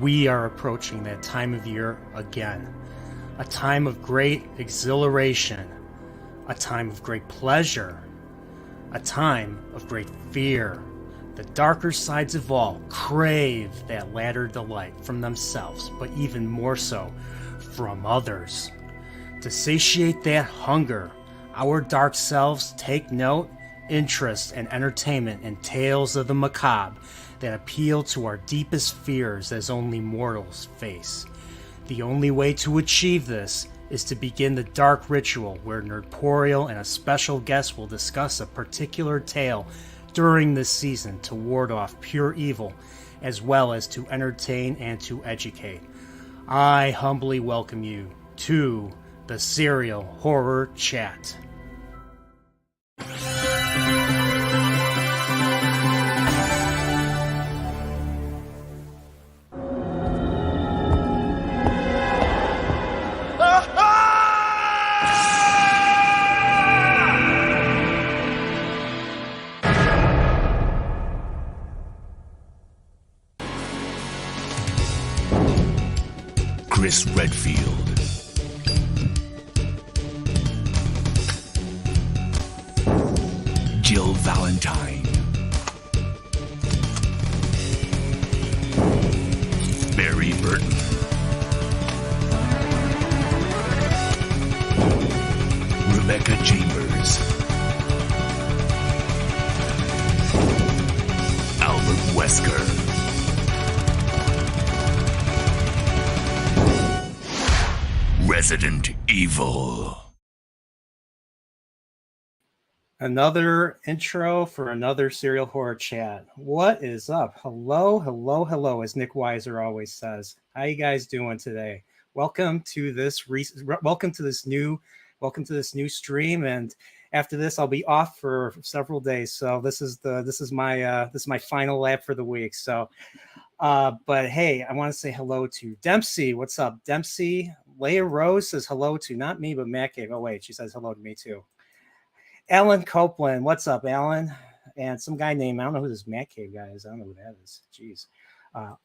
We are approaching that time of year again. A time of great exhilaration. A time of great pleasure. A time of great fear. The darker sides of all crave that latter delight from themselves, but even more so from others. To satiate that hunger, our dark selves take note, interest, and entertainment in tales of the macabre that appeal to our deepest fears as only mortals face. The only way to achieve this is to begin the dark ritual where Nerdporial and a special guest will discuss a particular tale during this season to ward off pure evil, as well as to entertain and to educate. I humbly welcome you to the Serial Horror Chat. Chris Redfield, Jill Valentine, Barry Burton, Rebecca Chambers, Albert Wesker, Resident Evil. Another intro for another Serial Horror Chat. What is up? Hello, hello, hello, as Nick Weiser always says. How you guys doing today? Welcome to this new stream. And after this, I'll be off for several days. So this is my final lap for the week. So, but hey, I want to say hello to Dempsey. What's up, Dempsey? Leia Rose says hello to not me, but Matcave. Oh wait, she says hello to me too. Alan Copeland, what's up, Alan? And some guy named, I don't know who this Matcave guy is. I don't know who that is. Jeez.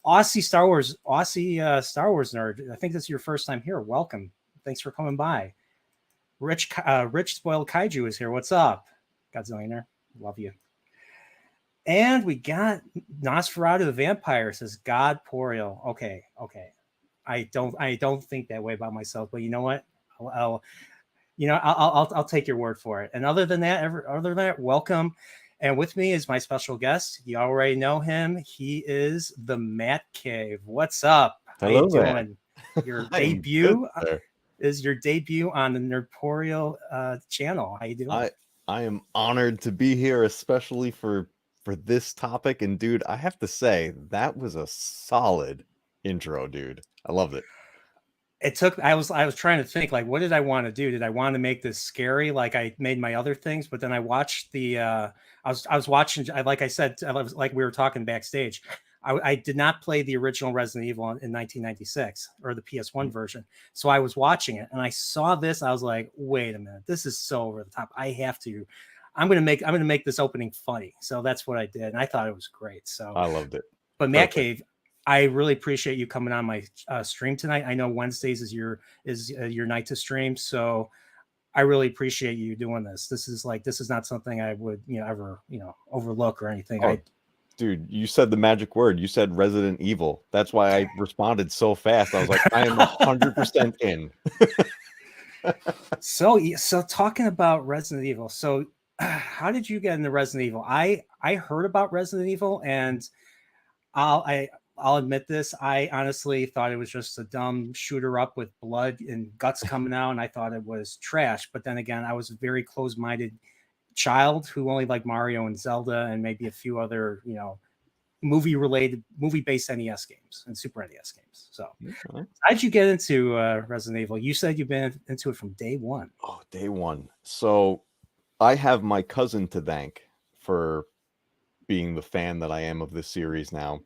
Aussie Star Wars nerd. I think this is your first time here. Welcome. Thanks for coming by. Rich Spoiled Kaiju is here. What's up? Godzillionaire. Love you. And we got Nosferatu the Vampire says God Poriel. Okay. I don't think that way about myself, but you know what? I'll take your word for it. And other than that, welcome. And with me is my special guest. You already know him. He is the Matcave. What's up? Hello, how you doing? Your debut is your debut on the Nerdporial channel. How you doing? I am honored to be here, especially for this topic. And dude, I have to say that was a solid intro, dude. I loved it. I was trying to think, like, what did I want to do? Did I want to make this scary like I made my other things? But then I watched I was watching, like I said, like we were talking backstage. I did not play the original Resident Evil in 1996 or the PS1 version. So I was watching it and I saw this. I was like, wait a minute, this is so over the top. I'm going to make this opening funny. So that's what I did. And I thought it was great. So I loved it. But Matcave, I really appreciate you coming on my stream tonight. I know Wednesdays is your night to stream, so I really appreciate you doing this. This is not something I would ever overlook or anything. Oh, dude, you said the magic word. You said Resident Evil. That's why I responded so fast. I was like, I am 100% in. So talking about Resident Evil. So how did you get into Resident Evil? I heard about Resident Evil, and I'll admit this. I honestly thought it was just a dumb shooter up with blood and guts coming out, and I thought it was trash. But then again, I was a very closed-minded child who only liked Mario and Zelda and maybe a few other, movie-based NES games and Super NES games. So, how'd you get into Resident Evil? You said you've been into it from day one. Oh, day one. So, I have my cousin to thank for being the fan that I am of this series now.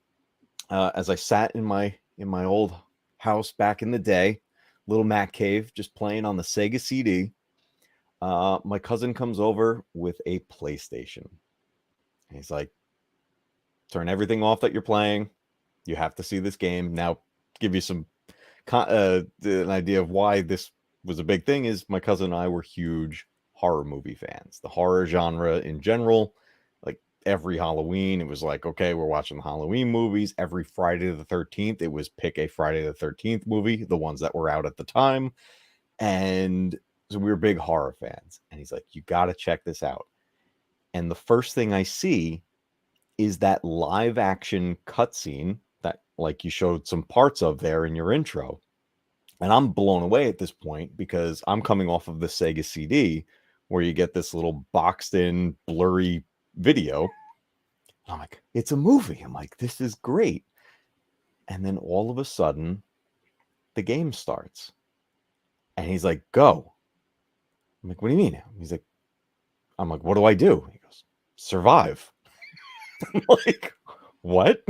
As I sat in my old house back in the day, little Matcave, just playing on the Sega CD, my cousin comes over with a PlayStation. And he's like, turn everything off that you're playing, You have to see this game. Now, give you some an idea of why this was a big thing is my cousin and I were huge horror movie fans. The horror genre in general, like every Halloween, it was like, okay, we're watching the Halloween movies. Every Friday the 13th, it was pick a Friday the 13th movie, the ones that were out at the time. And so we were big horror fans. And he's like, you got to check this out. And the first thing I see is that live action cutscene that like you showed some parts of there in your intro. And I'm blown away at this point because I'm coming off of the Sega CD where you get this little boxed in blurry video. I'm like, it's a movie. I'm like, this is great. And then all of a sudden the game starts and he's like, go. I'm like, what do you mean? He's like, I'm like, what do I do? He goes, survive. I'm like, what?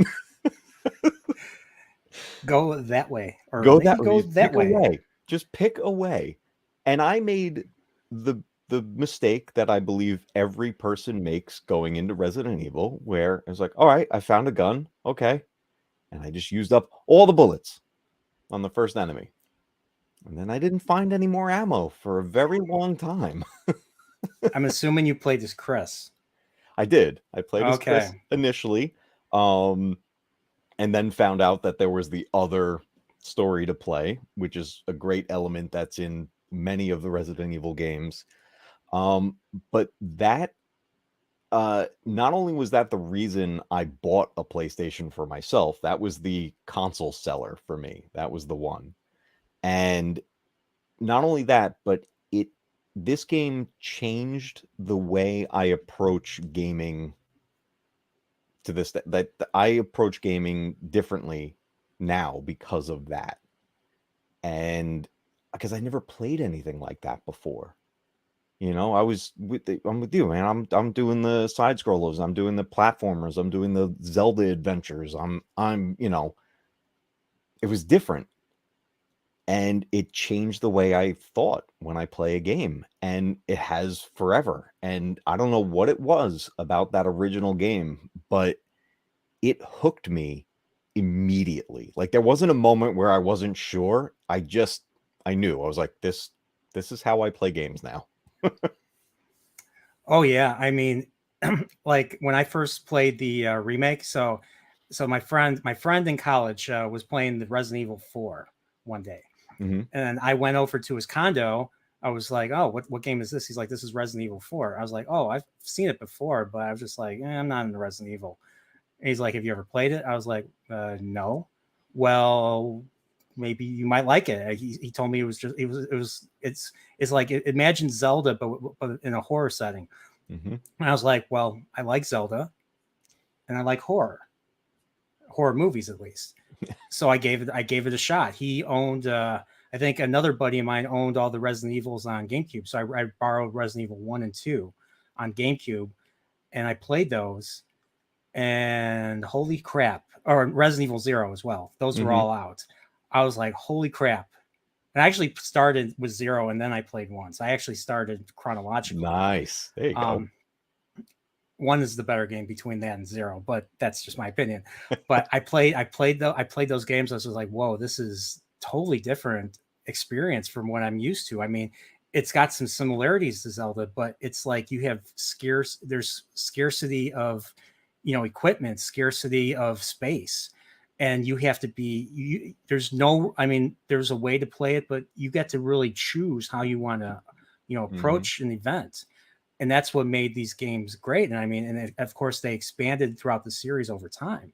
Go that way, or Go maybe that go way. that way. Away. Just pick a way. And I made the mistake that I believe every person makes going into Resident Evil, where it's like, all right, I found a gun. Okay. And I just used up all the bullets on the first enemy. And then I didn't find any more ammo for a very long time. I'm assuming you played as Chris. I did. I played as Okay. Chris initially. And then found out that there was the other story to play, which is a great element that's in many of the Resident Evil games. But that not only was that the reason I bought a PlayStation for myself, that was the console seller for me. That was the one. And not only that, but this game changed the way I approach gaming to this, that I approach gaming differently now because of that. And because I never played anything like that before. You know, I'm with you, man. I'm doing the side scrollers, I'm doing the platformers, I'm doing the Zelda adventures. I'm you know, it was different. And it changed the way I thought when I play a game, and it has forever. And I don't know what it was about that original game, but it hooked me immediately. Like there wasn't a moment where I wasn't sure. I knew. I was like, this is how I play games now. Oh yeah, I mean, like when I first played the remake. So my friend in college was playing the Resident Evil 4 one day, and I went over to his condo. I was like, "Oh, what game is this?" He's like, "This is Resident Evil 4." I was like, "Oh, I've seen it before," but I was just like, I'm not into Resident Evil. And he's like, "Have you ever played it?" I was like, "No." Well, maybe you might like it. He told me it's like imagine Zelda, but in a horror setting. And I was like, well, I like Zelda, and I like horror movies at least. So I gave it a shot. He owned, I think another buddy of mine owned all the Resident Evils on GameCube. So I borrowed Resident Evil 1 and 2 on GameCube, and I played those. And holy crap, or Resident Evil 0 as well. Those were all out. I was like, holy crap. And I actually started with 0 and then I played 1. So I actually started chronologically. Nice. There you go. 1 is the better game between that and 0, but that's just my opinion. But I played those games. I was like, whoa, this is totally different experience from what I'm used to. I mean, it's got some similarities to Zelda, but it's like you have there's scarcity of, equipment, scarcity of space, and you have to be, there's a way to play it, but you get to really choose how you want to, approach an event. And that's what made these games great. And I mean, and of course they expanded throughout the series over time,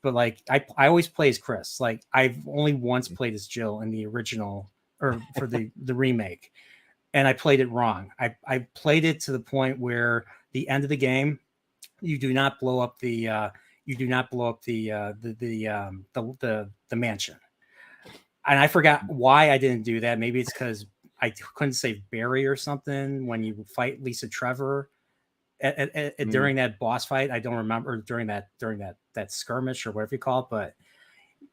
but like, I always play as Chris. Like I've only once played as Jill in the original, or for the remake. And I played it wrong. I played it to the point where the end of the game, you do not blow up the mansion. And I forgot why I didn't do that. Maybe it's because I couldn't save Barry or something when you fight Lisa Trevor during that boss fight. I don't remember, during that skirmish or whatever you call it. But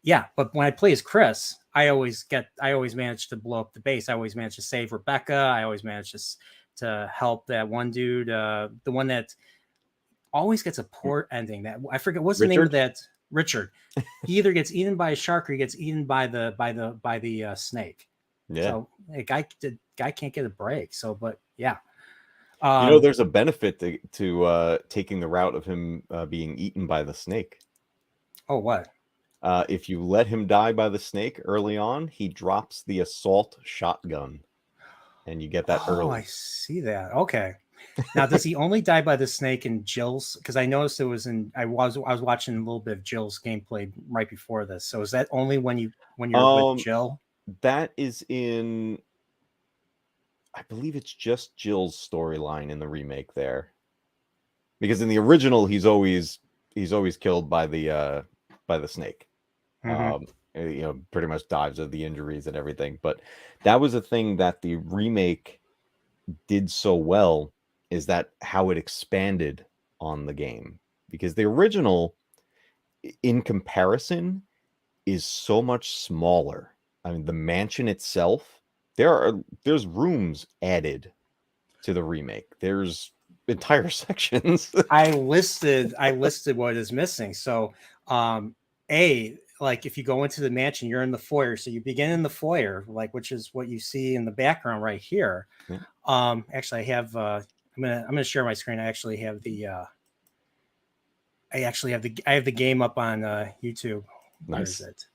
yeah, but when I play as Chris, I always manage to blow up the base. I always manage to save Rebecca. I always manage to help that one dude, the one that always gets a poor ending. That I forget what's the name of that. Richard. He either gets eaten by a shark or he gets eaten by the snake. Yeah. So the guy can't get a break. So, but yeah. There's a benefit to taking the route of him being eaten by the snake. Oh, what? If you let him die by the snake early on, he drops the assault shotgun, and you get that Oh, early. I see that. Okay. Now, does he only die by the snake in Jill's? Because I noticed it was I was watching a little bit of Jill's gameplay right before this. So is that only when you're with Jill? That is in, I believe it's just Jill's storyline in the remake there, because in the original he's always killed by the snake. Pretty much dies of the injuries and everything. But that was a thing that the remake did so well, is that how it expanded on the game, because the original, in comparison, is so much smaller. I mean, the mansion itself, there's rooms added to the remake. There's entire sections. I listed what is missing. So, like if you go into the mansion, you're in the foyer. So you begin in the foyer, like, which is what you see in the background right here. Yeah. Actually, I have. I'm gonna share my screen. I have the game up on YouTube. Where Nice. is it?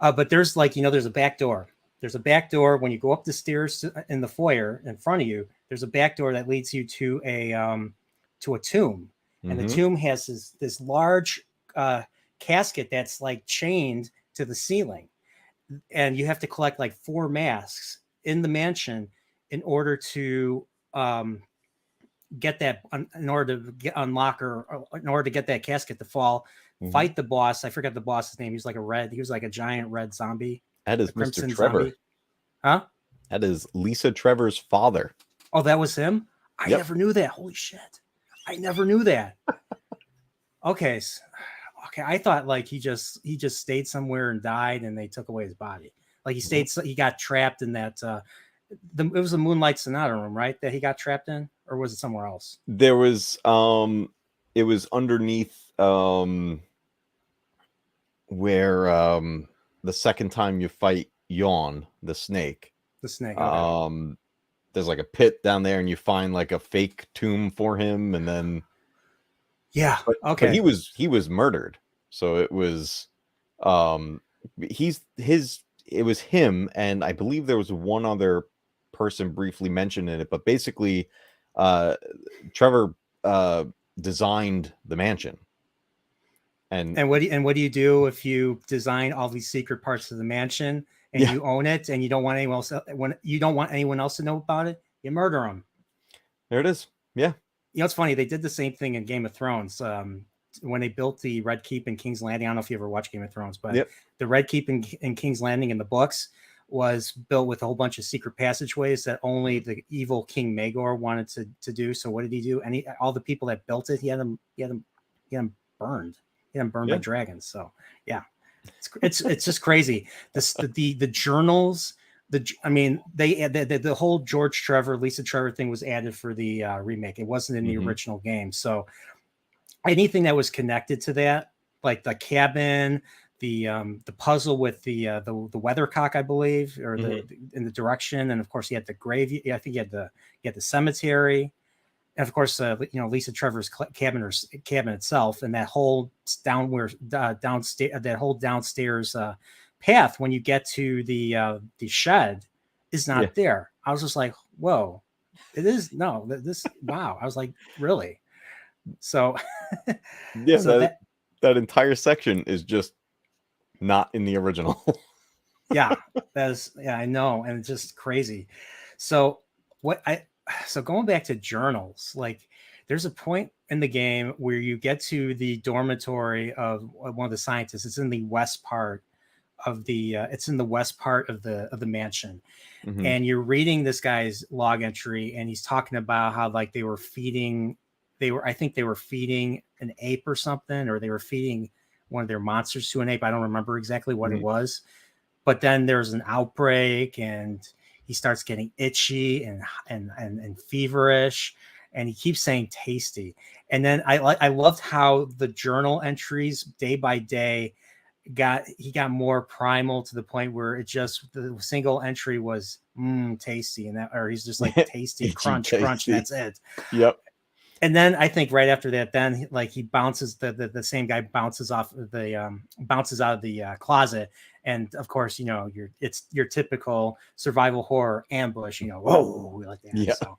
But there's there's a back door. There's a back door when you go up the stairs in the foyer in front of you. There's a back door that leads you to a tomb, and the tomb has this large casket that's like chained to the ceiling, and you have to collect like 4 masks in the mansion in order to get that, in order to unlock, or in order to get that casket to fall. Fight the boss. I forgot the boss's name. He was like a giant red zombie. That is Mr. Trevor. Zombie. Huh? That is Lisa Trevor's father. Oh, that was him? I never knew that. Holy shit. I never knew that. Okay. I thought like he just stayed somewhere and died and they took away his body. Like he got trapped in that it was a Moonlight Sonata room, right? That he got trapped in, or was it somewhere else? There was it was underneath where the second time you fight Yawn, the snake. Okay. There's like a pit down there and you find like a fake tomb for him, and then but he was murdered. So it was it was him, and I believe there was one other person briefly mentioned in it, but basically Trevor designed the mansion. And what do you do if you design all these secret parts of the mansion and you own it and you don't want anyone else to know about it? You murder them. There it is. Yeah. It's funny. They did the same thing in Game of Thrones when they built the Red Keep in King's Landing. I don't know if you ever watched Game of Thrones, but the Red Keep in King's Landing in the books was built with a whole bunch of secret passageways that only the evil King Maegor wanted to do. So what did he do? All the people that built it, he had them burned. He had them burned by dragons. So yeah, it's just crazy. The journals. The whole George Trevor, Lisa Trevor thing was added for the remake. It wasn't in the original game. So anything that was connected to that, like the cabin, the puzzle with the weathercock, I believe, or in the direction, and of course you had the grave. I think you had the cemetery, and of course Lisa Trevor's cabin itself, and that whole downstairs path when you get to the shed is not there. I was just like, whoa, it is. No, wow. I was like, really? So that entire section is just not in the original. I know, and it's just crazy. So going back to journals, like there's a point in the game where you get to the dormitory of one of the scientists. It's in the west part of the mansion, and you're reading this guy's log entry, and he's talking about how like they were feeding an ape or something, or they were feeding one of their monsters to an ape. I don't remember exactly what it was, but then there's an outbreak and he starts getting itchy and feverish, and he keeps saying tasty. And then I loved how the journal entries day by day he got more primal to the point where it just the single entry was tasty, and that, or he's just like tasty, crunch, crunch, and that's it. Yep. And then I think right after that, then like he bounces the same guy bounces off the bounces out of the closet, and of course it's your typical survival horror ambush. Whoa, like that. Yeah. So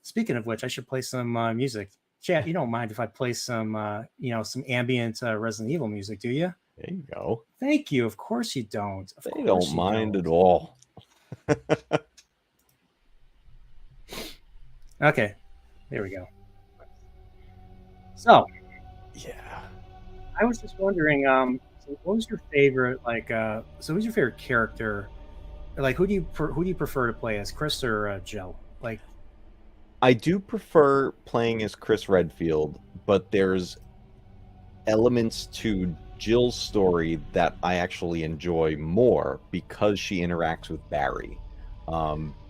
speaking of which, I should play some music. Chat, you don't mind if I play some some ambient Resident Evil music, do you? There you go. Thank you. Of course you don't. They don't mind at all. Okay, there we go. So, yeah, I was just wondering, so what was your favorite, so who's your favorite character? Like, who do you prefer to play as, Chris or Jill? Like, I do prefer playing as Chris Redfield, but there's elements to Jill's story that I actually enjoy more because she interacts with Barry.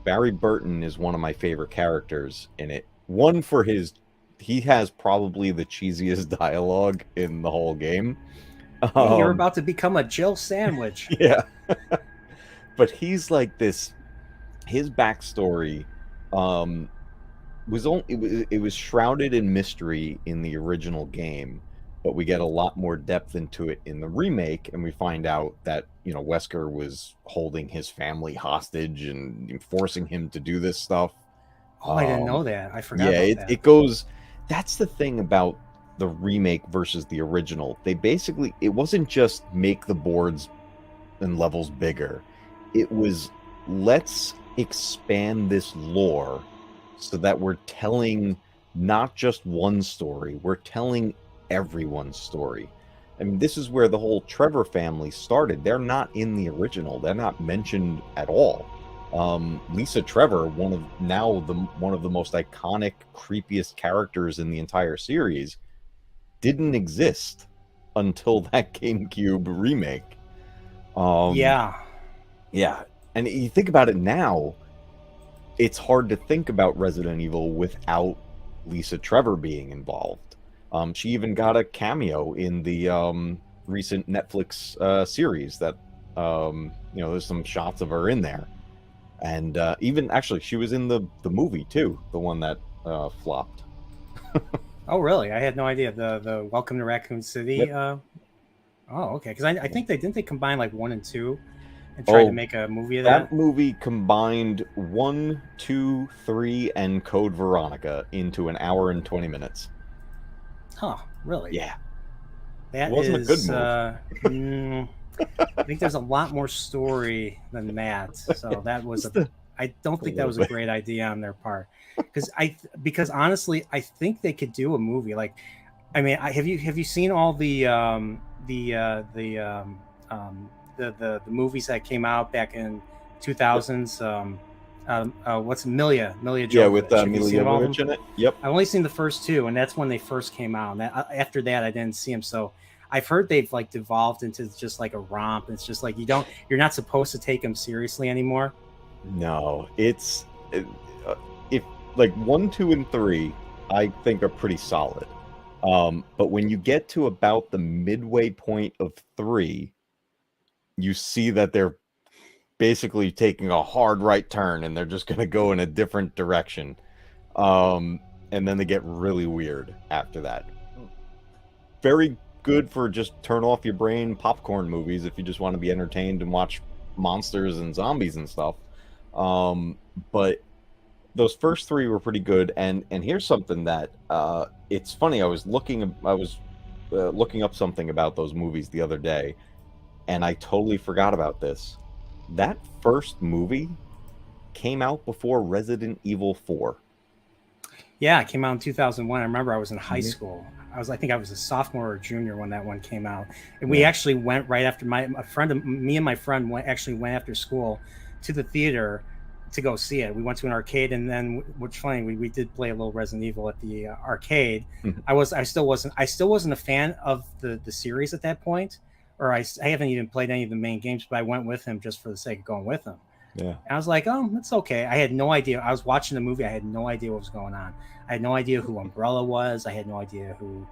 Barry Burton is one of my favorite characters in it. One for he has probably the cheesiest dialogue in the whole game. You're about to become a Jill sandwich. Yeah. But he's like this, his backstory it was shrouded in mystery in the original game, but we get a lot more depth into it in the remake, and we find out that Wesker was holding his family hostage and forcing him to do this stuff. Oh, I didn't know that. I forgot about that. It goes. That's the thing about the remake versus the original. It wasn't just make the boards and levels bigger. It was, let's expand this lore so that we're telling not just one story, we're telling everyone's story. I mean, this is where the whole Trevor family started. They're not in the original. They're not mentioned at all. Lisa Trevor, one of the most iconic, creepiest characters in the entire series, didn't exist until that GameCube remake. Yeah. And you think about it now, it's hard to think about Resident Evil without Lisa Trevor being involved. She even got a cameo in the recent Netflix series that, there's some shots of her in there. And even actually, she was in the movie too, the one that flopped. Oh, really? I had no idea. The Welcome to Raccoon City. Yep. Oh, okay. Because I think they combine like 1 and 2 and try to make a movie of that. That movie combined 1, 2, 3, and Code Veronica into an hour and 20 minutes. Huh? Really? Yeah. That wasn't a good move. I think there's a lot more story than that. So that was I don't think that was a great idea on their part. Because honestly, I think they could do a movie. Like, I mean, have you seen all the movies that came out back in 2000s? What's Milla Jovovich? Yeah, with Milla Jovovich in it. Yep. I've only seen the first 2, and that's when they first came out. And after that, I didn't see them. So I've heard they've like devolved into just like a romp. It's just like you're not supposed to take them seriously anymore. No, if like 1, 2, and 3, I think are pretty solid. But when you get to about the midway point of 3, you see that they're basically taking a hard right turn and they're just going to go in a different direction. And then they get really weird after that. Very good for just turn off your brain popcorn movies if you just want to be entertained and watch monsters and zombies and stuff. But those first 3 were pretty good. And here's something that it's funny. I was looking up something about those movies the other day, and I totally forgot about this. That first movie came out before Resident Evil 4. Yeah, it came out in 2001. I remember I was in high school. I think I was a sophomore or junior when that one came out. And we actually went right after me and my friend went after school to the theater to go see it. We went to an arcade, and then what's funny, we did play a little Resident Evil at the arcade. I still wasn't a fan of the series at that point, or I haven't even played any of the main games, but I went with him just for the sake of going with him. Yeah. And I was like, oh, it's okay. I had no idea. I was watching the movie. I had no idea what was going on. I had no idea who Umbrella was. I had no idea who.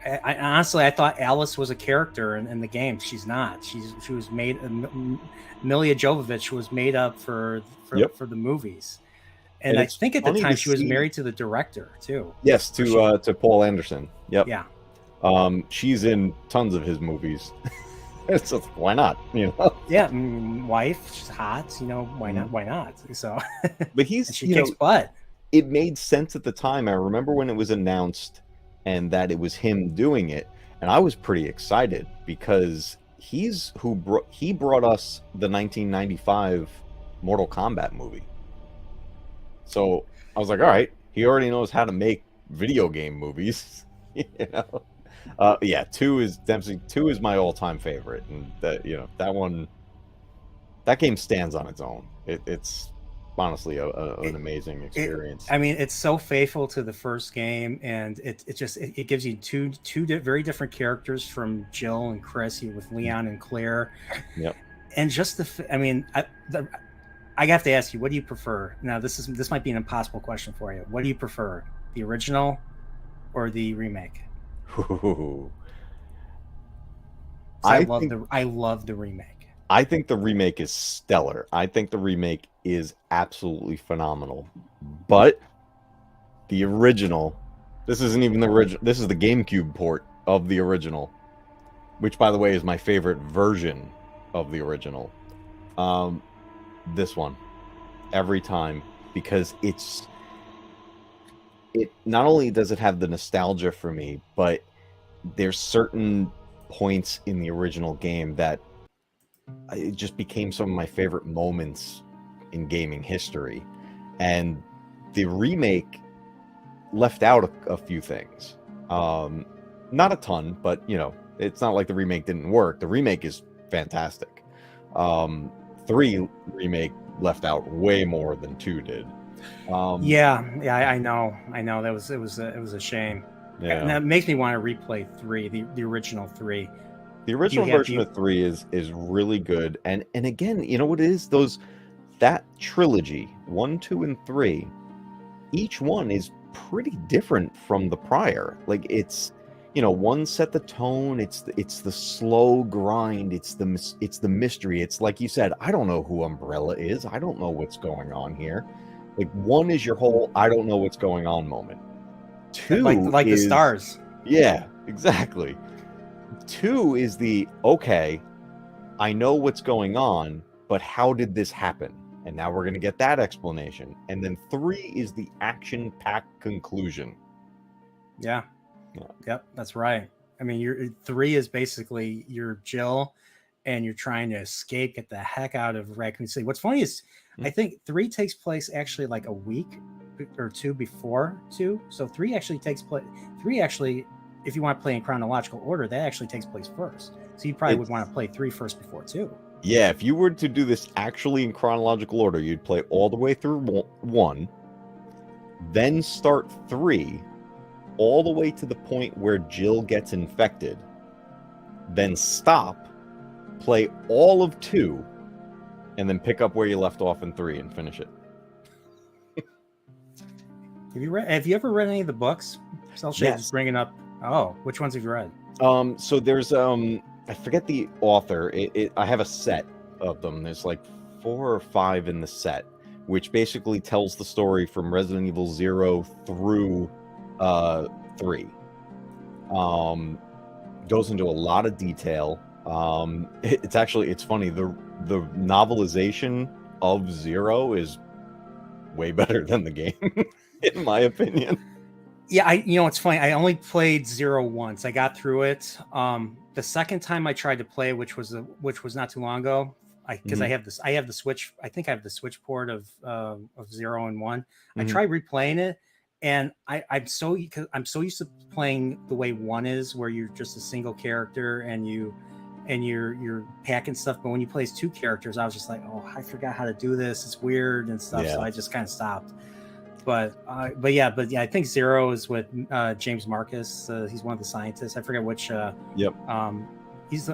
I honestly, I thought Alice was a character in the game. She's not. She was made. Milia Jovovich was made up Yep. for the movies, and And I it's think at the funny time to she was see. married to the director too. Yes, to Paul Anderson. Yep. Yeah, She's in tons of his movies. It's just, why not? You know. yeah. Wife, she's hot. You know, why not? Why not? So, But he's, and she kicks butt. it made sense at the time. I remember when it was announced and that it was him doing it, and I was pretty excited because he brought us the 1995 Mortal Kombat movie. So I was like, all right, he already knows how to make video game movies. You know. Yeah, two is my all-time favorite, and that game stands on its own. It's honestly an amazing experience. I mean, it's so faithful to the first game, and it gives you two very different characters from Jill and Chris, with Leon and Claire. Yep. And just I have to ask you, what do you prefer? Now, this might be an impossible question for you. What do you prefer, the original or the remake? Ooh. I love the remake. I think the remake is stellar. I think the remake is absolutely phenomenal. But the original, this isn't even the original. This is the GameCube port of the original, which, by the way, is my favorite version of the original. This one, every time, because it not only does it have the nostalgia for me, but there's certain points in the original game that it just became some of my favorite moments in gaming history. And the remake left out a few things. Not a ton, but it's not like the remake didn't work. The remake is fantastic. 3 remake left out way more than 2 did. Yeah, I know. It was a shame. Yeah. And that makes me want to replay 3, the original 3. The original version of 3 is really good. And again, you know what it is? That trilogy, 1, 2, and 3, each one is pretty different from the prior. Like, it's, one set the tone, it's the slow grind, it's the mystery. It's like you said, I don't know who Umbrella is. I don't know what's going on here. Like, 1 is your whole I don't know what's going on moment. 2 like is the stars. Yeah, exactly. 2 is the okay, I know what's going on, but how did this happen? And now we're going to get that explanation. And then 3 is the action-packed conclusion. Yeah. Yep, that's right. I mean, 3 is basically you're Jill and you're trying to escape, get the heck out of Raccoon City. What's funny is I think 3 takes place actually like a week or 2 before 2. So 3 actually takes place. 3 actually, if you want to play in chronological order, that actually takes place first. So you probably would want to play 3 first before 2. Yeah, if you were to do this actually in chronological order, you'd play all the way through 1, then start 3, all the way to the point where Jill gets infected, then stop, play all of 2, and then pick up where you left off in 3 and finish it. Have you ever read any of the books? Yes. Bringing up. Oh, which ones have you read? So there's I forget the author. I have a set of them. There's like 4 or 5 in the set, which basically tells the story from Resident Evil 0 through 3. Goes into a lot of detail. It's funny. The novelization of 0 is way better than the game, in my opinion. Yeah, it's funny. I only played 0 once. I got through it. The second time I tried to play, which was not too long ago, because I have the Switch. I think I have the Switch port of 0 and 1. I tried replaying it, and I'm so used to playing the way 1 is, where you're just a single character and you're packing stuff. But when you play as 2 characters, I was just like, oh, I forgot how to do this. It's weird and stuff. Yeah. So I just kind of stopped. But yeah, I think 0 is with James Marcus. He's one of the scientists. I forget which.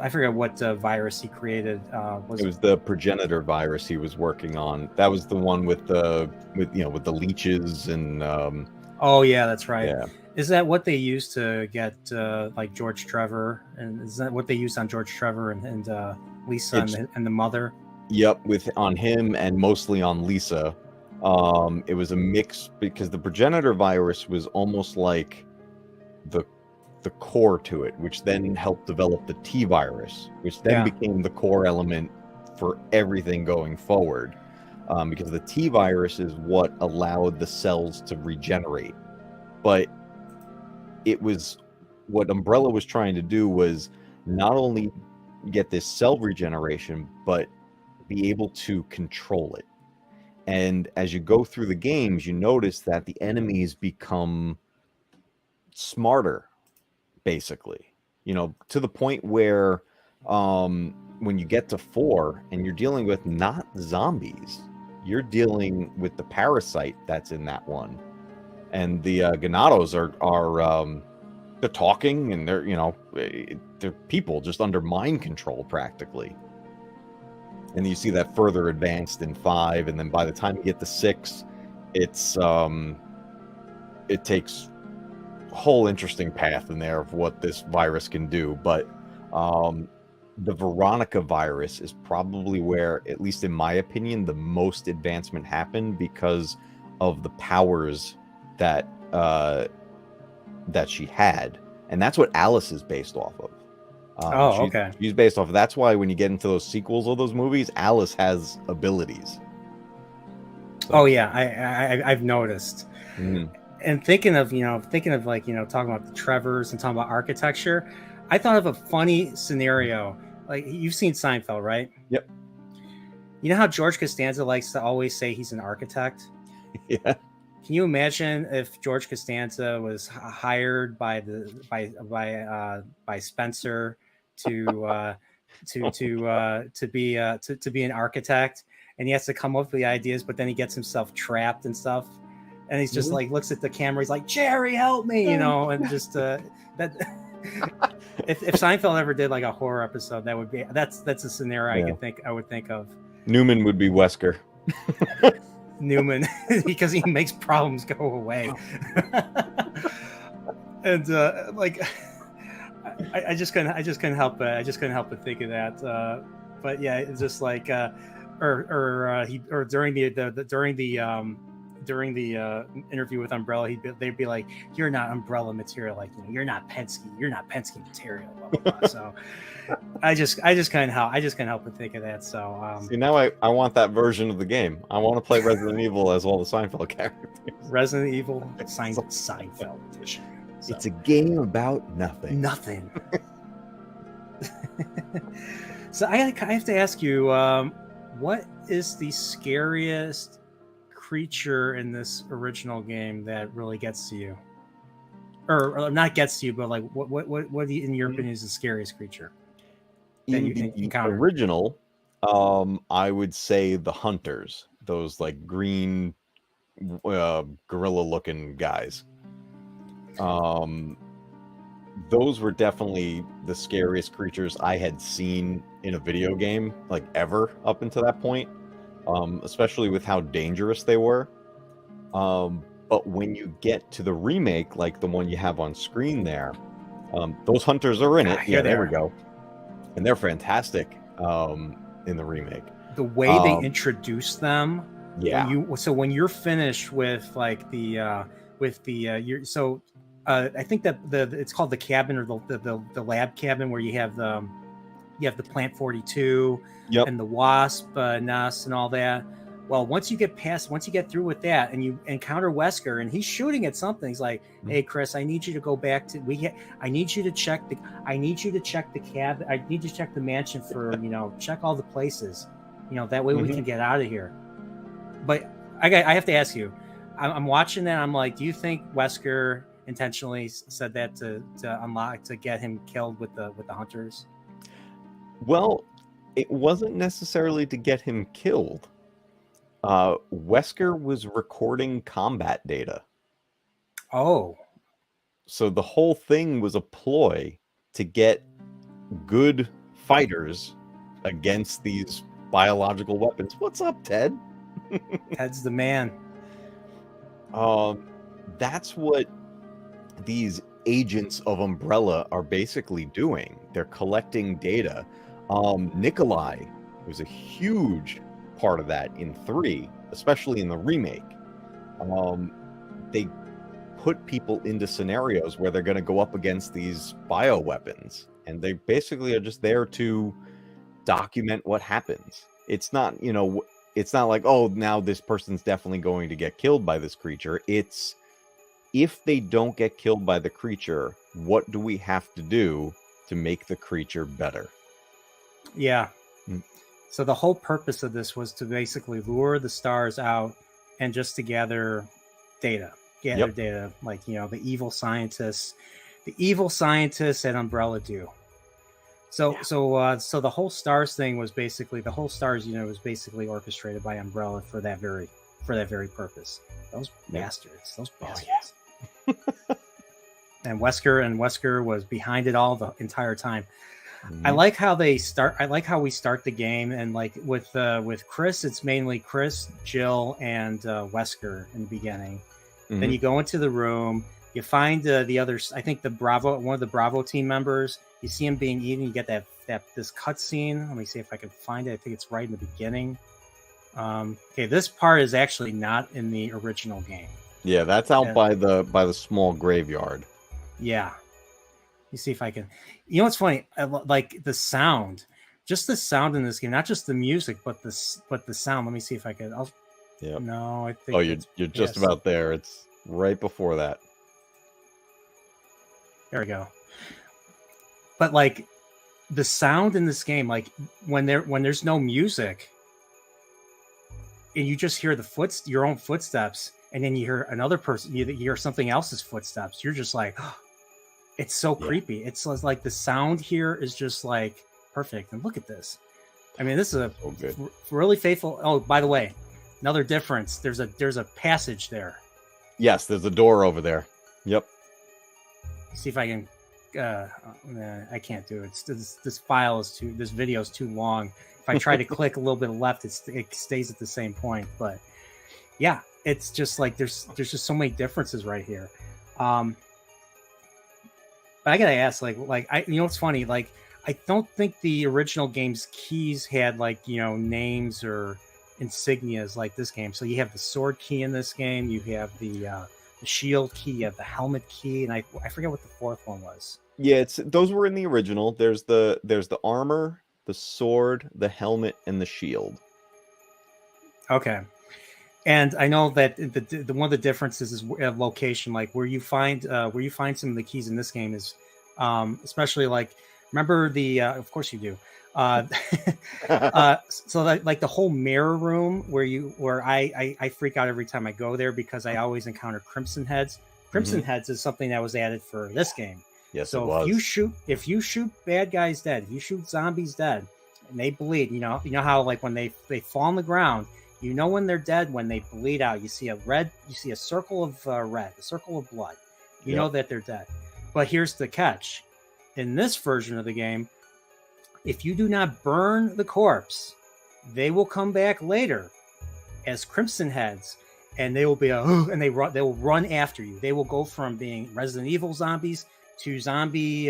I forget what virus he created. It was the Progenitor Virus he was working on. That was the one with the leeches and Oh yeah, that's right. yeah. Is that what they used to get like George Trevor? And is that what they used on George Trevor and Lisa and the mother? Yep, on him and mostly on Lisa. It was a mix because the Progenitor Virus was almost like the core to it, which then helped develop the T virus, which then became the core element for everything going forward. Because the T virus is what allowed the cells to regenerate. But it was what Umbrella was trying to do was not only get this cell regeneration, but be able to control it. And as you go through the games, you notice that the enemies become smarter, basically, to the point where when you get to 4 and you're dealing with not zombies, you're dealing with the parasite that's in that one. And the Ganados are they're talking, and they're people just under mind control practically. And you see that further advanced in 5, and then by the time you get to 6, it's it takes a whole interesting path in there of what this virus can do. But the Veronica virus is probably where, at least in my opinion, the most advancement happened because of the powers that she had, and that's what Alice is based off of. Okay. She's based off of. That's why when you get into those sequels of those movies, Alice has abilities. So. Oh yeah, I've noticed. Mm-hmm. And thinking of like talking about the Trevors and talking about architecture, I thought of a funny scenario. Like, you've seen Seinfeld, right? Yep. You know how George Costanza likes to always say he's an architect? Yeah. Can you imagine if George Costanza was hired by Spencer to be an architect, and he has to come up with the ideas, but then he gets himself trapped and stuff, and he's just like looks at the camera, he's like, Jerry, help me, and just that. If Seinfeld ever did like a horror episode, that's a scenario I would think of. Newman would be Wesker. Newman, because he makes problems go away. And like I just couldn't help but think of that. But yeah, it's just like during the interview with Umbrella, they'd be like, "You're not Umbrella material, like you're not Penske material." Blah, blah, blah. So I just couldn't help but think of that. So see, now I want that version of the game. I want to play Resident Evil as all the Seinfeld characters. Resident Evil Seinfeld edition. So. It's a game about nothing. Nothing. So I have to ask you, what is the scariest creature in this original game that really gets to you, or not gets to you, but like what do you, in your opinion, is the scariest creature that you encounter? Original, I would say the hunters, those like green gorilla looking guys. Those were definitely the scariest creatures I had seen in a video game, like ever up until that point. Especially with how dangerous they were. But when you get to the remake, like the one you have on screen there, those hunters are in it. Yeah, there we go. And they're fantastic in the remake. The way they introduce them. Yeah. When you're finished with like I think that it's called the cabin, or the lab cabin, where you have the Plant 42. Yep. And the wasp nest and all that. Well, once you get through with that, and you encounter Wesker, and he's shooting at something, he's like, "Hey, Chris, I need you to go back to I need you to check the cabin. I need you to check the mansion for check all the places, that way we can get out of here." But I have to ask you, I'm watching that. I'm like, do you think Wesker intentionally said that to get him killed with the hunters? Well, it wasn't necessarily to get him killed. Wesker was recording combat data. Oh. So the whole thing was a ploy to get good fighters against these biological weapons. What's up, Ted? Ted's the man. That's what these agents of Umbrella are basically doing. They're collecting data. Nikolai was a huge part of that in 3, especially in the remake. They put people into scenarios where they're going to go up against these bioweapons, and they basically are just there to document what happens. It's not, it's not like, oh, now this person's definitely going to get killed by this creature. It's, if they don't get killed by the creature, what do we have to do to make the creature better? Yeah. So the whole purpose of this was to basically lure the stars out and just to gather data. Data, like, the evil scientists at Umbrella do. So the whole stars thing was basically, the whole stars unit was basically orchestrated by Umbrella for that very purpose. Those bastards. And Wesker was behind it all the entire time. Mm-hmm. I like how we start the game, and like with Chris, it's mainly Chris, Jill, and Wesker in the beginning. Mm-hmm. Then you go into the room, you find the others. I think one of the Bravo team members. You see him being eaten. You get this cutscene. Let me see if I can find it. I think it's right in the beginning. Okay, this part is actually not in the original game. Yeah, that's out by the small graveyard. Yeah. You see if I can. You know what's funny? Like the sound, just the sound in this game, not just the music, but the sound. Let me see if I can. Yeah. No, I think. Oh, you're just about there. It's right before that. There we go. But like the sound in this game, like when there's no music, and you just hear your own footsteps, and then you hear another person, you hear something else's footsteps. You're just like, oh, it's so creepy. It's like the sound here is just like perfect. And look at this. I mean, this is really faithful. Oh, by the way, another difference. There's a passage there. Yes, there's a door over there. Yep. See if I can. I can't do it. This video is too long. If I try to click a little bit left, it stays at the same point. But yeah, it's just like there's just so many differences right here. But I gotta ask, what's funny? Like, I don't think the original game's keys had names or insignias like this game. So you have the sword key in this game. You have the shield key. You have the helmet key, and I forget what the fourth one was. Yeah, those were in the original. There's the armor, the sword, the helmet, and the shield. Okay. And I know that the one of the differences is location, like where you find some of the keys in this game is, especially like, remember of course you do. So like the whole mirror room where I freak out every time I go there because I always encounter Crimson Heads. Crimson Heads is something that was added for this game. Yes, so it was. if you shoot bad guys dead, if you shoot zombies dead, and they bleed, you know how like when they fall on the ground, when they're dead when they bleed out. You see a circle of red, a circle of blood. You know that they're dead. But here's the catch: in this version of the game, if you do not burn the corpse, they will come back later as Crimson Heads, and they will be and they will run after you. They will go from being Resident Evil zombies to Zombie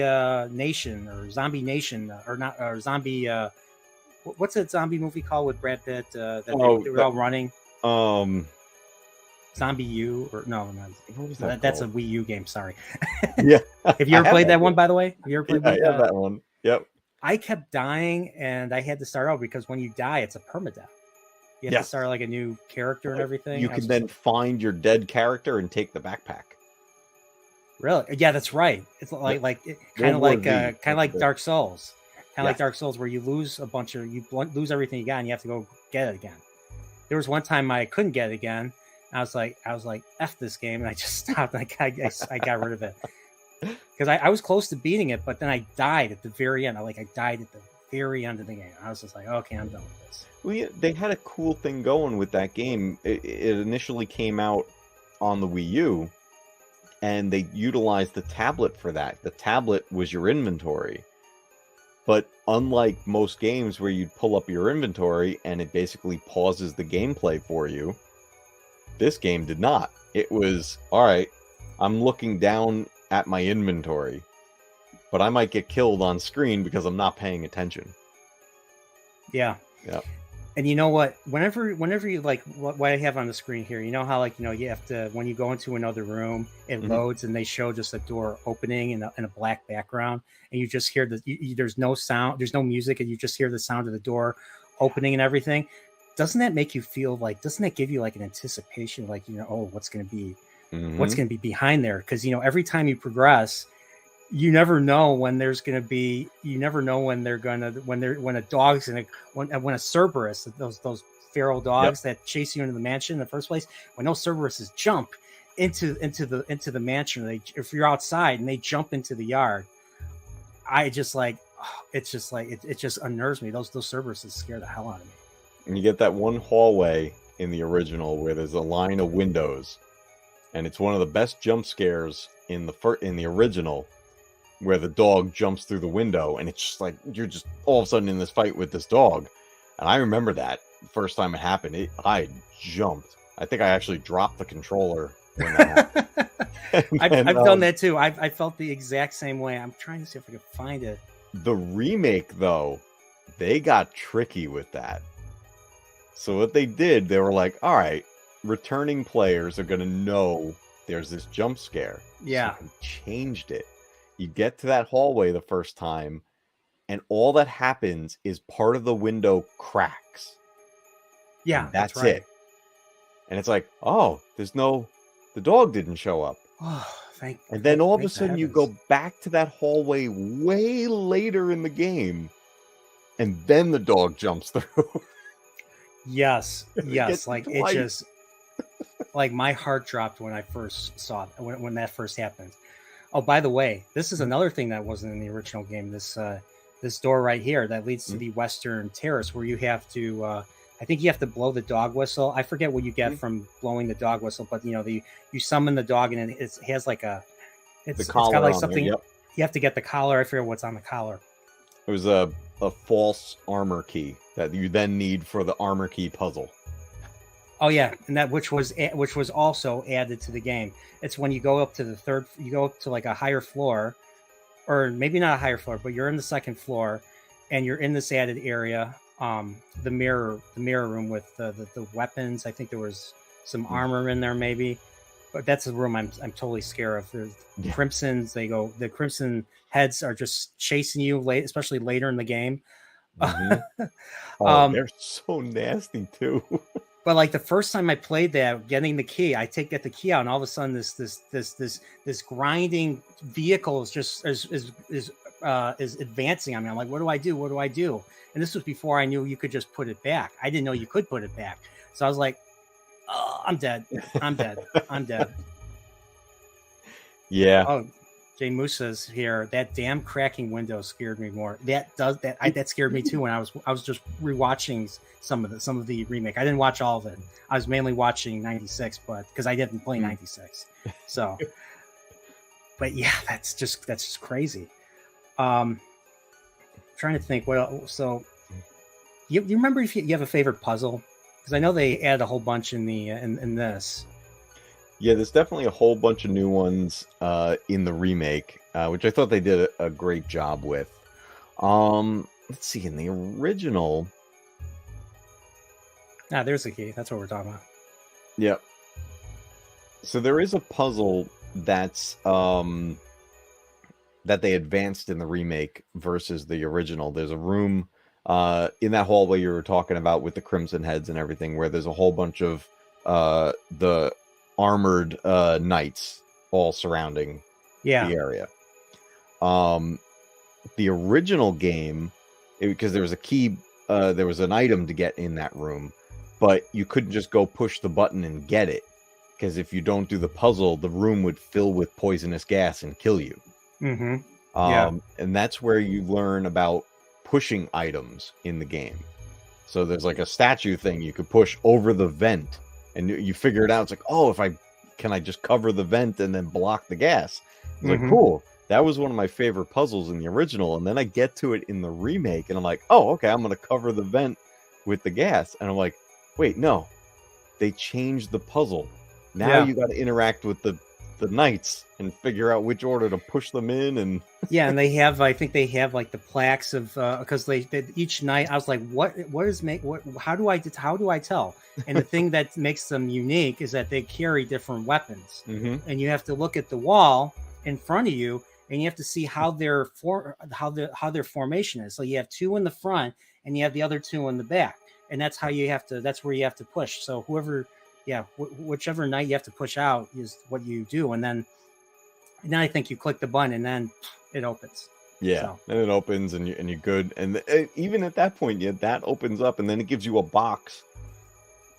Nation or Zombie Nation or not or Zombie. What's that zombie movie called with Brad Pitt? They were all running. Zombie U or no, what was that? That's a Wii U game. Sorry. Yeah. Have you ever played that one? By the way, have you ever played? Yeah, that one. Yep. I kept dying, and I had to start over because when you die, it's a permadeath. You have to start like a new character and everything. You can then find your dead character and take the backpack. Really? Yeah, that's right. It's like kind of like Dark Souls. Like Dark Souls, where you lose lose everything you got, and you have to go get it again. There was one time I couldn't get it again. I was like, F this game, and I just stopped. I got rid of it because I was close to beating it, but then I died at the very end. I died at the very end of the game. I was just like, okay, I'm done with this. Well, yeah, they had a cool thing going with that game. It initially came out on the Wii U, and they utilized the tablet for that. The tablet was your inventory. But unlike most games where you'd pull up your inventory and it basically pauses the gameplay for you, this game did not. It was, all right, I'm looking down at my inventory, but I might get killed on screen because I'm not paying attention. Yeah. Yeah. And you know what? Whenever you like what I have on the screen here, you know how like you have to when you go into another room, it loads and they show just a door opening in a black background, and you just hear there's no sound, there's no music, and you just hear the sound of the door opening and everything. Doesn't that make you feel like? Doesn't that give you like an anticipation, like oh, what's going to be behind there? Because every time you progress, you never know when there's going to be. You never know when they're gonna when a dog's gonna when a Cerberus, those feral dogs that chase you into the mansion in the first place. When those Cerberuses jump into the mansion, if you're outside and they jump into the yard, I just like it just unnerves me. Those Cerberuses scare the hell out of me. And you get that one hallway in the original where there's a line of windows, and it's one of the best jump scares in the original, where the dog jumps through the window, and it's just like you're just all of a sudden in this fight with this dog. And I remember that the first time it happened, I jumped. I think I actually dropped the controller when that happened. I've done that too. I felt the exact same way. I'm trying to see if I can find it. The remake, though, they got tricky with that. So what they did, they were like, all right, returning players are going to know there's this jump scare. Yeah. So they changed it. You get to that hallway the first time, and all that happens is part of the window cracks. Yeah, and that's right. it. And it's like, oh, the dog didn't show up. Oh, and then all of a sudden you go back to that hallway way later in the game, and then the dog jumps through. Yes. Like it just, like my heart dropped when I first saw it, when that first happened. Oh, by the way, this is another thing that wasn't in the original game. This door right here that leads to the Western Terrace, where you have to, I think you have to blow the dog whistle. I forget what you get from blowing the dog whistle, but you summon the dog, and it has like it's got like something. There, yep. You have to get the collar. I forget what's on the collar. It was a false armor key that you then need for the armor key puzzle. Oh yeah, and that which was also added to the game. It's when you go up to you go up to like a higher floor, or maybe not a higher floor, but you're in the second floor, and you're in this added area, the mirror room with the weapons. I think there was some armor in there maybe, but that's the room I'm totally scared of. The Crimsons, the Crimson heads are just chasing you especially later in the game. They're so nasty too. But like the first time I played that, getting the key, get the key out, and all of a sudden this grinding vehicle is advancing on me. I'm like, what do I do? What do I do? And this was before I knew you could just put it back. I didn't know you could put it back. So I was like, oh, I'm dead. I'm dead. I'm dead. Yeah. Oh, Jay Musa's here. That damn cracking window scared me more. That scared me too when I was just rewatching some of the remake. I didn't watch all of it. I was mainly watching 96, but because I didn't play 96. So, but yeah, that's just crazy. Trying to think what else. So you remember if you have a favorite puzzle? Because I know they add a whole bunch in this. Yeah, there's definitely a whole bunch of new ones in the remake, which I thought they did a great job with. Let's see, in the original. There's the key. That's what we're talking about. Yep. So there is a puzzle that's that they advanced in the remake versus the original. There's a room in that hallway you were talking about with the Crimson Heads and everything, where there's a whole bunch of the armored knights all surrounding the area. The original game, because there was a key, there was an item to get in that room, but you couldn't just go push the button and get it, because if you don't do the puzzle, the room would fill with poisonous gas and kill you. And that's where you learn about pushing items in the game. So there's like a statue thing you could push over the vent, and you figure it out. It's like, oh, can I just cover the vent and then block the gas? It's like, cool. That was one of my favorite puzzles in the original, and then I get to it in the remake, and I'm like, oh, okay, I'm gonna cover the vent with the gas, and I'm like, wait, no, they changed the puzzle. Now Yeah. you got to interact with the knights and figure out which order to push them in, and Yeah, and they have, I think they have like the plaques of because they each night I was like, what is make what how do I tell? And the thing that makes them unique is that they carry different weapons, and you have to look at the wall in front of you, and you have to see how their formation is. So you have two in the front, and you have the other two in the back, and that's how you have to. That's where you have to push. So whoever, whichever knight you have to push out is what you do, and then I think you click the button, and then it opens. yeah, So. and it opens, and you're good. And even at that point, that opens up, and then it gives you a box.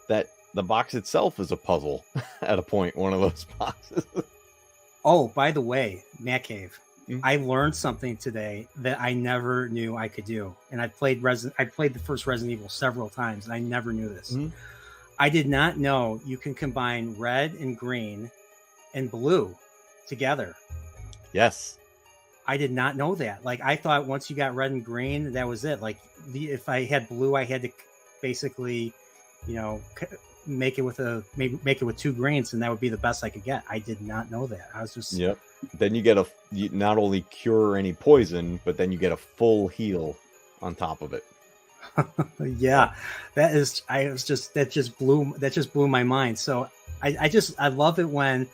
That the box itself is a puzzle at a point. One of those boxes. Oh, by the way, Matcave, I learned something today that I never knew I could do. And I played the first Resident Evil several times, and I never knew this. I did not know you can combine red and green and blue together. Yes. I did not know that. Like, I thought once you got red and green, that was it. Like, if I had blue, I had to basically, make it with two greens, and that would be the best I could get. I did not know that. I was just Then you get you not only cure any poison, but then you get a full heal on top of it. Yeah, that just blew my mind. So I love it when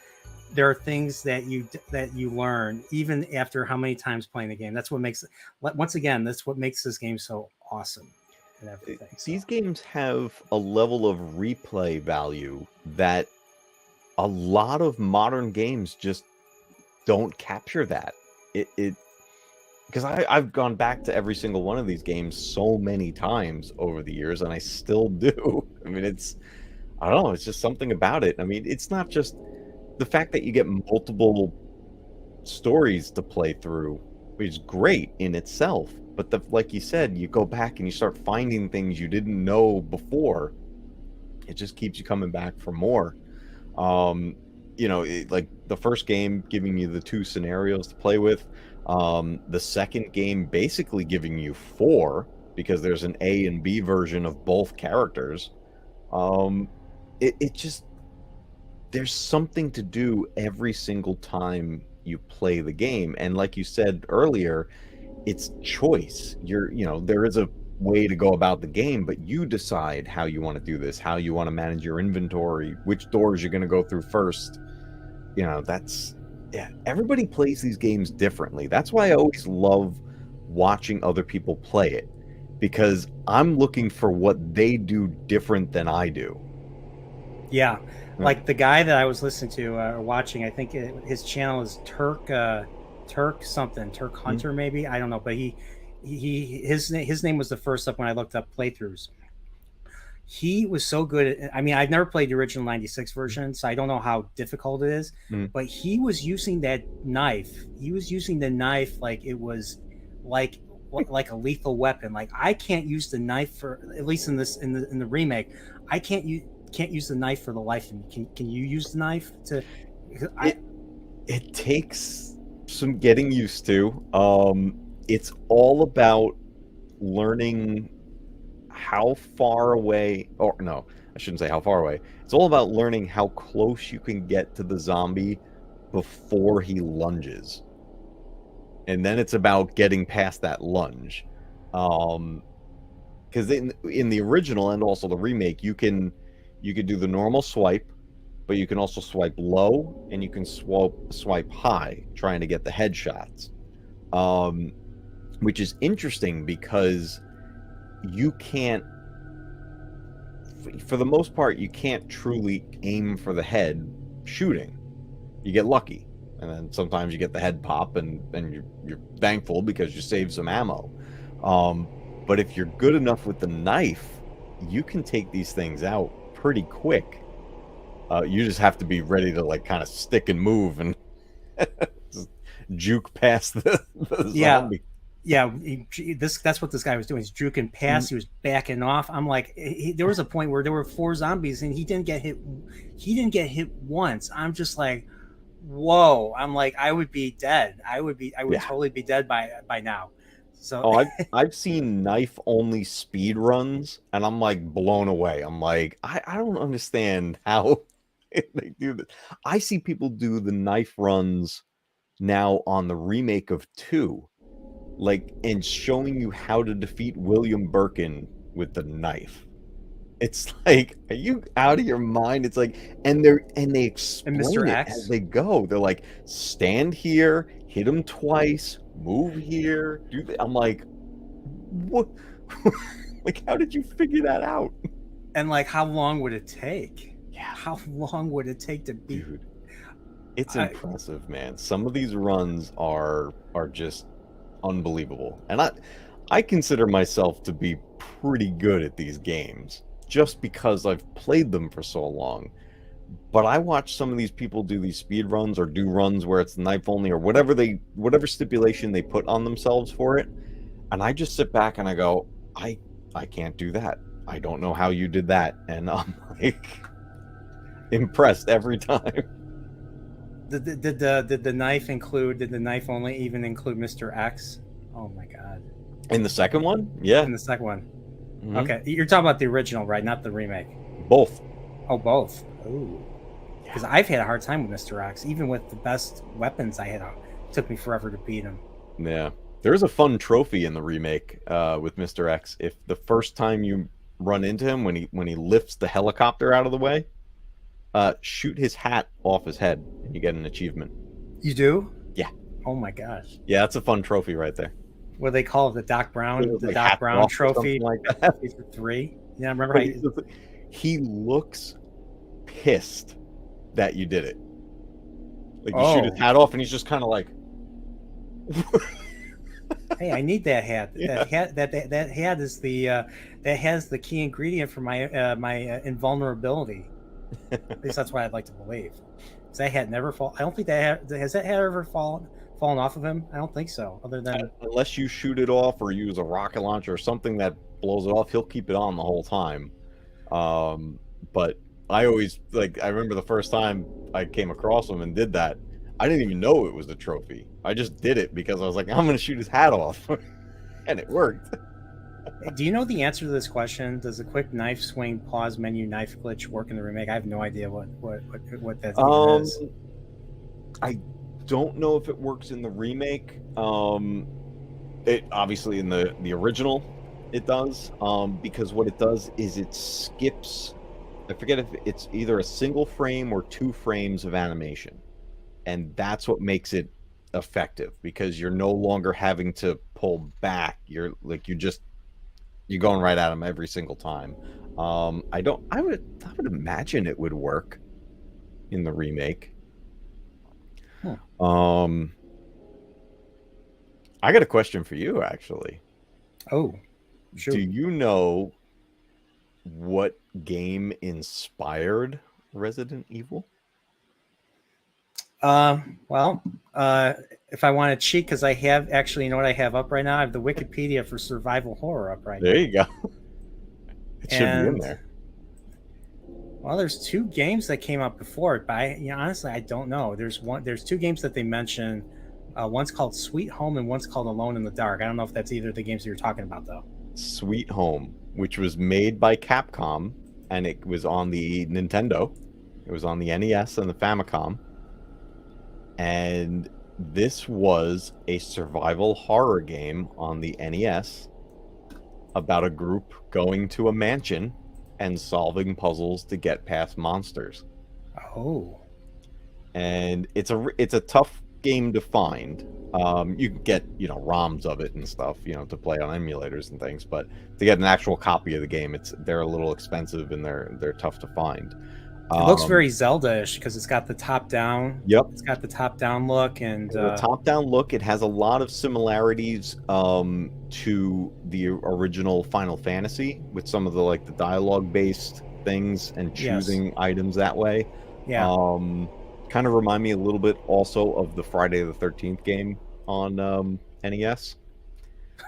there are things that you learn even after how many times playing the game. That's what makes this game so awesome. And everything. These games have a level of replay value that a lot of modern games just don't capture that. Because I've gone back to every single one of these games so many times over the years, and I still do. I mean, I don't know, it's just something about it. I mean, it's not just the fact that you get multiple stories to play through, which is great in itself. But like you said, you go back and you start finding things you didn't know before. It just keeps you coming back for more. Like the first game giving you the 2 scenarios to play with. The second game basically giving you 4 because there's an A and B version of both characters. It just, there's something to do every single time you play the game. And like you said earlier, it's choice. There is a way to go about the game, but you decide how you want to do this, how you want to manage your inventory, which doors you're going to go through first. Everybody plays these games differently. That's why I always love watching other people play it, because I'm looking for what they do different than I do. Yeah. Like the guy that I was listening to or watching, I think his channel is Turk Hunter, maybe, I don't know, but his name was the first up when I looked up playthroughs. He was so good at, I mean, I've never played the original 96 version, so I don't know how difficult it is, but he was using that knife. He was using the knife like it was like a lethal weapon. Like, I can't use the knife for, at least in the remake, I can't use the knife for the life of me. Can you use the knife to? It takes some getting used to. It's all about learning how far away, or no, I shouldn't say how far away. It's all about learning how close you can get to the zombie before he lunges. And then it's about getting past that lunge. Because in the original and also the remake, you could do the normal swipe, but you can also swipe low and you can swipe high, trying to get the headshots. Which is interesting because you can't, for the most part, you can't truly aim for the head shooting. You get lucky, and then sometimes you get the head pop, and you're thankful because you saved some ammo. But if you're good enough with the knife, you can take these things out pretty quick. You just have to be ready to like kind of stick and move and just juke past the zombie. Yeah, that's what this guy was doing. He's juking past. He was backing off. I'm like, there was a point where there were 4 zombies and he didn't get hit. He didn't get hit once. I'm just like, whoa, I'm like, I would be dead. I would Yeah. totally be dead by now. So Oh, I've seen knife only speed runs, and I'm like blown away. I'm like, I don't understand how they do this. I see people do the knife runs now on the remake of 2, like, and showing you how to defeat William Birkin with the knife. It's like, are you out of your mind? It's like, and they and explain Mr. it as X. they go. They're like, stand here, hit him twice, move here, do that. I'm like, what? Like, how did you figure that out? And like, how long would it take? Yeah, How long would it take to beat? dude, it's impressive, man. Some of these runs are just unbelievable, and I consider myself to be pretty good at these games just because I've played them for so long. But I watch some of these people do these speed runs or do runs where it's knife only or whatever stipulation they put on themselves for it, and I just sit back and I go, I can't do that. I don't know how you did that, and I'm like impressed every time. Did the knife include? Did the knife only even include Mr. X? Oh my god! In the second one, yeah. In the second one, Mhm. okay, you're talking about the original, right? Not the remake. Both. Oh, both. Ooh, because I've had a hard time with Mr. X, even with the best weapons I had. It took me forever to beat him. Yeah. There's a fun trophy in the remake with Mr. X. If the first time you run into him when he lifts the helicopter out of the way, shoot his hat off his head and you get an achievement. You do? Yeah. Oh my gosh. Yeah, that's a fun trophy right there. What do they call it? The Doc Brown, Like Doc Brown trophy, like that. 3. Yeah, remember how He looks pissed that you did it. Like you shoot his hat off and he's just kind of like hey, I need that hat. Yeah. That hat is that has the key ingredient for my my invulnerability. At least that's what I'd like to believe. Because that hat never fall. I don't think has that hat ever fallen off of him. I don't think so. Other than unless you shoot it off or use a rocket launcher or something that blows it off, he'll keep it on the whole time. But I always I remember the first time I came across him and did that. I didn't even know it was the trophy. I just did it because I was like, I'm going to shoot his hat off. And it worked. Do you know the answer to this question? Does the quick knife swing pause menu knife glitch work in the remake? I have no idea what that even is. I don't know if it works in the remake. It obviously in the original it does. Because what it does is it skips. I forget if it's either a single frame or 2 frames of animation. And that's what makes it effective because you're no longer having to pull back. You're going right at them every single time. I would imagine it would work in the remake. Huh. I got a question for you actually. Oh, sure. Do you know what game inspired Resident Evil? Well, if I want to cheat, because I have actually, you know what I have up right now? I have the Wikipedia for survival horror up right now. There you go. It should be in there. Well, there's 2 games that came out before it, but honestly, I don't know. There's 2 games that they mention. One's called Sweet Home and one's called Alone in the Dark. I don't know if that's either of the games that you're talking about, though. Sweet Home, which was made by Capcom, and it was on the Nintendo. It was on the NES and the Famicom. And this was a survival horror game on the NES about a group going to a mansion and solving puzzles to get past monsters. Oh. And it's a tough game to find. You can get, ROMs of it and stuff, to play on emulators and things, but to get an actual copy of the game, they're a little expensive and they're tough to find. It looks very Zelda-ish because it's got the top-down. Yep, it's got the top-down look and the top-down look. It has a lot of similarities to the original Final Fantasy with some of the the dialogue-based things and choosing items that way. Yeah. Kind of remind me a little bit also of the Friday the 13th game on NES.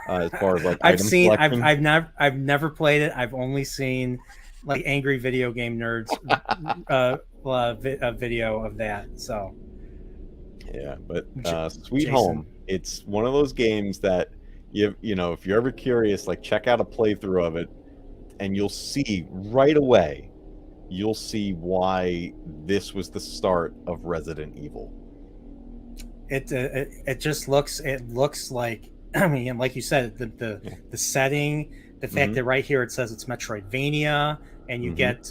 As far as I've never played it. I've only seen angry video game nerds video of that. So Yeah, but Sweet Jason. Home, it's one of those games that you know, if you're ever curious, like check out a playthrough of it, and you'll see right away, you'll see why this was the start of Resident Evil. It just looks like, I mean, like you said, the setting, the fact that right here it says it's Metroidvania, and you get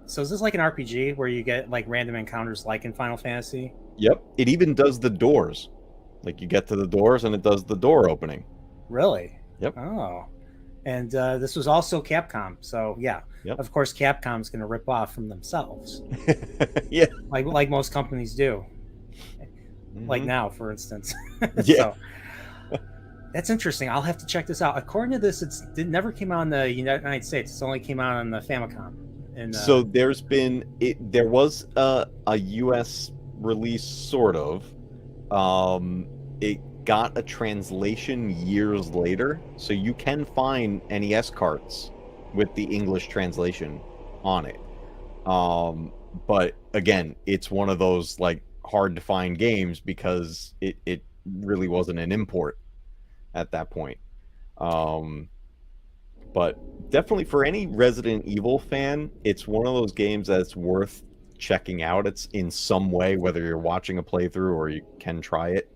so is this like an RPG where you get like random encounters like in Final Fantasy? Yep, it even does the doors. Like you get to the doors and it does the door opening. Really? Yep. Oh, and this was also Capcom, so yeah. Yep. Of course, Capcom's going to rip off from themselves. Yeah. Like most companies do. Like now, for instance. Yeah. So, that's interesting. I'll have to check this out. According to this, it never came out in the United States. It's only came out on the Famicom. And, so there was a US release, sort of. It got a translation years later, so you can find NES carts with the English translation on it. But again, it's one of those like hard to find games because it really wasn't an import at that point. But definitely for any Resident Evil fan, it's one of those games that's worth checking out. It's in some way, whether you're watching a playthrough or you can try it,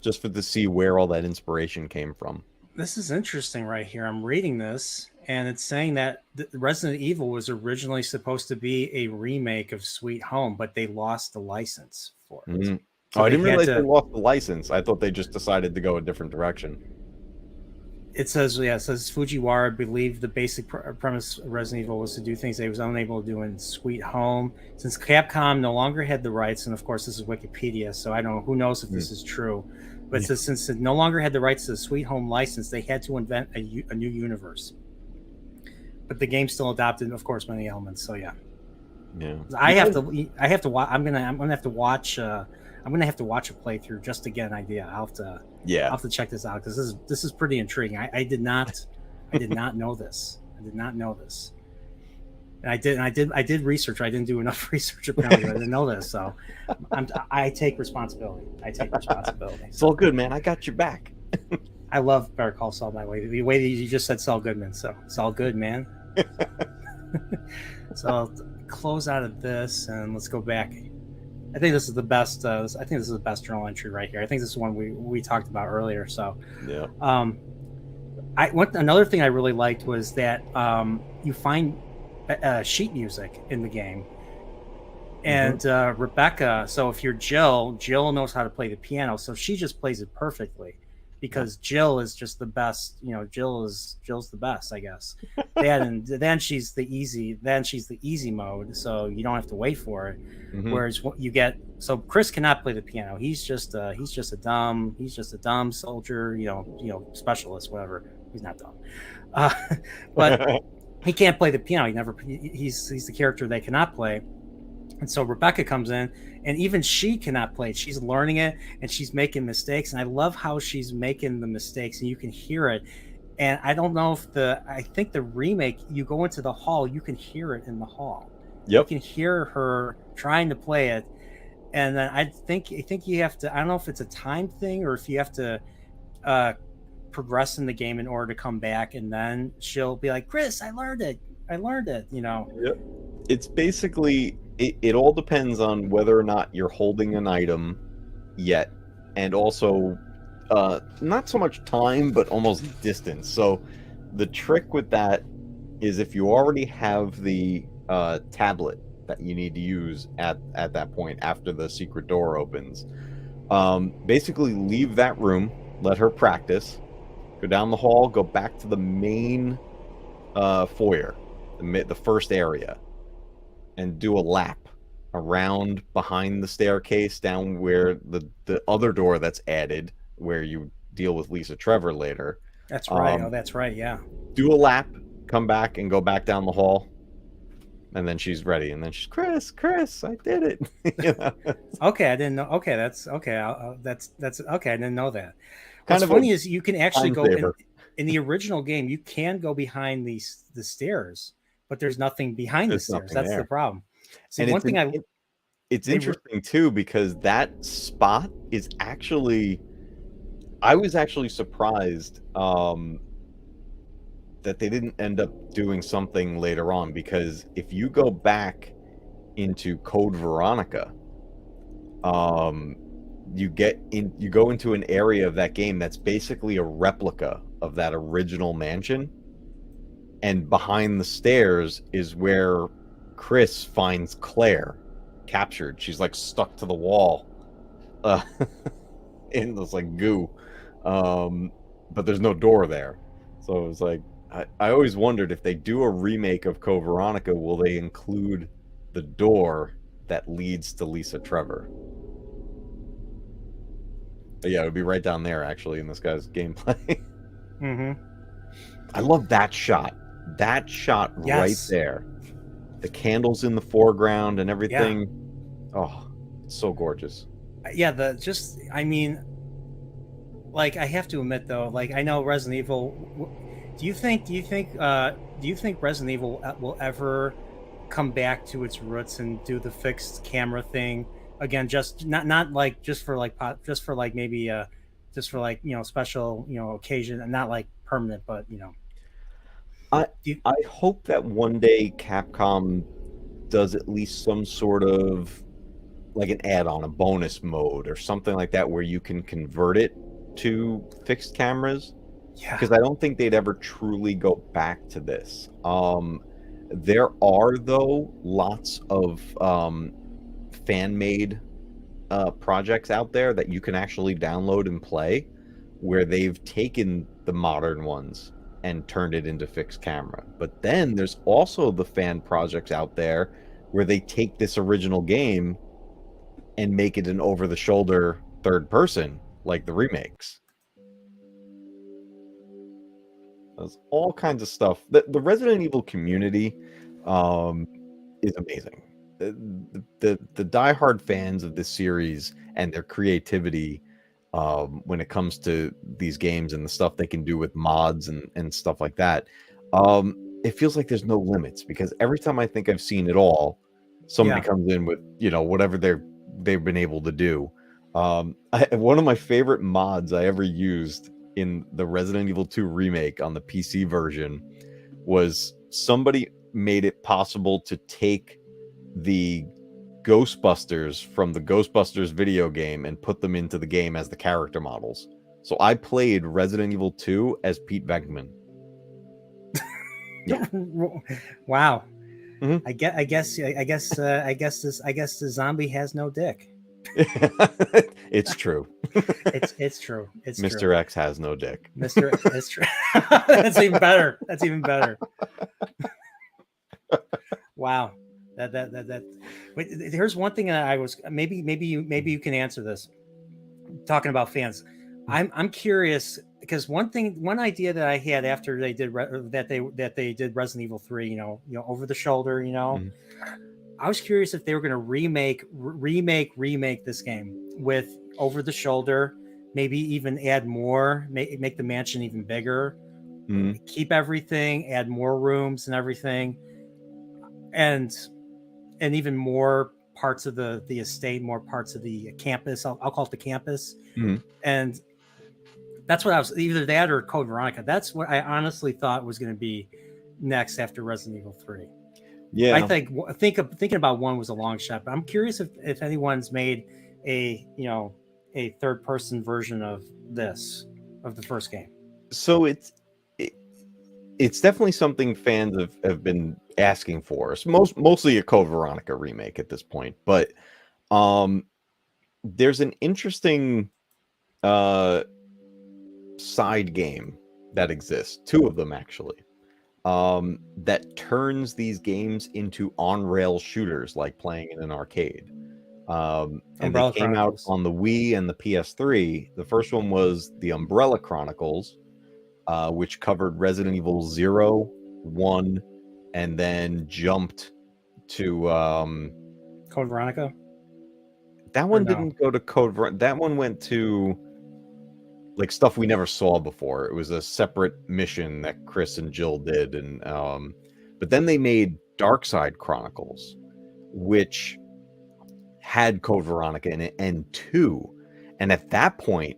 just to see where all that inspiration came from. This is interesting right here. I'm reading this, and it's saying that Resident Evil was originally supposed to be a remake of Sweet Home, but they lost the license for it. So I didn't realize they lost the license. I thought they just decided to go a different direction. It says Fujiwara believed the basic premise of Resident Evil was to do things they was unable to do in Sweet Home. Since Capcom no longer had the rights, and of course this is Wikipedia, so I don't know, who knows if this is true, but it says since it no longer had the rights to the Sweet Home license, they had to invent a new universe. But the game still adopted, of course, many elements. So yeah. I have to watch. I'm gonna have to watch. I'm gonna have to watch a playthrough just to get an idea. I'll have to check this out because this is pretty intriguing. I did not know this. I did not know this. And I did research. I didn't do enough research apparently. I didn't know this, so I take responsibility. It's all good, man. I got your back. I love Better Call Saul that way. The way that you just said Saul Goodman, so it's all good, man. So I'll close out of this and let's go back. I think this is the best. I think this is the best journal entry right here. I think this is one we talked about earlier. So yeah. Another thing I really liked was that you find sheet music in the game, and Rebecca. So if you're Jill knows how to play the piano, so she just plays it perfectly. Because Jill is just the best, Jill's the best, I guess. Then she's the easy mode, so you don't have to wait for it. Whereas so Chris cannot play the piano. He's just a dumb soldier, specialist, whatever. He's not dumb, but he can't play the piano. He's the character they cannot play. And so Rebecca comes in, and even she cannot play it. She's learning it, and she's making mistakes. And I love how she's making the mistakes, and you can hear it. And I don't know if I think the remake, you go into the hall, you can hear it in the hall. Yep. You can hear her trying to play it. And then I think you have to, I don't know if it's a time thing or if you have to progress in the game in order to come back, and then she'll be like, Chris, I learned it. Yep. It's basically... It all depends on whether or not you're holding an item yet, and also not so much time, but almost distance. So the trick with that is if you already have the tablet that you need to use at that point after the secret door opens, basically leave that room, let her practice, go down the hall, go back to the main foyer, the first area, and do a lap around behind the staircase down where the other door that's added, where you deal with Lisa Trevor later. That's right. That's right. Yeah. Do a lap, come back, and go back down the hall, and then she's ready. And then she's Chris, I did it. Okay, I didn't know. Okay, that's okay. That's okay. I didn't know that. What's funny is you can actually go in the original game. You can go behind the stairs. But there's nothing behind the stairs. That's the problem. See, one thing it's They were, interesting too, because that spot is actually, I was actually surprised that they didn't end up doing something later on, because if you go back into Code Veronica, you go into an area of that game that's basically a replica of that original mansion, and behind the stairs is where Chris finds Claire captured. She's like stuck to the wall uh, in this like goo, but there's no door there. So it was like, I always wondered, if they do a remake of Code Veronica, will they include the door that leads to Lisa Trevor? But yeah, it would be right down there actually in this guy's gameplay. mm-hmm. I love that shot. That shot right Yes. there. The candles in the foreground and everything. Oh, it's so gorgeous. Yeah, I mean, like, I have to admit though, like, I know Resident Evil. Do you think Resident Evil will ever come back to its roots and do the fixed camera thing again? Just not like just for like maybe just for like, special, occasion, and not like permanent, but I do you, I hope that one day Capcom does at least some sort of like an add-on, a bonus mode or something like that, where you can convert it to fixed cameras. yeah, Because I don't think they'd ever truly go back to this. There are, though, lots of fan-made projects out there that you can actually download and play, where they've taken the modern ones and turned it into fixed camera. But then there's also the fan projects out there where they take this original game and make it an over-the-shoulder third person, like the remakes. There's all kinds of stuff. The Resident Evil community is amazing. The diehard fans of this series and their creativity when it comes to these games and the stuff they can do with mods and stuff like that, it feels like there's no limits, because every time I think I've seen it all, somebody comes in with whatever they've been able to do. One of my favorite mods I ever used in the Resident Evil 2 remake on the PC version was, somebody made it possible to take the Ghostbusters from the Ghostbusters video game and put them into the game as the character models. So I played Resident Evil 2 as Pete Venkman. Yeah. Wow. Mm-hmm. I guess the zombie has no dick. It's true. It's true. It's Mr. true. X has no dick. It's true. That's even better. That's even better. Wow. That. Wait, here's one thing that I was maybe you can answer this. Talking about fans, I'm curious, because one idea that I had after they did that they did Resident Evil 3, over the shoulder, Mm-hmm. I was curious if they were going to remake this game with over the shoulder, maybe even add more, make the mansion even bigger, keep everything, add more rooms and everything, and even more parts of the estate, more parts of the campus. I'll call it the campus. Mm-hmm. And that's what I was, either that or Code Veronica. That's what I honestly thought was going to be next after Resident Evil 3. Yeah, I thinking about 1 was a long shot, but I'm curious if anyone's made a third person version of the first game. So it's definitely something fans have been asking for. It's mostly a Code Veronica remake at this point, but there's an interesting side game that exists, 2 of them actually, that turns these games into on-rail shooters, like playing in an arcade. And they came out on the Wii and the PS3. The first one was the Umbrella Chronicles, which covered Resident Evil 0, 1, and then jumped to Code Veronica. That one didn't go to Code Veronica. That one went to like stuff we never saw before. It was a separate mission that Chris and Jill did, and but then they made Dark Side Chronicles, which had Code Veronica in it and 2. And at that point,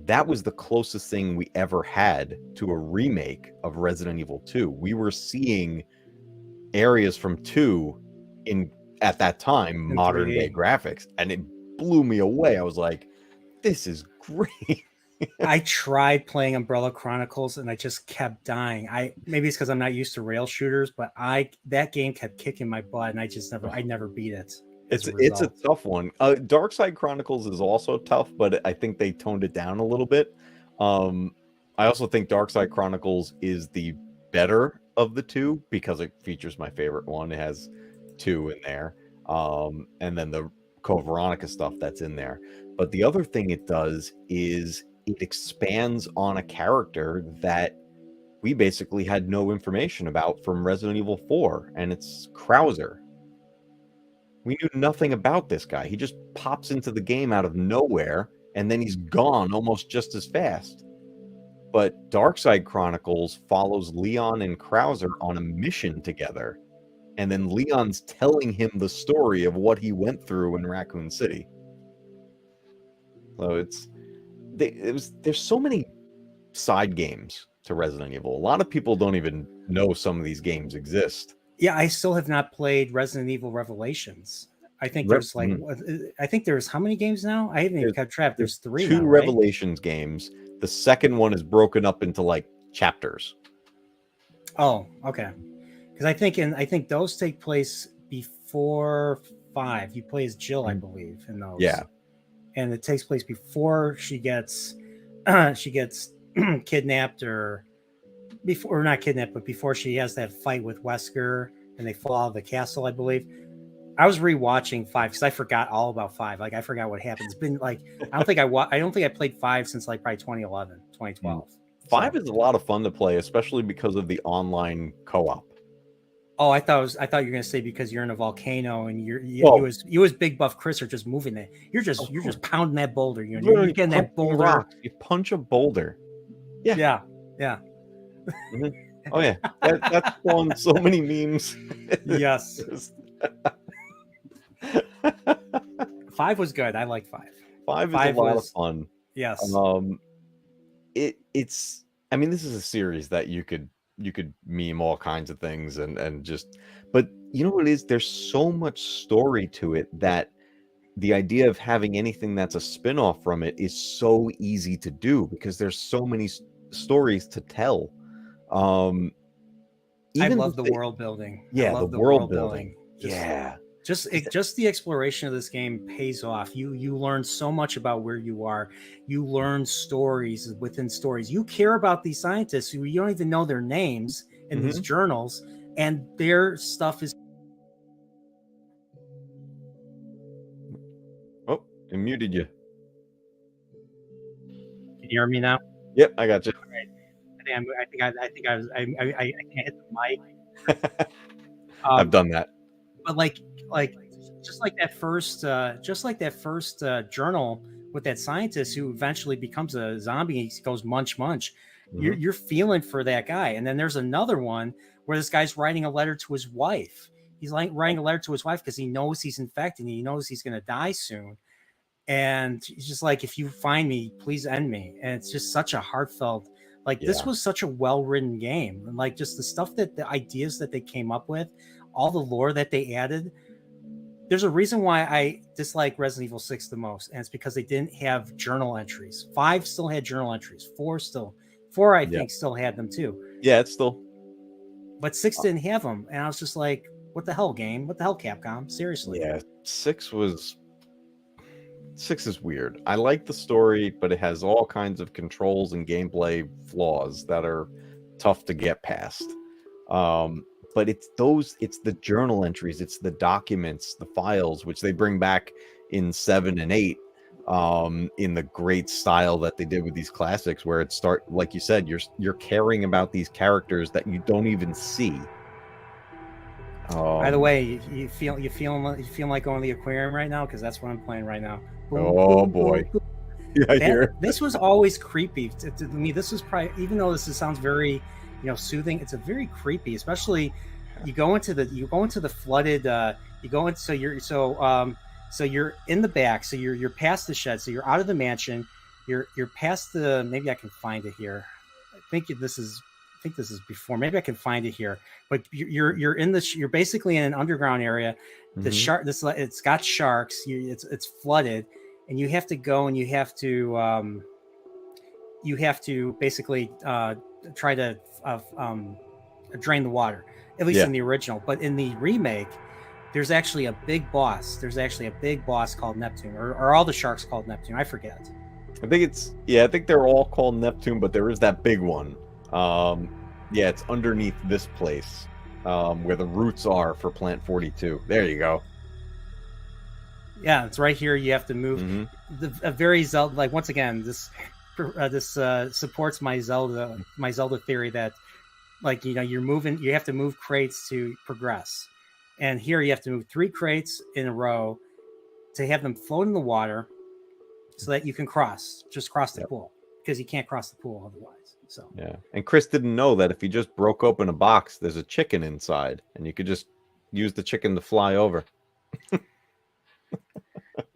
that was the closest thing we ever had to a remake of Resident Evil 2. We were seeing areas from 2 in, at that time, In modern 3D. day graphics, and it blew me away. I was like, this is great. I tried playing Umbrella Chronicles and I just kept dying. Maybe it's because I'm not used to rail shooters, but that game kept kicking my butt and I never beat it. It's a tough one. Dark Side Chronicles is also tough, but I think they toned it down a little bit. I also think Dark Side Chronicles is the better of the two because it features my favorite one. It has 2 in there, and then the Code Veronica stuff that's in there. But the other thing it does is it expands on a character that we basically had no information about from Resident Evil 4, and it's Krauser. We knew nothing about this guy. He just pops into the game out of nowhere, and then he's gone almost just as fast. But Darkside Chronicles follows Leon and Krauser on a mission together, and then Leon's telling him the story of what he went through in Raccoon City. So there's so many side games to Resident Evil. A lot of people don't even know some of these games exist. Yeah, I still have not played Resident Evil Revelations. I think there's how many games now? I haven't even kept track. There's 3 2 now, right? Revelations games. The second one is broken up into like chapters. Oh, okay. Because I think those take place before 5. You play as Jill, I believe, in those. Yeah. And it takes place before she gets kidnapped, or not kidnapped, but before she has that fight with Wesker and they fall out of the castle, I believe. I was rewatching 5 because I forgot all about 5. Like, I forgot what happened. It's been like, I don't think I played 5 since like probably 2011, 2012. 5 is a lot of fun to play, especially because of the online co-op. Oh, I thought you were gonna say because you're in a volcano and you as Big Buff Chris are just moving it. You're just pounding that boulder. You're getting that boulder. Rocks. You punch a boulder. Yeah. Mm-hmm. Oh yeah, that's spawned so many memes. Yes. 5 was good. I like 5. 5 is a lot of fun. Yes. It's. I mean, this is a series that you could meme all kinds of things and just. But you know what it is? There's so much story to it that the idea of having anything that's a spin-off from it is so easy to do because there's so many stories to tell. I love the world building. Yeah, I love the world building. Just the exploration of this game pays off. You learn so much about where you are. You learn stories within stories. You care about these scientists who you don't even know their names in these journals, and their stuff is. Oh, I muted you. Can you hear me now? Yep, I got you. I think I can't hit the mic. I've done that. But like just like that first journal with that scientist who eventually becomes a zombie, he goes munch. You're feeling for that guy. And then there's another one where this guy's writing a letter to his wife. He's like writing a letter to his wife because he knows he's infected and he knows he's going to die soon. And he's just like, if you find me, please end me. And it's just such a heartfelt, this was such a well-written game. And like just the ideas that they came up with, all the lore that they added. There's a reason why I dislike Resident Evil 6 the most, and it's because they didn't have journal entries. 5 still had journal entries. 4 I think still had them too. Yeah, it's still. But 6 didn't have them, and I was just like, "What the hell, game? What the hell, Capcom? Seriously?" Yeah, 6 is weird. I like the story, but it has all kinds of controls and gameplay flaws that are tough to get past. But it's the journal entries, it's the documents, the files, which they bring back in 7 and 8, in the great style that they did with these classics, where like you said, you're caring about these characters that you don't even see. By the way, you feel like going to the aquarium right now, because that's what I'm playing right now. Oh boy. Yeah, this was always creepy to me. This was probably, even though sounds very soothing, it's a very creepy, especially you go into the flooded So you're in the back. So you're past the shed. So you're out of the mansion. You're past the. Maybe I can find it here. This is before. Maybe I can find it here. But you're in the. You're basically in an underground area. The shark. It's got sharks. It's flooded, and you have to go and you have to basically try to drain the water. At least in the original. But in the remake, there's actually a big boss. There's actually a big boss called Neptune, or are all the sharks called Neptune? I forget. I think they're all called Neptune, but there is that big one. It's underneath this place, where the roots are for Plant 42. There you go. Yeah, it's right here. You have to move. A very Zelda, like, once again, this supports my Zelda theory that, like, you have to move crates to progress. And here you have to move 3 crates in a row to have them float in the water so that you can cross the pool, because you can't cross the pool otherwise. So yeah. And Chris didn't know that if he just broke open a box, there's a chicken inside, and you could just use the chicken to fly over.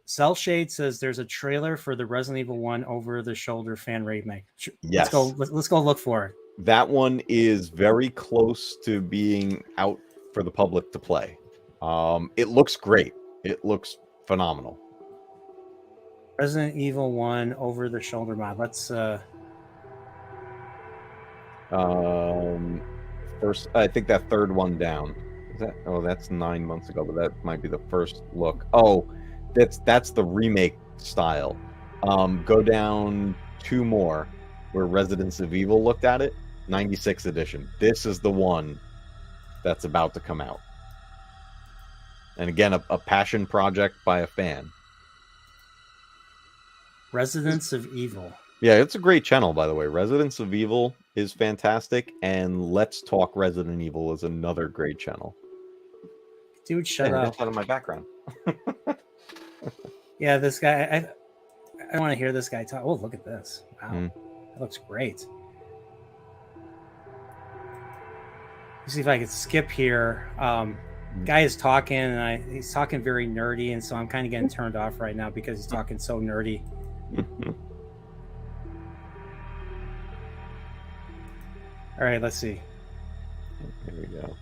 Cell Shade says there's a trailer for the Resident Evil 1 over-the-shoulder fan remake. Yes. Let's go look for it. That one is very close to being out for the public to play. It looks great. It looks phenomenal. Resident Evil 1 over-the-shoulder mod. Let's first, I think that third one down. Is that? Oh, that's 9 months ago, but that might be the first look. Oh, that's the remake style. Go down 2 more where Residents of Evil looked at it. 96 edition. This is the one that's about to come out. And again, a passion project by a fan. Residents of Evil. Yeah, it's a great channel, by the way. Residents of Evil is fantastic, and Let's Talk Resident Evil is another great channel. Dude, shut up. That's out of my background. Yeah, this guy. I want to hear this guy talk. Oh, look at this! Wow, that looks great. Let's see if I could skip here. Guy is talking, and he's talking very nerdy, and so I'm kind of getting turned off right now because he's talking so nerdy. All right, let's see. Here we go.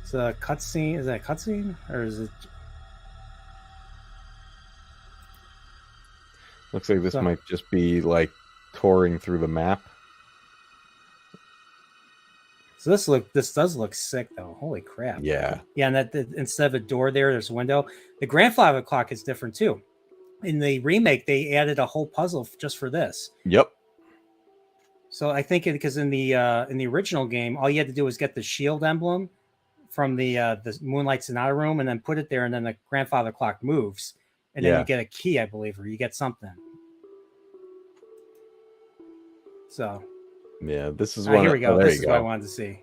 It's a cutscene. Is that a cutscene, or is it? Looks like this might just be like touring through the map. So this does look sick, though. Holy crap! Yeah, yeah. And that instead of a door there's a window. The grandfather clock is different too. In the remake, they added a whole puzzle just for this. Yep. So I think because in the original game, all you had to do was get the shield emblem from the Moonlight Sonata room, and then put it there, and then the grandfather clock moves, and then you get a key, I believe, or you get something. So. Yeah, this is one. Here we go. This is what I wanted to see.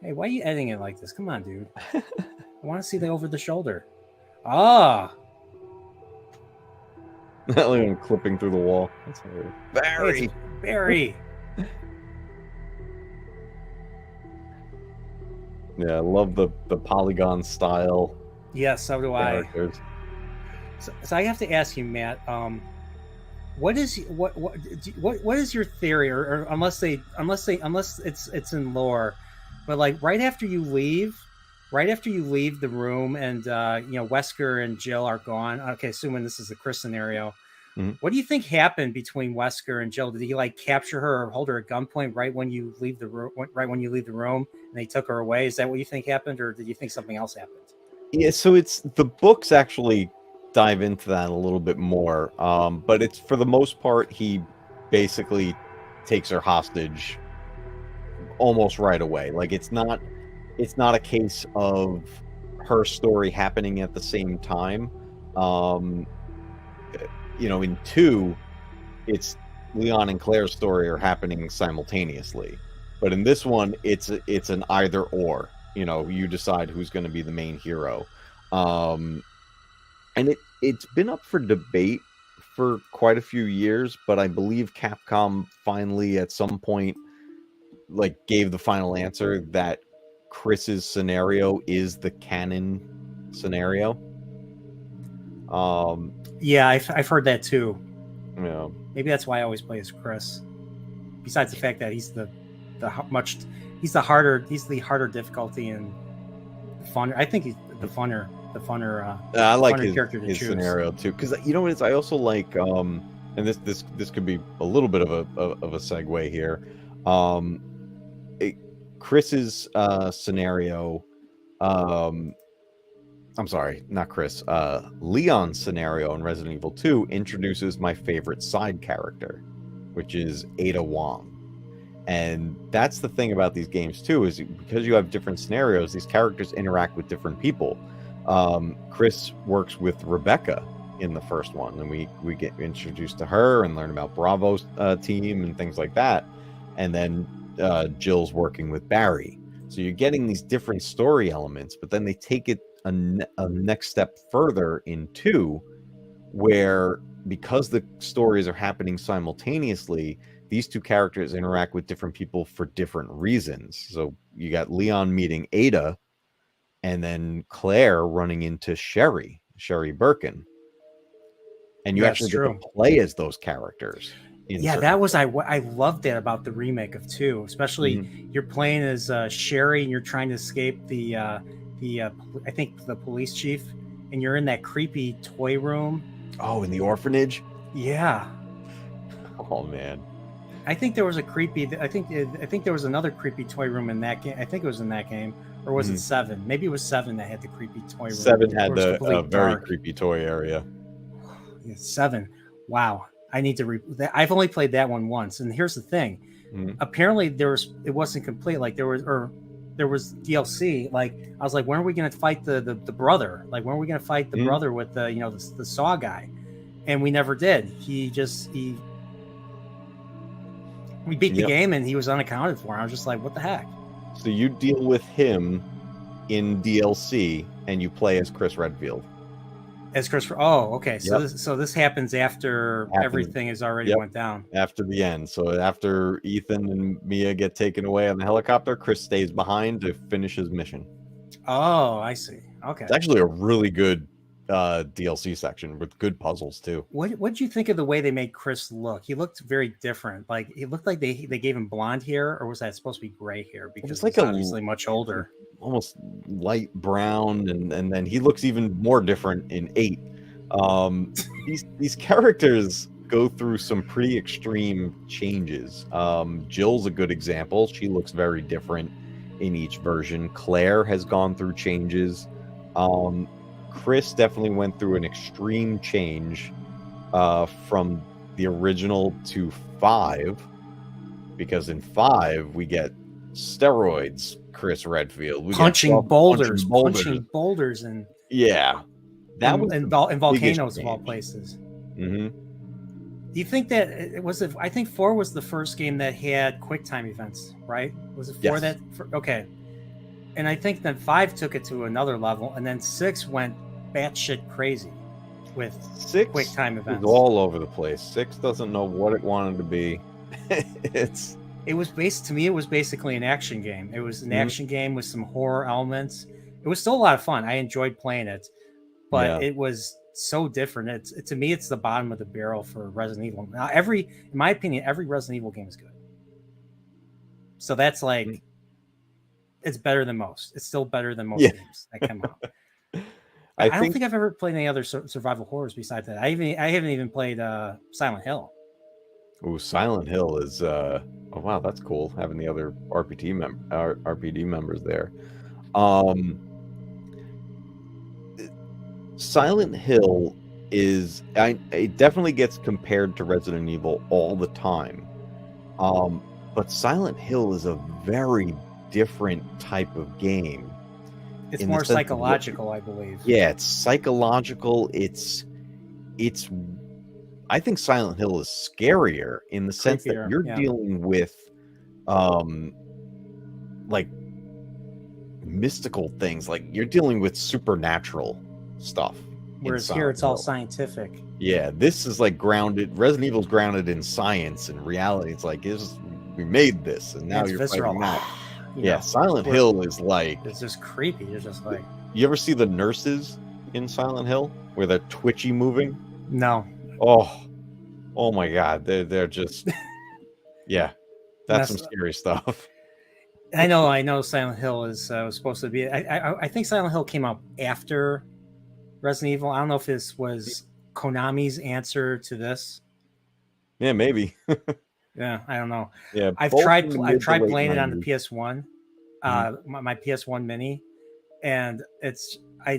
Hey, why are you editing it like this? Come on, dude. I want to see the over the shoulder. Ah. Look at him clipping through the wall. That's hilarious. Barry. Barry. Yeah, I love the polygon style. Yes, so do I. So I have to ask you, Matt. What is your theory, or unless it's in lore, but like right after you leave the room and Wesker and Jill are gone. Okay, assuming this is the Chris scenario, what do you think happened between Wesker and Jill? Did he like capture her or hold her at gunpoint right when you leave the room? Right when you leave the room, and they took her away? Is that what you think happened, or did you think something else happened? Yeah, so it's the books actually dive into that a little bit more, but it's for the most part he basically takes her hostage almost right away. Like it's not a case of her story happening at the same time. In 2 it's Leon and Claire's story are happening simultaneously, but in this one it's an either or. You decide who's going to be the main hero. And it's been up for debate for quite a few years, but I believe Capcom finally at some point gave the final answer that Chris's scenario is the canon scenario. Yeah, I've heard that too. Yeah. Maybe that's why I always play as Chris. Besides the fact that he's the harder difficulty and the funner. I think he's the funner I like funner character to his choose. scenario too, because you know what it is. I also like and this could be a little bit of a segue here. Chris's scenario. I'm sorry, not Chris. Leon's scenario in Resident Evil 2 introduces my favorite side character, which is Ada Wong. And that's the thing about these games too, is because you have different scenarios, these characters interact with different people. Chris works with Rebecca in the first one, and we get introduced to her and learn about Bravo's team and things like that. And then Jill's working with Barry. So you're getting these different story elements, but then they take it a next step further in 2, where because the stories are happening simultaneously, these two characters interact with different people for different reasons. So you got Leon meeting Ada, and then Claire running into Sherry Birkin. And you actually get to play as those characters. Yeah, that was I loved that about the remake of 2, especially you're playing as Sherry and you're trying to escape the I think the police chief, and you're in that creepy toy room. Oh, in the orphanage? Yeah. Oh man. I think there was a creepy. I think there was another creepy toy room in that game. I think it was in that game, or was it 7? Maybe it was 7 that had the creepy toy room. 7 had the very creepy toy area. Yeah, 7. Wow. I need to. I've only played that one once, and here's the thing. Apparently, it wasn't complete. Like there was DLC. Like I was like, when are we going to fight the brother? Like when are we going to fight the brother with the saw guy? And we never did. We beat the game and he was unaccounted for. I was just like, what the heck? So you deal with him in DLC and you play as Chris Redfield. As Chris. Oh, okay. So this happens after everything has already went down. After the end. So after Ethan and Mia get taken away on the helicopter, Chris stays behind to finish his mission. Oh, I see. Okay. It's actually a really good DLC section with good puzzles too. What did you think of the way they made Chris look? He looked very different. Like he looked like they gave him blonde hair, or was that supposed to be gray hair? Because he's obviously much older. Almost light brown, and then he looks even more different in 8. These characters go through some pretty extreme changes. Jill's a good example. She looks very different in each version. Claire has gone through changes. Chris definitely went through an extreme change from the original to 5, because in 5 we get steroids Chris Redfield. We punching boulders, and yeah, that was in volcanoes of all places. Mm-hmm. Do you think that it was? I think 4 was the first game that had QuickTime events, right? Was it 4 yes. Okay. And I think then 5 took it to another level, and then 6 went batshit crazy with 6 QuickTime events. Was all over the place. 6 doesn't know what it wanted to be. It was basically an action game. It was an action game with some horror elements. It was still a lot of fun. I enjoyed playing it, but it was so different. To me, it's the bottom of the barrel for Resident Evil. Now, in my opinion, every Resident Evil game is good. So that's like, it's better than most. It's still better than most games that come out. I don't think I've ever played any other survival horrors besides that. I haven't even played Silent Hill. Ooh, Silent Hill is oh wow, that's cool, having the other RPD members there. Silent Hill it definitely gets compared to Resident Evil all the time. But Silent Hill is a very different type of game. It's more psychological, I believe. Yeah, it's psychological. I think Silent Hill is scarier in the sense that you're dealing with like mystical things. Like you're dealing with supernatural stuff. Whereas here it's all scientific. Yeah, this is like grounded. Resident Evil's grounded in science and reality. It's like we made this, and now you're fighting that. Yeah, Silent Hill is like, it's just creepy. You're just like, you ever see the nurses in Silent Hill where they're twitchy moving? No. Oh my God, they're just yeah, that's some scary stuff. I know. Silent Hill is was supposed to be. I think Silent Hill came out after Resident Evil. I don't know if this was Konami's answer to this. Yeah, maybe. Yeah, I don't know. Yeah, I've both tried in the mid to late playing it on the 90s. PS1, my PS1 Mini, and I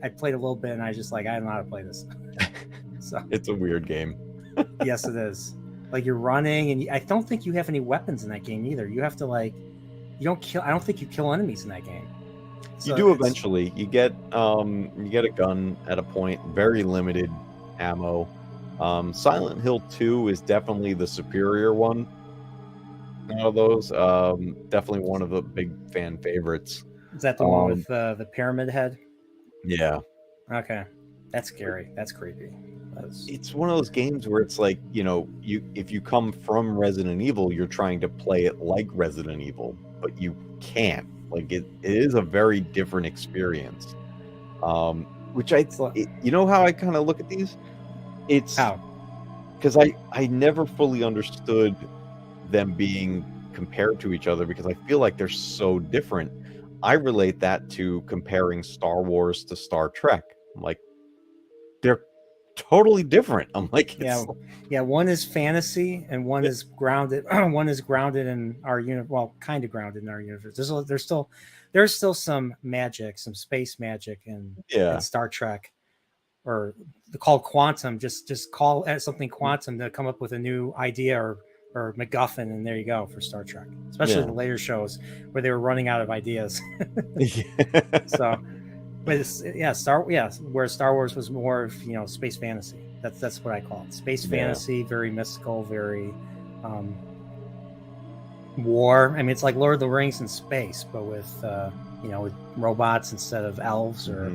played a little bit and I just like I don't know how to play this. So It's a weird game. yes, it is. Like you're running, and I don't think you have any weapons in that game either. You have to you don't kill. I don't think you kill enemies in that game. So You do eventually. You get a gun at a point, very limited ammo. Silent Hill 2 is definitely the superior one out of those. Definitely one of the big fan favorites. Is that the one with the pyramid head? Yeah. Okay, that's scary. That's creepy. It's one of those games where it's like, if you come from Resident Evil, you're trying to play it like Resident Evil, but you can't. Like it is a very different experience. Which you know how I kind of look at these? It's how? Because I never fully understood them being compared to each other because I feel like they're so different. I relate that to comparing Star Wars to Star Trek. I'm like, they're totally different. I'm like, yeah. One is fantasy, and one is grounded. One is grounded in our universe. Well, kind of grounded in our universe. There's still some magic, some space magic in Star Trek, or called quantum. Just call something quantum to come up with a new idea or MacGuffin, and there you go for Star Trek. Especially the later shows where they were running out of ideas. So. But where Star Wars was more of space fantasy. That's what I call it. Space fantasy, very mystical, very war. I mean, it's like Lord of the Rings in space, but with with robots instead of elves or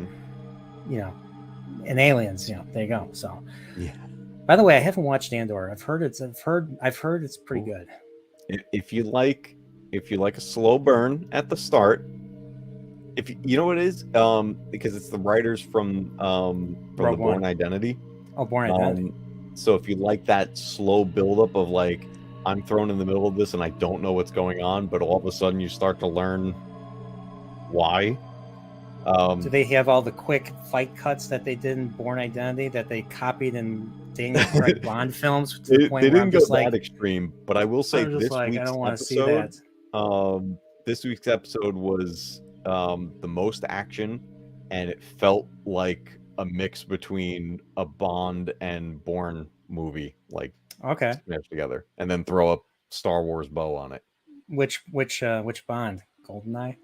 and aliens. There you go. So By the way, I haven't watched Andor. I've heard it's pretty good. If you like a slow burn at the start. If you know what it is, because it's the writers from the Born Identity. Oh, Born Identity. So if you like that slow buildup of like, I'm thrown in the middle of this and I don't know what's going on, but all of a sudden you start to learn why. Do they have all the quick fight cuts that they did in Born Identity that they copied in Daniel Craig Bond films? To the point they where didn't go that extreme, but I will say this week's I don't want to see episode. that. This week's episode was the most action, and it felt like a mix between a Bond and Bourne movie, like smashed together, and then throw a Star Wars bow on it. Which Bond? GoldenEye?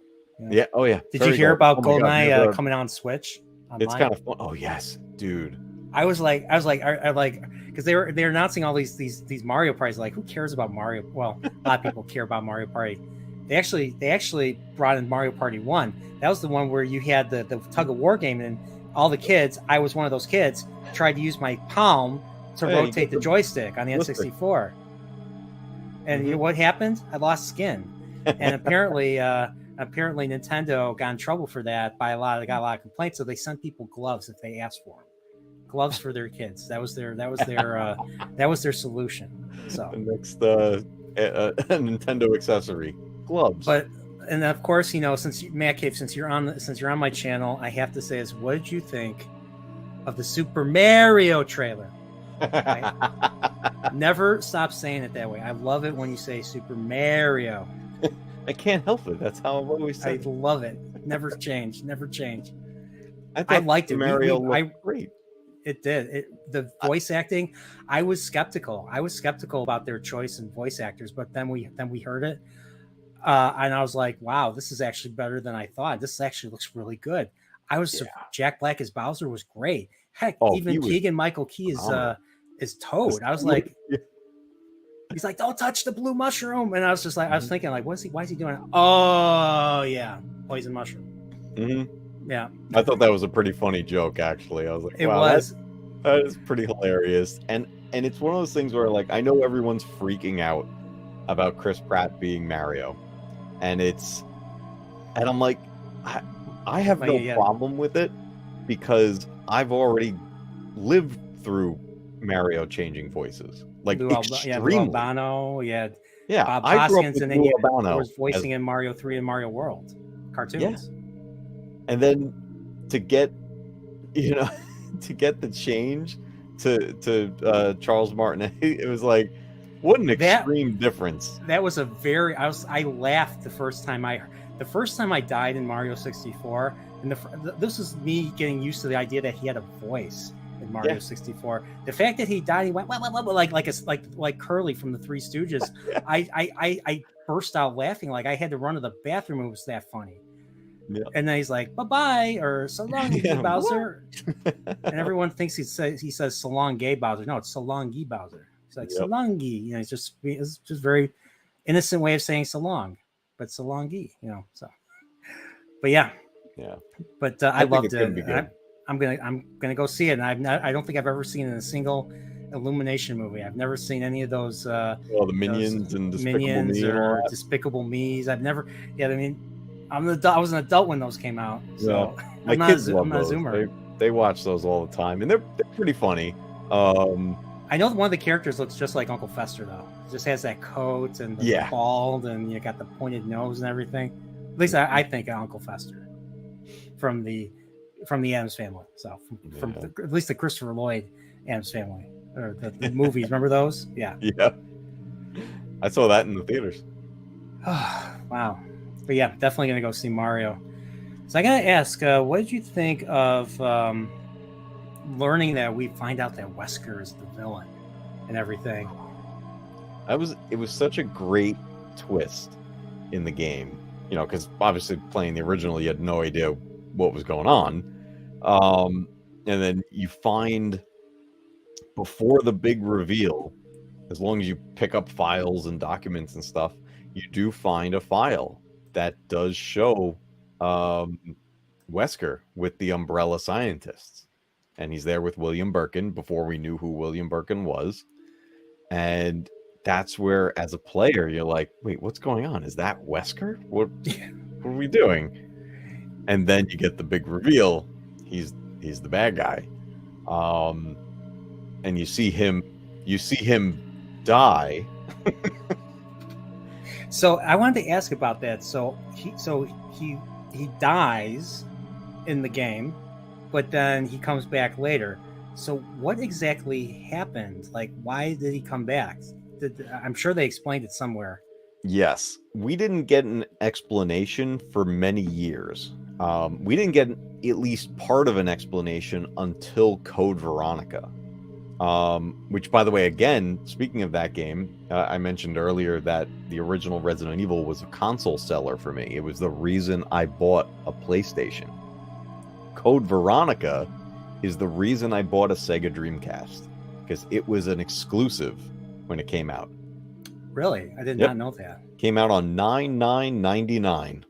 Yeah. Oh yeah. Did you hear about GoldenEye coming on Switch? Online? It's kind of fun. Oh yes, dude. I was like, because they're announcing all these Mario parties. Like, who cares about Mario? Well, a lot of people care about Mario Party. They actually brought in Mario Party 1. That was the one where you had the tug of war game, and all the kids, I was one of those kids, tried to use my palm to rotate the joystick on the N64. And you know what happened? I lost skin. And apparently Nintendo got in trouble for that got a lot of complaints, so they sent people gloves if they asked for them. Gloves for their kids. That was their solution. So the next Nintendo accessory. Gloves. And of course, since Matcave, since you're on my channel, I have to say is, what did you think of the Super Mario trailer? Never stop saying it that way. I love it when you say Super Mario. I can't help it. That's how I've always said it. I love it. Never change. I liked it. Mario looked great. It did. The voice acting, I was skeptical. About their choice in voice actors, but then we heard it. And I was like, wow, this is actually better than I thought. This actually looks really good. Jack Black as Bowser was great. Heck, even Keegan-Michael Key is Toad. I was like, he's like, don't touch the blue mushroom. And I was just like, I was thinking like, why is he doing it? Oh yeah, poison mushroom. Mm-hmm. Yeah. I thought that was a pretty funny joke, actually. I was like, wow, that is pretty hilarious. And it's one of those things where like, I know everyone's freaking out about Chris Pratt being Mario. And I'm like, I have no problem with it, because I've already lived through Mario changing voices, like Lou extremely. Albano, Yeah, Bob I grew up Hoskins, with and then Lou you Albano was voicing as- in Mario 3 and Mario World cartoons. and then to get, you know, to get the change to Charles Martinet, it was like, what an extreme difference. That was a very I laughed the first time I died in Mario 64, and this is me getting used to the idea that he had a voice in Mario 64. The fact that he died, he went like Curly from the Three Stooges. I burst out laughing, like I had to run to the bathroom. It was that funny. Yeah. And then he's like, "Bye bye," or "So long, Gay Bowser," and everyone thinks he says "So long, Gay Bowser." No, it's "So long, Gay Bowser." It's like Salongi, it's just very innocent way of saying so long, but Salongi, So, but yeah. But I loved it. I'm gonna go see it. And I don't think I've ever seen it in a single Illumination movie. I've never seen any of those. The Minions and Minions or Despicable Me's. I've never. Yeah, I mean, I was an adult when those came out. So my kids love those. They watch those all the time, and they're pretty funny. I know one of the characters looks just like Uncle Fester, though. He just has that coat and the bald, and you got the pointed nose and everything. At least I think of Uncle Fester from the Addams Family. So from at least the Christopher Lloyd Addams Family, or the movies. Remember those? Yeah. Yeah. I saw that in the theaters. Wow. But yeah, definitely gonna go see Mario. So I gotta ask, what did you think of learning that we find out that Wesker is the villain and everything? It was such a great twist in the game, because obviously playing the original, you had no idea what was going on. And then you find, before the big reveal, as long as you pick up files and documents and stuff, you do find a file that does show Wesker with the Umbrella Scientists. And he's there with William Birkin before we knew who William Birkin was. And that's where, as a player, you're like, wait, what's going on? Is that Wesker? What are we doing? And then you get the big reveal. He's the bad guy. And you see him die. So I wanted to ask about that. So he dies in the game, but then he comes back later. So what exactly happened? Like, why did he come back? I'm sure they explained it somewhere. Yes, we didn't get an explanation for many years. We didn't get at least part of an explanation until Code Veronica. Which, by the way, again, speaking of that game, I mentioned earlier that the original Resident Evil was a console seller for me. It was the reason I bought a PlayStation. Code Veronica is the reason I bought a Sega Dreamcast, because it was an exclusive when it came out. Really? I did not know that. Came out on 9/9/99.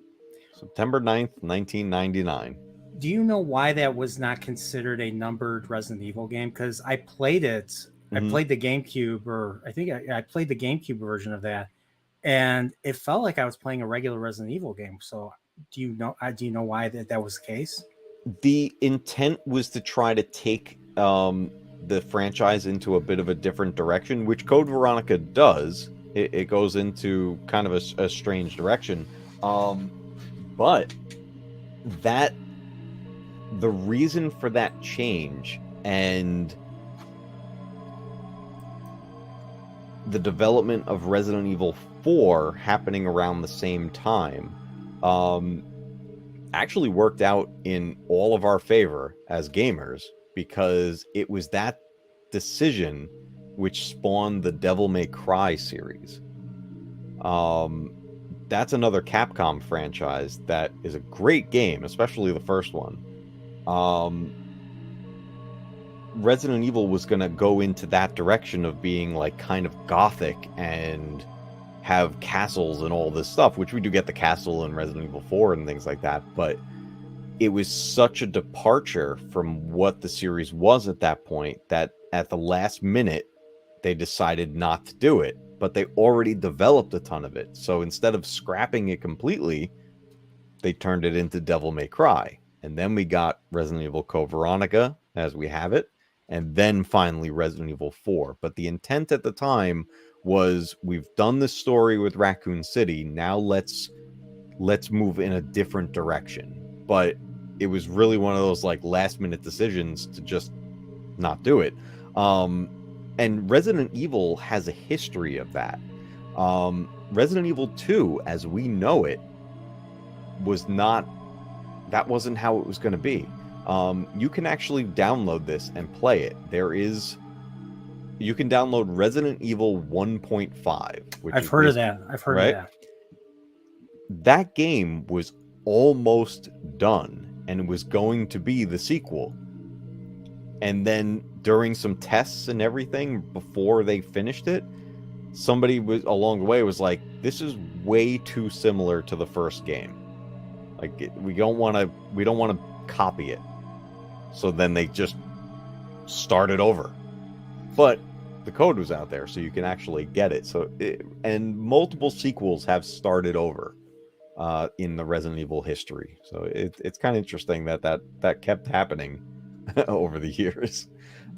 September 9th, 1999. Do you know why that was not considered a numbered Resident Evil game? Because I played it. Mm-hmm. I played the GameCube, or I think I played the GameCube version of that, and it felt like I was playing a regular Resident Evil game. So do you know why that was the case? The intent was to try to take the franchise into a bit of a different direction, which Code Veronica does. It goes into kind of a strange direction. But the reason for that change and the development of Resident Evil 4 happening around the same time actually worked out in all of our favor as gamers, because it was that decision which spawned the Devil May Cry series. That's another Capcom franchise that is a great game, especially the first one. Resident Evil was going to go into that direction of being like kind of gothic and have castles and all this stuff, which we do get the castle in Resident Evil 4 and things like that, but it was such a departure from what the series was at that point that at the last minute they decided not to do it, but they already developed a ton of it. So instead of scrapping it completely, they turned it into Devil May Cry. and then we got Resident Evil Code Veronica as we have it, and then finally Resident Evil 4. But the intent at the time was, we've done this story with Raccoon City, now let's move in a different direction. But it was really one of those like last minute decisions to just not do it. And Resident Evil has a history of that. Resident Evil 2, as we know it, that wasn't how it was going to be. You can actually download this and play it. You can download Resident Evil 1.5. I've heard of that. I've heard of that. That game was almost done and was going to be the sequel. And then during some tests and everything before they finished it, somebody was along the way was like, this is way too similar to the first game. Like, we don't want to copy it. So then they just started over. But the code was out there, so you can actually get it. And multiple sequels have started over in the Resident Evil history. So it's kind of interesting that kept happening over the years.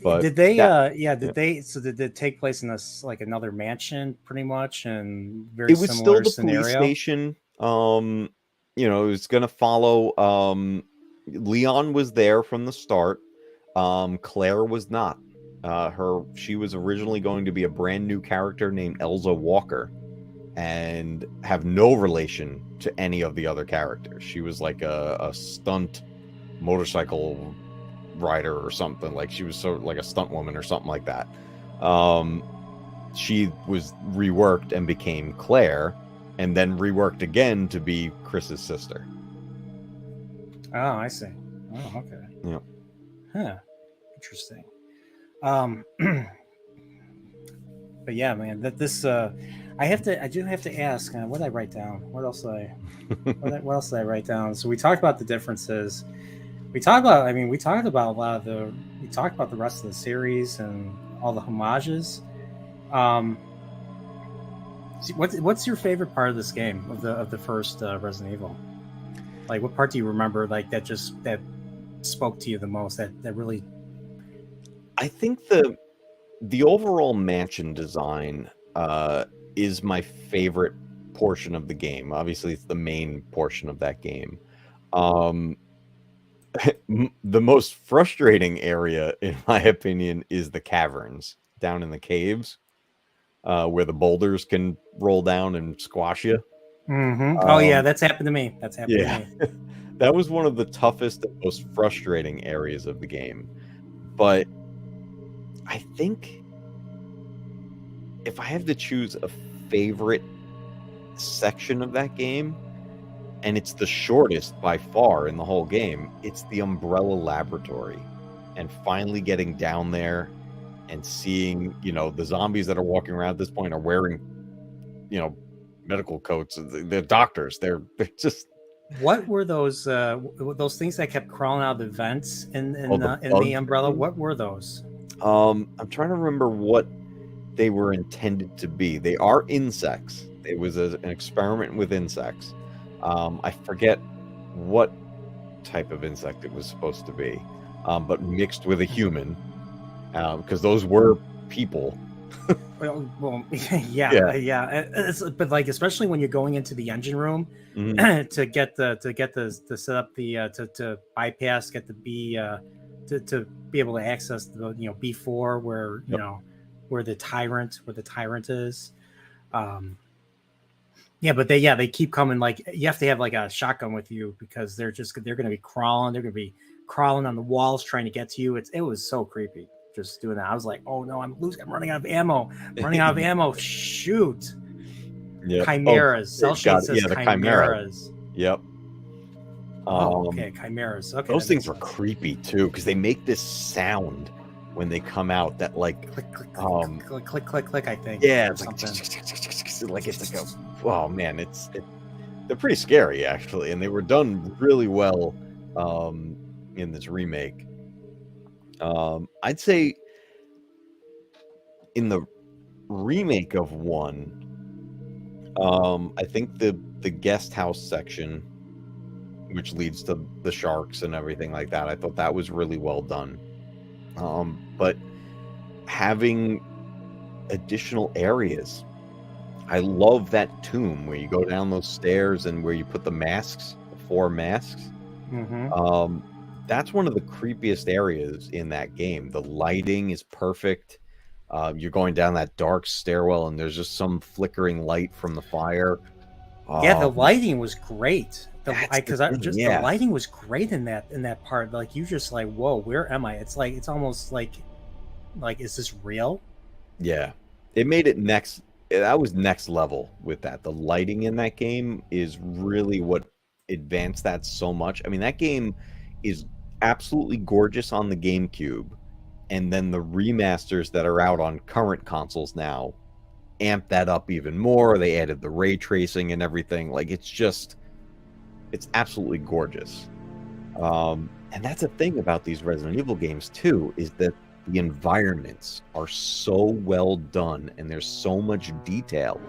But did it take place in this like another mansion pretty much, and very it was similar still the scenario? police station. It was going to follow Leon was there from the start. Claire was not. She was originally going to be a brand new character named Elza Walker and have no relation to any of the other characters. She was like a stunt motorcycle rider or something. Like, she was sort of like a stunt woman or something like that. She was reworked and became Claire, and then reworked again to be Chris's sister. Oh, I see. Oh, okay. Yeah. Huh. Interesting. But yeah, man, I do have to ask, what did I write down? What else did I write down? So we talked about the differences. We talked about the rest of the series and all the homages. What's your favorite part of this game, of the first Resident Evil? Like, what part do you remember, like, that spoke to you the most, that really? I think the overall mansion design is my favorite portion of the game. Obviously, it's the main portion of that game. The most frustrating area, in my opinion, is the caverns down in the caves, where the boulders can roll down and squash you. Mm-hmm. Oh yeah, that's happened to me. To me. That was one of the toughest and most frustrating areas of the game. But I think if I have to choose a favorite section of that game, and it's the shortest by far in the whole game, it's the Umbrella Laboratory. And finally getting down there and seeing, the zombies that are walking around at this point are wearing, medical coats. They're doctors. They're just... What were those things that kept crawling out of the vents in the Umbrella? What were those? I'm trying to remember what they were intended to be. They are insects. It was an experiment with insects. I forget what type of insect it was supposed to be, but mixed with a human, because those were people. Well, yeah. But like, especially when you're going into the engine room, mm-hmm. to set up to bypass, get the B to be able to access the B4 where where the tyrant is. But they keep coming. Like, you have to have like a shotgun with you, because they're going to be crawling. They're going to be crawling on the walls trying to get to you. It was so creepy just doing that. I was like, oh no, I'm running out of ammo. Shoot. Yep. Chimeras. Cell shade says chimeras. Yep. Okay, chimeras. Okay. Those things were creepy too, because they make this sound when they come out that like click, I think. Yeah, it's like it's like oh man, they're pretty scary actually, and they were done really well in this remake. I'd say in the remake of 1, I think the guest house section which leads to the sharks and everything like that. I thought that was really well done. But having additional areas, I love that tomb where you go down those stairs and where you put the masks, the 4 masks. That's one of the creepiest areas in that game. The lighting is perfect. You're going down that dark stairwell and there's just some flickering light from the fire. Yeah, the lighting was great. The Yeah. lighting was great in that part. Like, you just like, whoa, where am I? It's like, it's almost like is this real? Yeah, it made it next. That was next level with that. The lighting in that game is really what advanced that so much. I mean, that game is absolutely gorgeous on the GameCube, and then the remasters that are out on current consoles now amp that up even more. They added the ray tracing and everything. Like, it's absolutely gorgeous. And that's a thing about these Resident Evil games too, is that the environments are so well done and there's so much detail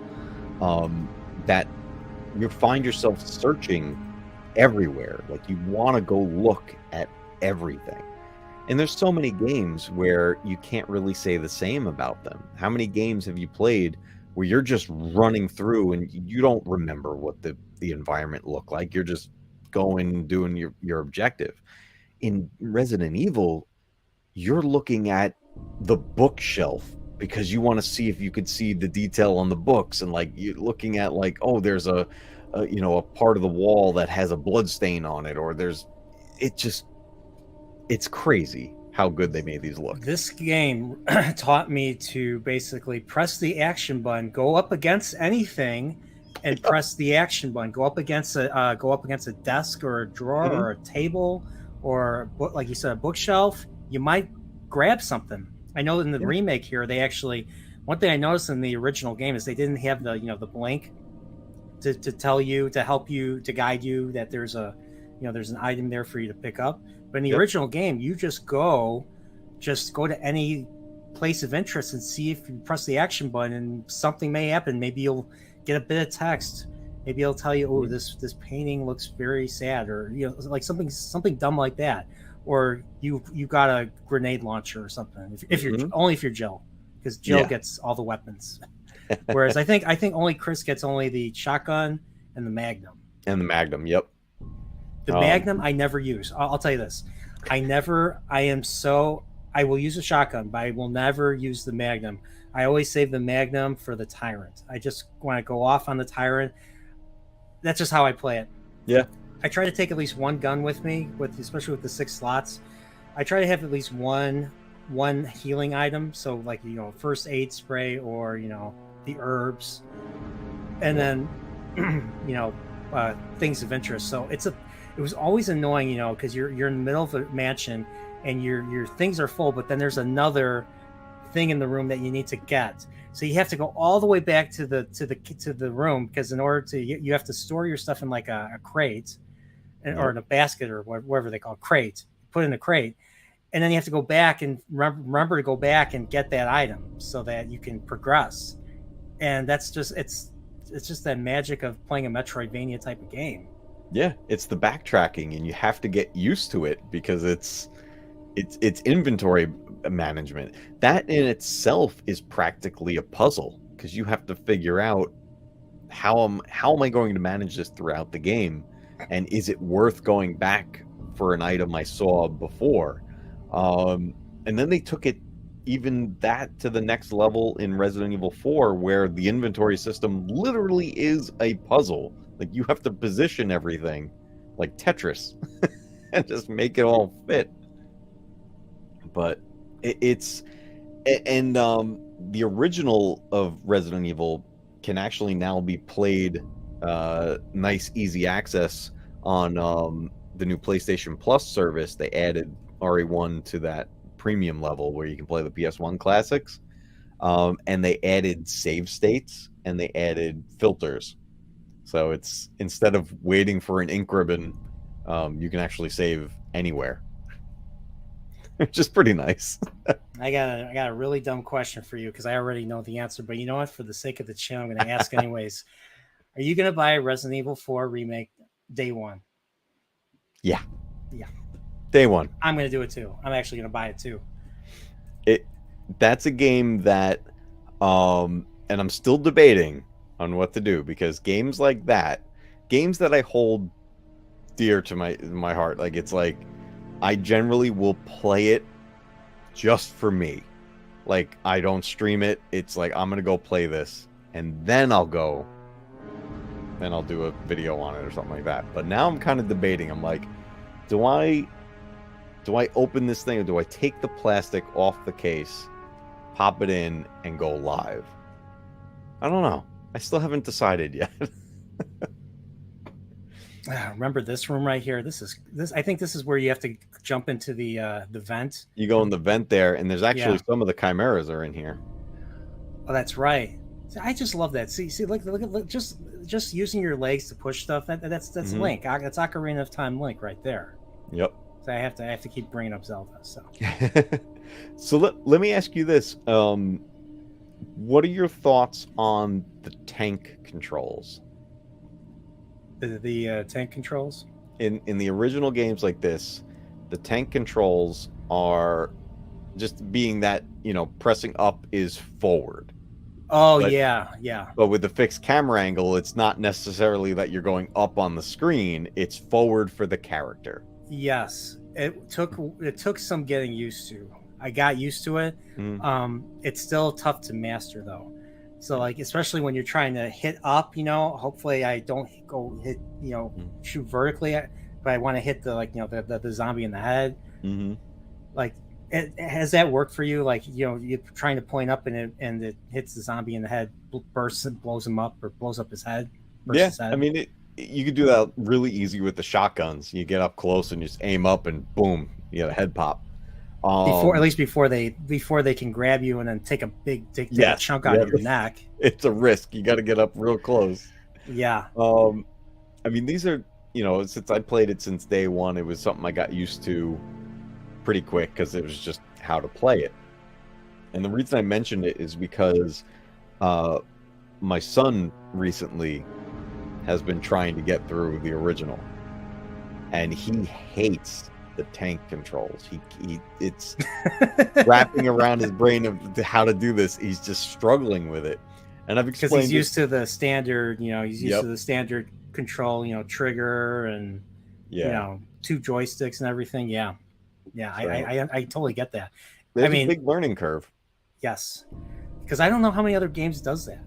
that you find yourself searching everywhere. Like, you want to go look at everything. And there's so many games where you can't really say the same about them. How many games have you played where you're just running through and you don't remember what the environment looked like? You're just going, doing your objective. In Resident Evil, you're looking at the bookshelf because you want to see if you could see the detail on the books, and like you're looking at like, oh, there's a part of the wall that has a blood stain on it, or it's crazy how good they made these look. This game taught me to basically press the action button, go up against anything, and press the action button. Go up against a desk or a drawer or a table or, like you said, a bookshelf. You might grab something. I know in the remake here, they actually, one thing I noticed in the original game is they didn't have the the blink to tell you, to help you, to guide you that there's there's an item there for you to pick up. But in the original game, you just go to any place of interest and see if you press the action button and something may happen. Maybe you'll get a bit of text. Maybe it'll tell you, oh, this painting looks very sad, or like something dumb like that. Or you got a grenade launcher or something. If you're only if you're Jill, because Jill gets all the weapons. Whereas I think only Chris gets only the shotgun and the Magnum. And the Magnum, yep. The Magnum I never use. I'll tell you this. I will use a shotgun, but I will never use the Magnum. I always save the Magnum for the Tyrant. I just want to go off on the Tyrant. That's just how I play it. Yeah. I try to take at least one gun with me, especially with the 6 slots. I try to have at least one healing item. So like, first aid spray or, the herbs. And then, things of interest. So it was always annoying, because you're in the middle of a mansion and your things are full, but then there's another thing in the room that you need to get. So you have to go all the way back to the room, because in order to, you have to store your stuff in like a crate or in a basket or whatever they call it, crate. Put in a crate, and then you have to go back and remember to go back and get that item so that you can progress. And that's just it's just that magic of playing a Metroidvania type of game. Yeah, it's the backtracking, and you have to get used to it because it's inventory management. That in itself is practically a puzzle, because you have to figure out how am I going to manage this throughout the game, and is it worth going back for an item I saw before? And then they took it even that to the next level in Resident Evil 4, where the inventory system literally is a puzzle. Like, you have to position everything like Tetris and just make it all fit. But the original of Resident Evil can actually now be played nice easy access on the new PlayStation Plus service. They added RE1 to that premium level where you can play the PS1 classics, and they added save states and they added filters. So it's, instead of waiting for an ink ribbon, you can actually save anywhere, which is pretty nice. I got a really dumb question for you, because I already know the answer, but you know what? For the sake of the channel, I'm going to ask anyways. Are you going to buy Resident Evil 4 Remake day one? Yeah. Yeah. Day one. I'm going to do it too. I'm actually going to buy it too. That's a game that, and I'm still debating on what to do, because games like that, games that I hold dear to my heart, like, it's like I generally will play it just for me. Like, I don't stream it. It's like, I'm gonna go play this, and then I'll do a video on it or something like that. But now I'm kind of debating. I'm like, do I open this thing, or do I take the plastic off the case, pop it in, and go live? I don't know. I still haven't decided yet. Remember this room right here? This. I think this is where you have to jump into the vent. You go in the vent there, and there's actually some of the chimeras are in here. Oh, that's right. See, I just love that. See, look, just using your legs to push stuff. That's Link. That's Ocarina of Time Link right there. Yep. So I have to keep bringing up Zelda. So. So let me ask you this: what are your thoughts on the tank controls? The tank controls? In the original games like this, the tank controls are just being that, pressing up is forward. Oh, yeah. But with the fixed camera angle, it's not necessarily that you're going up on the screen, it's forward for the character. Yes. It took some getting used to. I got used to it. It's still tough to master though. So like, especially when you're trying to hit up, hopefully I don't go hit, shoot vertically, but I want to hit the zombie in the head. Mm-hmm. Like, has that worked for you? Like, you're trying to point up and it hits the zombie in the head, bursts and blows him up, or blows up his head. Yeah, his head. I mean, you could do that really easy with the shotguns. You get up close and just aim up and boom, head pop. Before they can grab you and then take a a chunk out of your neck. It's a risk. You got to get up real close. Yeah. I mean, these are, since I played it since day one, it was something I got used to pretty quick because it was just how to play it. And the reason I mentioned it is because my son recently has been trying to get through the original, and he hates the tank controls. It's wrapping around his brain of how to do this. He's just struggling with it, and I've explained, because he's used to the standard. He's used to the standard control. Trigger and two joysticks and everything. Yeah. So, I totally get that. There's a big learning curve. Yes, because I don't know how many other games does that.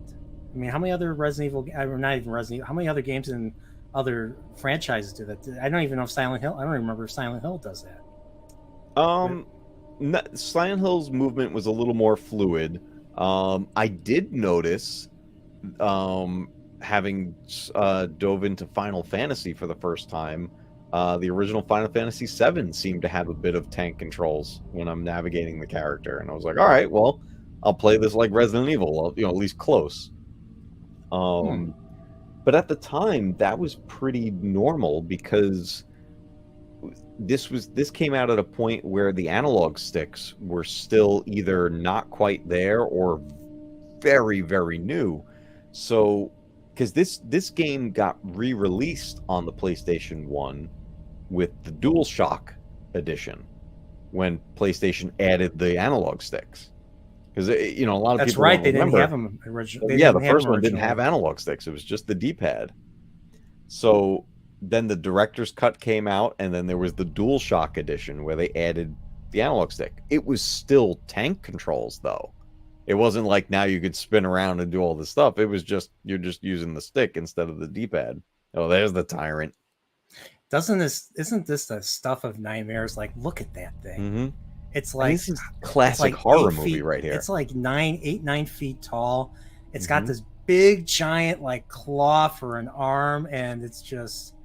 I mean, how many other Resident Evil, or not even Resident Evil, how many other games in other franchises do that? I don't even know if Silent Hill, I don't remember if Silent Hill does that. Silent Hill's movement was a little more fluid. I did notice, having dove into Final Fantasy for the first time, the original Final Fantasy VII seemed to have a bit of tank controls when I'm navigating the character, and I was like, all right, well, I'll play this like Resident Evil, at least close. But at the time, that was pretty normal, because this came out at a point where the analog sticks were still either not quite there or very, very new. So, because this game got re-released on the PlayStation 1 with the DualShock edition when PlayStation added the analog sticks. Because a lot of That's people right. They remember, didn't have them originally. Yeah, the first one didn't have analog sticks. It was just the D-pad. So then the director's cut came out, and then there was the DualShock edition where they added the analog stick. It was still tank controls, though. It wasn't like now you could spin around and do all this stuff. It was just, you're just using the stick instead of the D-pad. Oh, there's the tyrant. Isn't this the stuff of nightmares? Like, look at that thing. Mm-hmm. It's like, this is classic horror movie right here. It's like 9 feet tall. It's got this big giant like claw for an arm, and it's just,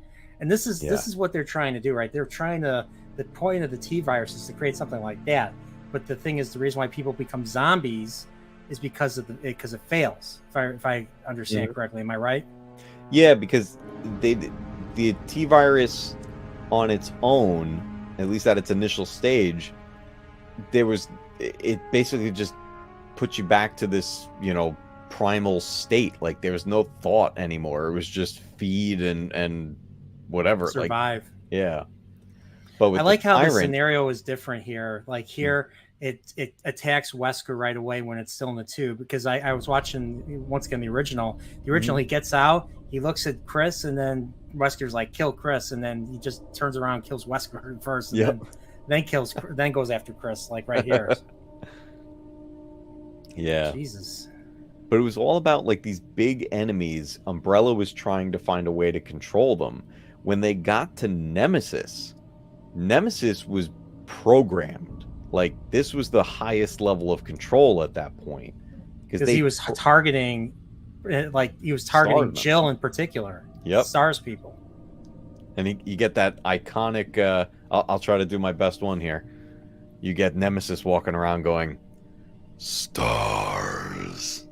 and this is what they're trying to do, right? They're trying to, the point of the T virus is to create something like that. But the thing is, the reason why people become zombies is because it fails. If I understand correctly, am I right? Yeah, because the T virus on its own, at least at its initial stage, it basically just puts you back to this, primal state. Like, there was no thought anymore. It was just feed and whatever. Survive. Yeah. But with I like the how the tyrant, scenario is different here. Like here, it attacks Wesker right away when it's still in the tube. Because I was watching once again the original. The original, he gets out, he looks at Chris, and then Wesker's like, "Kill Chris," and then he just turns around, and kills Wesker first, and Yep. then goes after Chris, like right here. Yeah. Jesus. But it was all about like these big enemies. Umbrella was trying to find a way to control them. When they got to Nemesis, Nemesis was programmed. Like this was the highest level of control at that point. Because he was targeting, Stardom. Jill in particular. Yep. Stars people. And you get that iconic, I'll try to do my best one here. You get Nemesis walking around going, "Stars."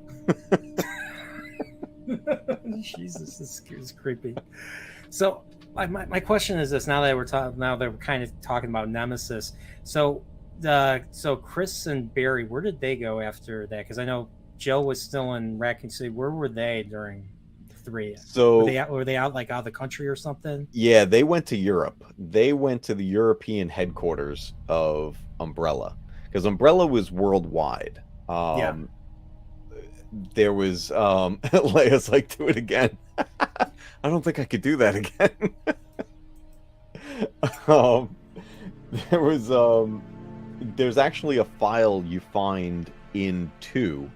Jesus, this is creepy. So my question is this: now that we're kind of talking about Nemesis, so Chris and Barry, where did they go after that? Because I know Jill was still in Raccoon City. Where were they during 3? So were they out of the country or something? Yeah, they went to Europe. They went to the European headquarters of Umbrella because Umbrella was worldwide. Yeah. There was Leia's like, "Do it again." I don't think I could do that again. There's actually a file you find in 2.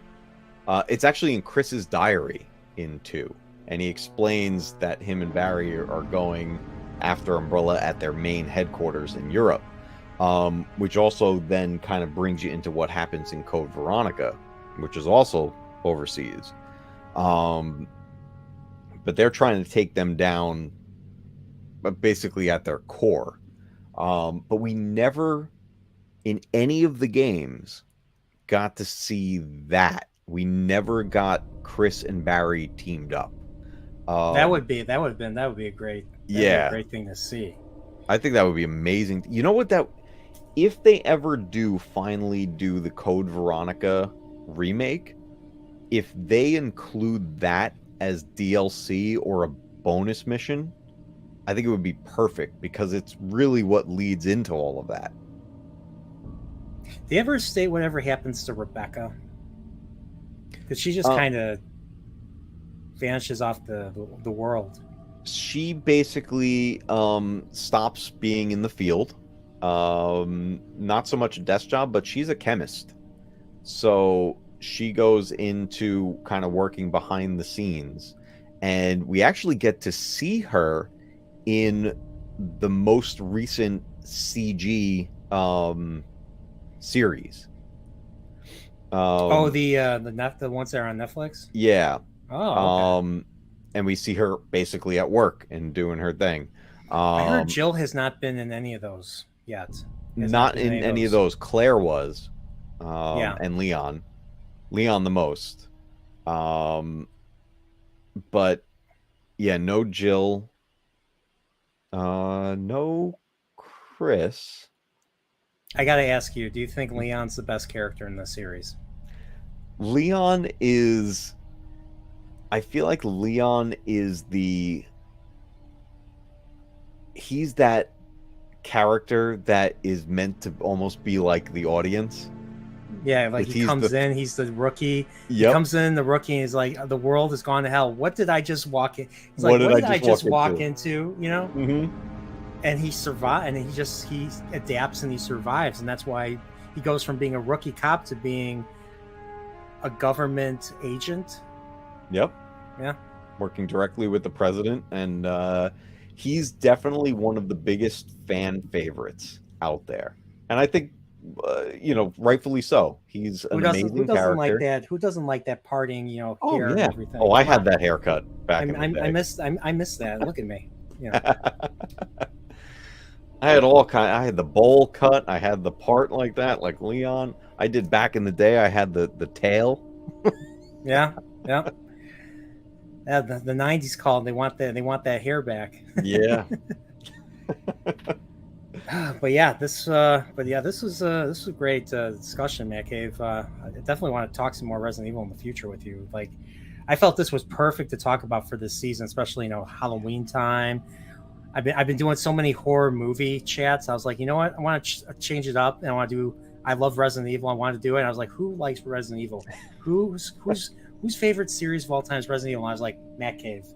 It's actually in Chris's diary in 2, and he explains that him and Barry are going after Umbrella at their main headquarters in Europe, which also then kind of brings you into what happens in Code Veronica, which is also overseas. But they're trying to take them down, but basically at their core. But we never, in any of the games, got to see that. We never got Chris and Barry teamed up. That would be a great great thing to see. I think that would be amazing. You know what, that if they ever finally do the Code Veronica remake, if they include that as DLC or a bonus mission, I think it would be perfect because it's really what leads into all of that. Do you ever state whatever happens to Rebecca? Because she just kind of vanishes off the world. She basically stops being in the field. Not so much a desk job, but she's a chemist. So she goes into kind of working behind the scenes. And we actually get to see her in the most recent CG series. The ones that are on Netflix? Yeah. Oh, okay. And we see her basically at work and doing her thing. I heard Jill has not been in any of those yet. Not in any of those. Claire was. And Leon the most. But yeah, no Jill. No Chris. I gotta ask you, do you think Leon's the best character in the series? Leon is... I feel like Leon is he's that character that is meant to almost be like the audience. Yeah, like he comes in, he's the rookie. Yep. He comes in, the rookie, and he's like, the world has gone to hell. What did I just walk in? He's like, what did I just walk into? You know? Mm-hmm. And he survived, and he adapts and he survives, and that's why he goes from being a rookie cop to being a government agent. Yep. Yeah. Working directly with the president, and he's definitely one of the biggest fan favorites out there, and I think rightfully so. He's an amazing character. Who doesn't like that parting, hair and everything? Oh, I had that haircut back in the day. I missed that. Look at me. I had I had the bowl cut. I had the part like that, like Leon. I did back in the day. I had the tail. Yeah. The 90s called. They want that hair back. Yeah. This was a great discussion, Matcave. I definitely want to talk some more Resident Evil in the future with you. Like, I felt this was perfect to talk about for this season, especially Halloween time. I've been doing so many horror movie chats. I was like, you know what? I want to change it up, and I want to do. I love Resident Evil. I wanted to do it. And I was like, who likes Resident Evil? Whose favorite series of all time is Resident Evil? And I was like, Matcave.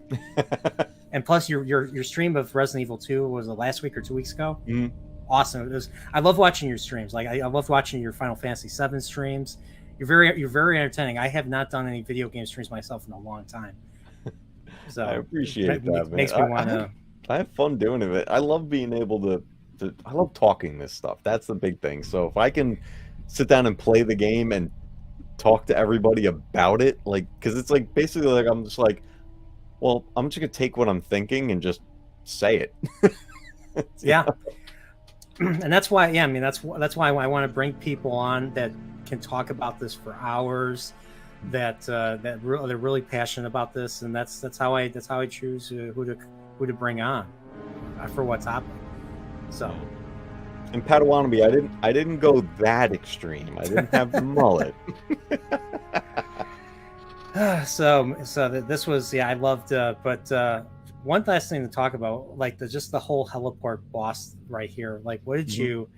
And plus, your stream of Resident Evil 2 was it last week or 2 weeks ago? Mhm. Awesome. It was. I love watching your streams. Like I love watching your Final Fantasy 7 streams. You're very entertaining. I have not done any video game streams myself in a long time. So I appreciate that, man. Makes me want to. I have fun doing it. I love being able to. I love talking this stuff. That's the big thing. So if I can sit down and play the game and talk to everybody about it, like, because it's like basically like I'm just like, well, I'm just gonna take what I'm thinking and just say it. Yeah. And that's why, yeah, I mean, that's why I want to bring people on that can talk about this for hours, that they're really passionate about this, and that's how I choose who to bring on for what topic. So, in Padawannabe, I didn't go that extreme. I didn't have the mullet. so this was, yeah, I loved, but one last thing to talk about, like just the whole heliport boss right here. Like, what did you?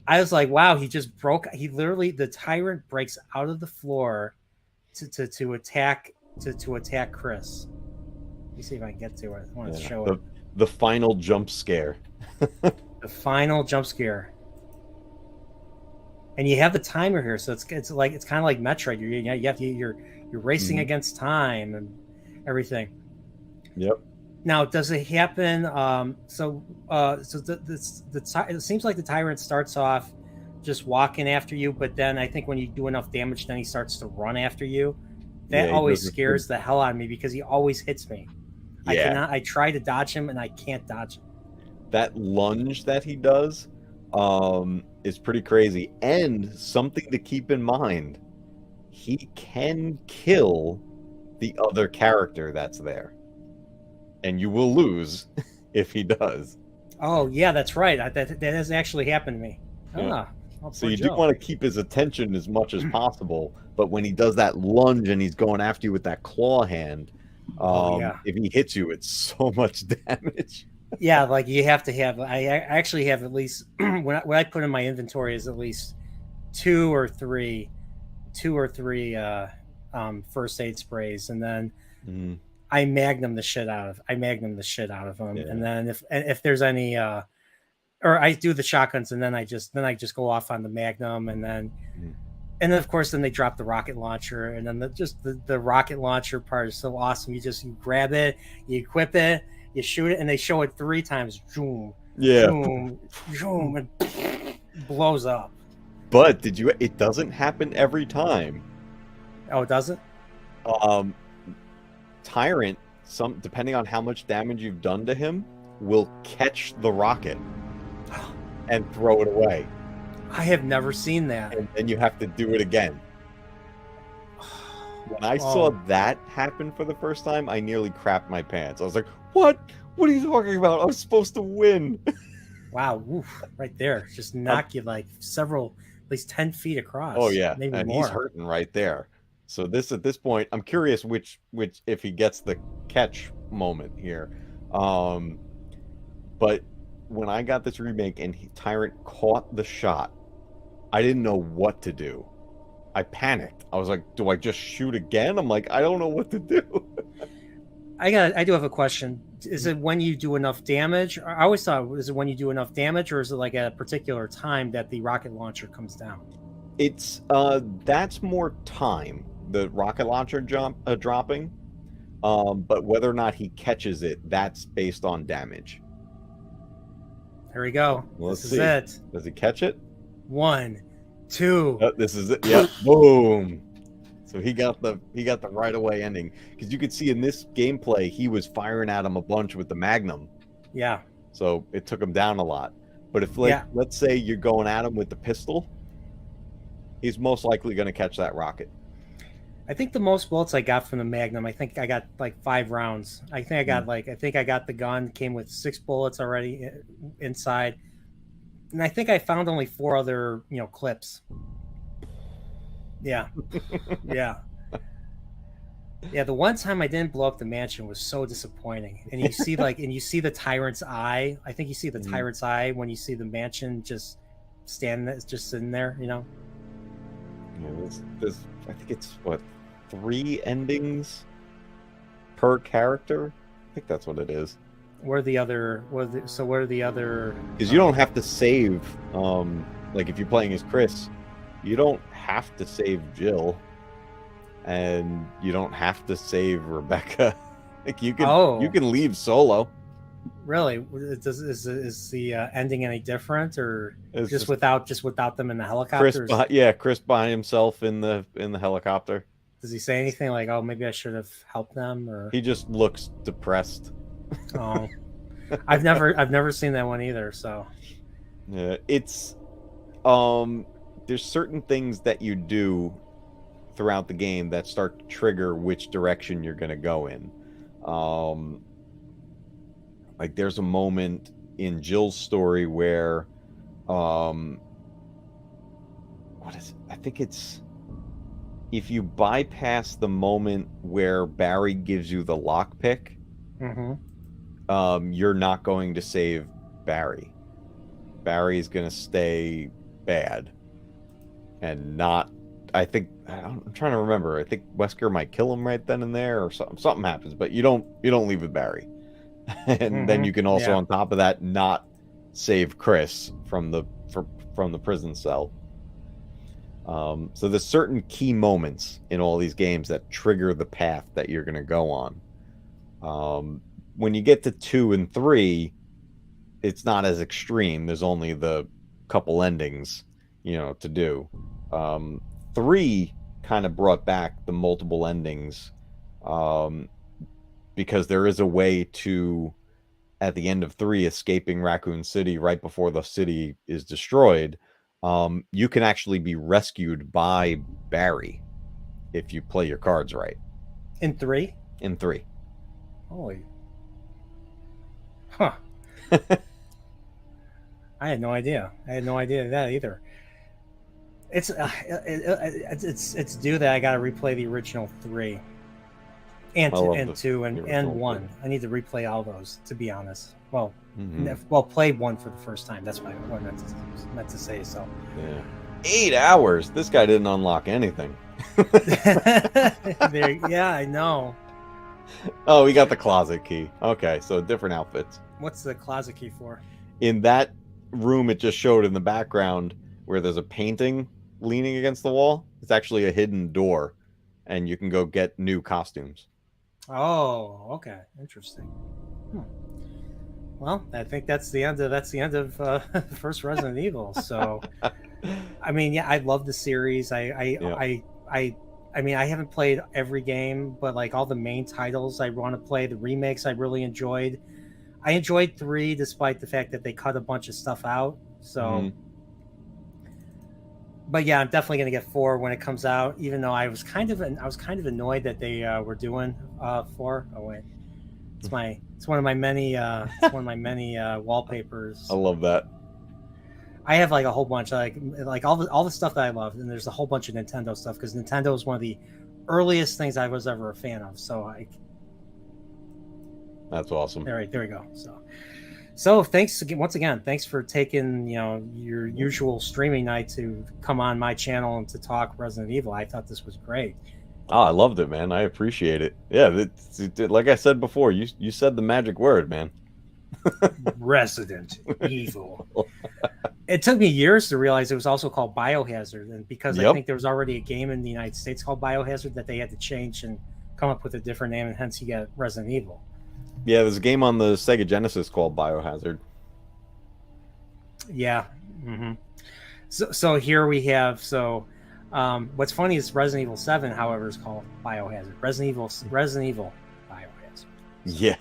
I was like, wow, he just broke. He literally, the tyrant breaks out of the floor to attack Chris. Let me see if I can get to it. I want to show it. The final jump scare. The final jump scare. And you have the timer here, so it's kind of like Metroid. You're racing against time and everything. Yep. Now, does it happen? It seems like the tyrant starts off just walking after you, but then I think when you do enough damage, then he starts to run after you. That always scares the hell out of me because he always hits me. Yeah. I try to dodge him and I can't dodge him. That lunge that he does is pretty crazy. And something to keep in mind, he can kill the other character that's there. And you will lose if he does. Oh, yeah, that's right. That has actually happened to me. Yeah. So you do want to keep his attention as much as possible, but when he does that lunge and he's going after you with that claw hand, if he hits you, it's so much damage. Yeah, like you have to have. I actually have at least what I put in my inventory is at least two or three first aid sprays, and then I magnum the shit out of them. Yeah. And then if there's any or I do the shotguns, and then I just go off on the magnum, and then of course then they drop the rocket launcher, and then the rocket launcher part is so awesome. You grab it, you equip it, you shoot it, and they show it 3 times. Zoom, zoom, zoom, and blows up. But it doesn't happen every time. Oh, it doesn't? Tyrant, depending on how much damage you've done to him, will catch the rocket and throw it away. I have never seen that. And then you have to do it again. When I saw that happen for the first time, I nearly crapped my pants. I was like, what? What are you talking about? I was supposed to win. Wow. Oof, right there. Just knock you like at least 10 feet across. Oh, yeah. Maybe and more. He's hurting right there. So at this point, I'm curious which if he gets the catch moment here. But when I got this remake and Tyrant caught the shot, I didn't know what to do. I panicked. I was like, do I just shoot again? I'm like, I don't know what to do. I do have a question. Is it when you do enough damage? I always thought, is it when you do enough damage, or is it like at a particular time that the rocket launcher comes down? It's that's more time, the rocket launcher dropping. But whether or not he catches it, that's based on damage. Here we go. Let's this see. Is it. Does he catch it? 1, 2. This is it. Yeah. Boom. So he got the right away ending, because you could see in this gameplay he was firing at him a bunch with the Magnum. Yeah. So it took him down a lot. But if let's say you're going at him with the pistol, he's most likely going to catch that rocket. I think the most bullets I got from the Magnum, I think I got like 5 rounds. I think I got the gun came with 6 bullets already inside. And I think I found only 4 other, clips. Yeah. Yeah. Yeah, the one time I didn't blow up the mansion was so disappointing. And you see the tyrant's eye. I think you see the Mhm. tyrant's eye when you see the mansion just just sitting there, Yeah, there's I think it's what 3 endings per character. I think that's what it is. Where the other where are the other Because you don't have to save. Like if you're playing as Chris, you don't have to save Jill, and you don't have to save Rebecca. Like you Oh, can leave solo. really? Is the ending any different, or It's just just without them in the helicopter? Chris by himself in the helicopter. Does he say anything like, "Oh, maybe I should have helped them"? Or He just looks depressed. oh, I've never seen that one either. So Yeah, it's there's certain things that you do throughout the game that start to trigger which direction you're going to go in. Like there's a moment in Jill's story where what is it? I think it's if you bypass the moment where Barry gives you the lockpick, you're not going to save Barry. Barry's going to stay bad and not. I'm trying to remember. I think Wesker might kill him right then and there, or something happens. But you don't leave with Barry, and then you can also, on top of that, not save Chris from the prison cell. So there's certain key moments in all these games that trigger the path that you're going to go on. When you get to 2 and 3, it's not as extreme. There's only the couple endings, to do. 3 kind of brought back the multiple endings, because there is a way to, at the end of 3, escaping Raccoon City right before the city is destroyed. You can actually be rescued by Barry if you play your cards right. in 3. In 3. Holy, huh? I had no idea. I had no idea that either. It's due that I got to replay the original 3 and 2 and 1. I need to replay all those, to be honest. Well, play 1 for the first time. That's what I meant to say. So, yeah. 8 hours. This guy didn't unlock anything. Yeah, I know. Oh, we got the closet key. Okay, so different outfits. What's the closet key for? In that room it just showed in the background where there's a painting leaning against the wall, it's actually a hidden door, and you can go get new costumes. Oh, okay, interesting. Well, I think that's the end of the first Resident Evil. So, I mean, yeah, I love the series. I mean, I haven't played every game, but like all the main titles I want to play. The remakes I really enjoyed. I enjoyed 3 despite the fact that they cut a bunch of stuff out. So, but yeah, I'm definitely going to get 4 when it comes out. Even though I was kind of annoyed that they were doing 4. Oh wait, it's one of my many wallpapers. I love that. I have like a whole bunch, like all the stuff that I love, and there's a whole bunch of Nintendo stuff because Nintendo is one of the earliest things I was ever a fan of. So that's awesome. There we go. So thanks once again. Thanks for taking your usual streaming night to come on my channel and to talk Resident Evil. I thought this was great. Oh, I loved it, man. I appreciate it. Yeah, like I said before, you said the magic word, man. Resident Evil. It took me years to realize it was also called Biohazard, and because I think there was already a game in the United States called Biohazard that they had to change and come up with a different name, and hence you get Resident Evil. Yeah, there's a game on the Sega Genesis called Biohazard. Yeah. So here we have. What's funny is Resident Evil 7, however, is called Biohazard. Resident Evil Biohazard. Yeah.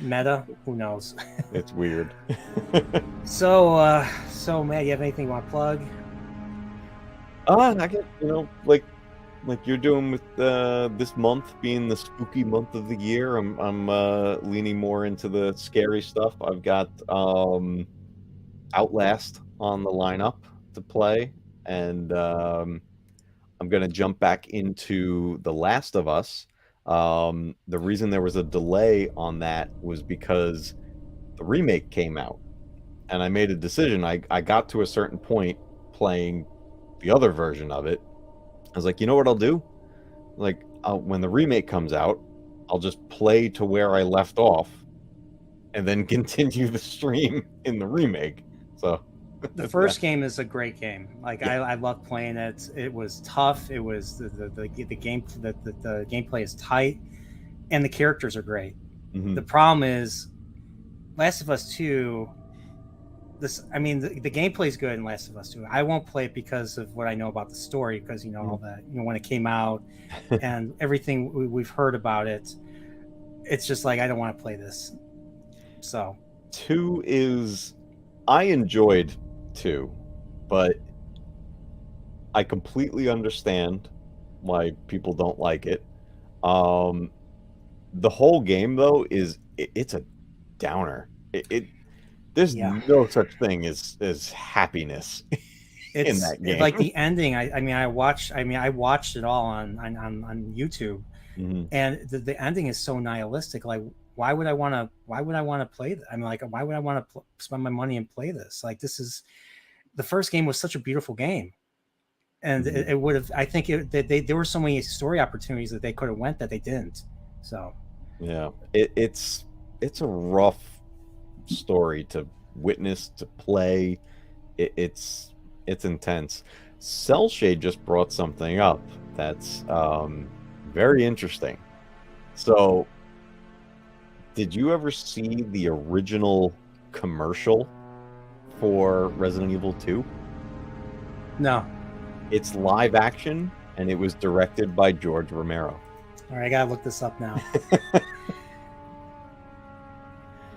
Meta, who knows? It's weird. So Matt, you have anything you want to plug? I guess like you're doing with this month being the spooky month of the year. I'm leaning more into the scary stuff. I've got Outlast on the lineup to play, and I'm going to jump back into The Last of Us. The reason there was a delay on that was because the remake came out, and I made a decision. I got to a certain point playing the other version of it. I was like, you know what I'll do? Like, when the remake comes out, I'll just play to where I left off and then continue the stream in the remake. So the first game is a great game. Like I love playing it. It was tough. It was the game. The gameplay is tight, and the characters are great. Mhm. The problem is, Last of Us 2. The gameplay is good in Last of Us 2. I won't play it because of what I know about the story, because all that, when it came out and everything we've heard about it. It's just like, I don't want to play this. So 2 is, I enjoyed 2, but I completely understand why people don't like it. The whole game though it's a downer. There's no such thing as happiness in that game. Like the ending. I watched it all on YouTube, and the ending is so nihilistic. Like, why would I want to play that? I'm like, why would I want to spend my money and play this? Like, the first game was such a beautiful game, and it would have. I think there were so many story opportunities that they could have went that they didn't. So yeah, it's a rough story to witness, to play. It's intense. Cell Shade just brought something up that's very interesting. So, did you ever see the original commercial for Resident Evil 2? No. It's live action, and it was directed by George Romero. All right, I gotta look this up now.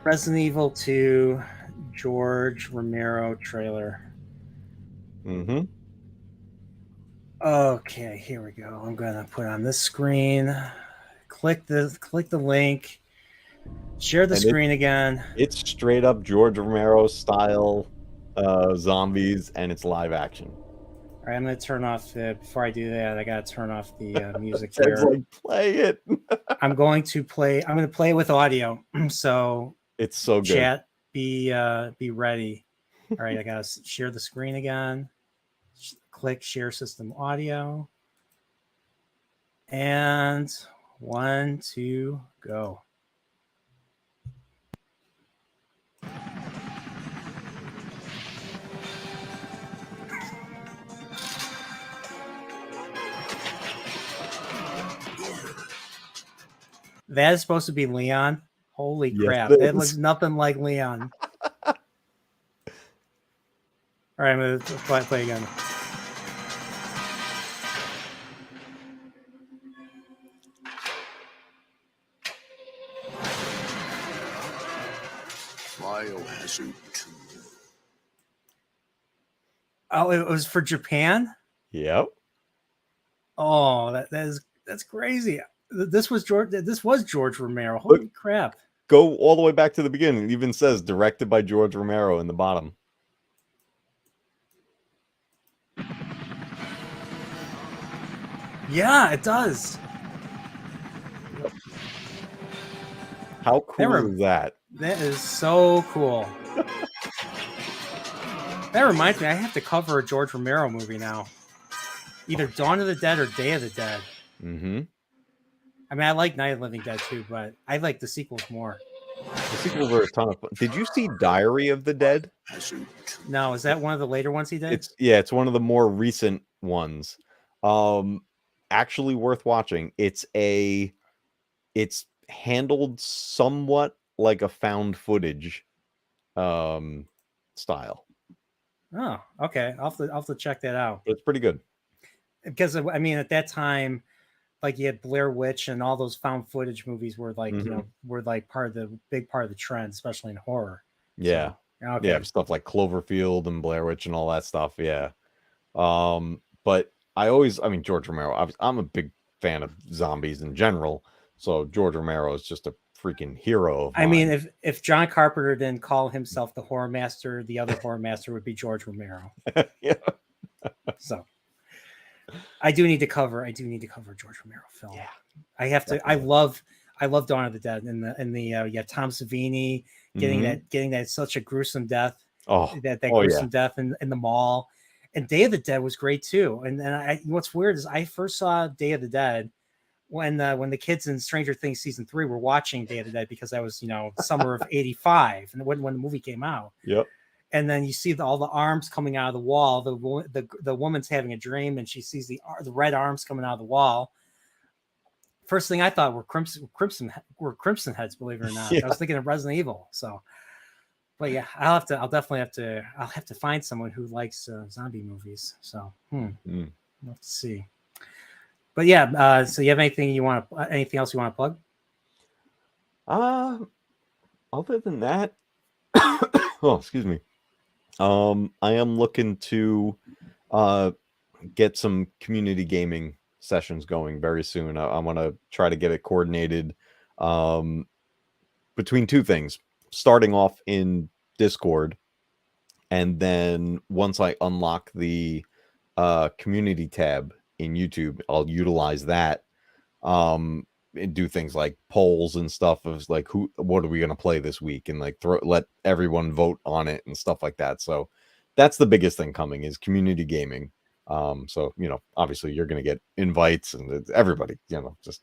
Resident Evil 2 George Romero trailer. Okay, here we go. I'm gonna put on this screen. Click the link. Share the screen again. It's straight up George Romero style zombies, and it's live action. All right, I'm gonna turn off before I do that. I gotta turn off the music here. here. Play it. I'm gonna play it with audio. So it's so good. Chat, be ready. All right, I gotta share the screen again. Click share system audio. And 1, 2, go. That is supposed to be Leon. Holy crap. That looks nothing like Leon. All right, I'm going to play again. Biohazard 2. Oh, it was for Japan? Yep. Oh, that's crazy. This was George Romero. Holy crap. Go all the way back to the beginning. It even says directed by George Romero in the bottom. Yeah, it does. How cool is that? That is so cool. That reminds me, I have to cover a George Romero movie now. Either Dawn of the Dead or Day of the Dead. I mean, I like Night of the Living Dead too, but I like the sequels more. The sequels are a ton of fun. Did you see Diary of the Dead? No, is that one of the later ones he did? It's one of the more recent ones. Actually worth watching. It's handled somewhat like a found footage style. Oh, okay. I'll have to check that out. It's pretty good. Because I mean, at that time, like you had Blair Witch and all those found footage movies were like, were like big part of the trend, especially in horror. Yeah. So, okay. Yeah, stuff like Cloverfield and Blair Witch and all that stuff. Yeah. But George Romero, I'm a big fan of zombies in general. So George Romero is just a freaking hero of mine. I mean, if John Carpenter didn't call himself the horror master, the other horror master would be George Romero. Yeah. So, I do need to cover a George Romero film. Yeah, I have to. definitely. I love Dawn of the Dead and yeah, Tom Savini getting Mhm. that such a gruesome death, Oh, that oh yeah. gruesome death in the mall. And Day of the Dead was great too. And what's weird is I first saw Day of the Dead when the kids in Stranger Things season 3 were watching Day of the Dead, because that was, summer of '85, and when the movie came out. Yep. And then you see all the arms coming out of the wall. The woman's having a dream, and she sees the red arms coming out of the wall. First thing I thought were crimson heads, believe it or not. Yeah. I was thinking of Resident Evil. So, but yeah, I'll have to find someone who likes zombie movies. So, we'll have to see. But yeah, so you have anything else you want to plug? Other than that, oh, excuse me. I am looking to get some community gaming sessions going very soon. I want to try to get it coordinated between two things. Starting off in Discord, and then once I unlock the community tab in YouTube, I'll utilize that and do things like polls and stuff of like what are we going to play this week, and like let everyone vote on it and stuff like that. So that's the biggest thing coming is community gaming. So obviously you're going to get invites and everybody, just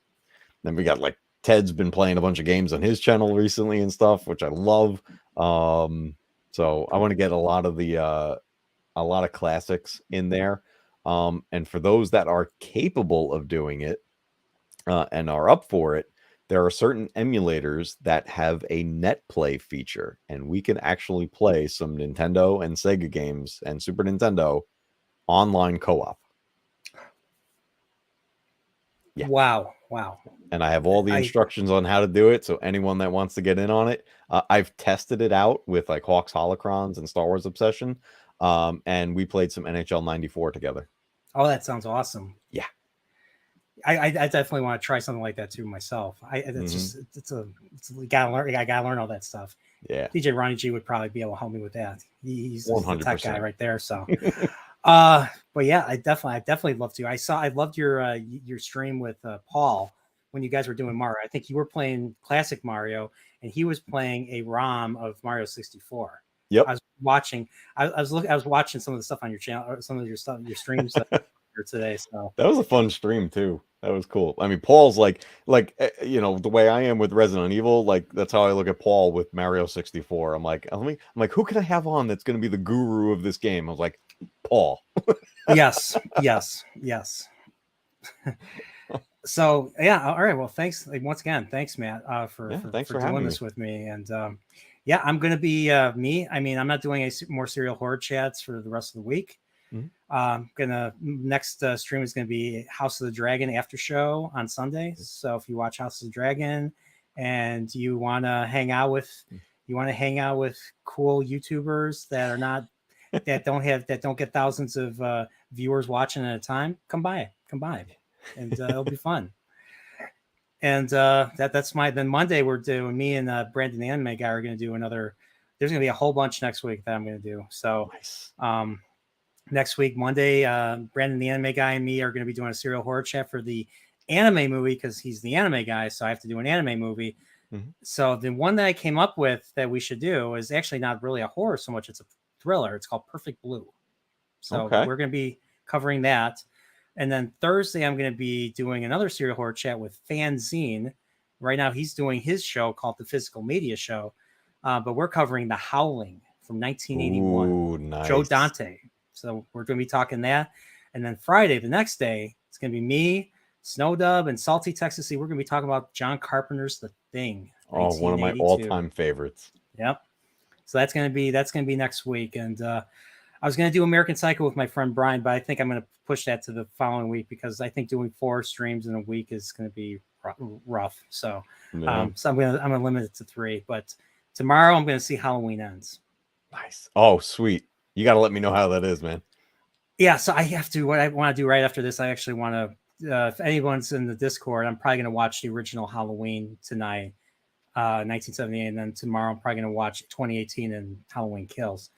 then we got like Ted's been playing a bunch of games on his channel recently and stuff, which I love. So I want to get a lot of classics in there. And for those that are capable of doing it and are up for it, there are certain emulators that have a net play feature, and we can actually play some Nintendo and Sega games and Super Nintendo online co-op. Yeah. Wow. And I have all the instructions on how to do it. So anyone that wants to get in on it, I've tested it out with like Hawks Holocrons and Star Wars Obsession. And we played some NHL 94 together. Oh, that sounds awesome. Yeah. I definitely want to try something like that too myself. I gotta learn all that stuff. Yeah. DJ Ronnie G would probably be able to help me with that. He's the tech guy right there. So, but yeah, I definitely love to. I loved your stream with Paul when you guys were doing Mario. I think you were playing classic Mario and he was playing a ROM of Mario 64. Yep. I was watching. I was watching some of the stuff on your channel, or some of your streams today. So that was a fun stream too. That was cool. I mean, Paul's like the way I am with Resident Evil, like that's how I look at Paul with Mario 64. I'm like, who can I have on that's going to be the guru of this game? I was like, Paul. yes. So yeah, all right. Well, thanks once again. Thanks, Matt, for doing this with me. And yeah, I'm gonna be me. I mean, I'm not doing more serial horror chats for the rest of the week. Next stream is gonna be House of the Dragon after show on Sunday. So if you watch House of the Dragon and you want to hang out with cool YouTubers that are not that don't get thousands of viewers watching at a time, come by, and it'll be fun. And that's then Monday we're doing, me and Brandon the Anime Guy are going to do another. There's going to be a whole bunch next week that I'm going to do. So nice. Next week, Monday, Brandon the Anime Guy and me are going to be doing a serial horror chat for the anime movie, because he's the anime guy, so I have to do an anime movie. So the one that I came up with that we should do is actually not really a horror so much, it's a thriller. It's called Perfect Blue. So we're going to be covering that. And then Thursday, I'm going to be doing another serial horror chat with Fanzine. Right now, he's doing his show called The Physical Media Show. But we're covering The Howling from 1981. Ooh, nice. Joe Dante. So we're going to be talking that. And then Friday, the next day, it's going to be me, Snowdub, and Salty Texas. We're going to be talking about John Carpenter's The Thing. Oh, one of my all-time favorites. Yep. So that's going to be next week. And I was going to do American Psycho with my friend Brian, but I think I'm going to push that to the following week, because I think doing 4 streams in a week is going to be rough. So, so I'm going to limit it to 3. But tomorrow I'm going to see Halloween Ends. Nice. Oh, sweet. You got to let me know how that is, man. Yeah. So I have to. What I want to do right after this, I actually want to. If anyone's in the Discord, I'm probably going to watch the original Halloween tonight, 1978, and then tomorrow I'm probably going to watch 2018 and Halloween Kills.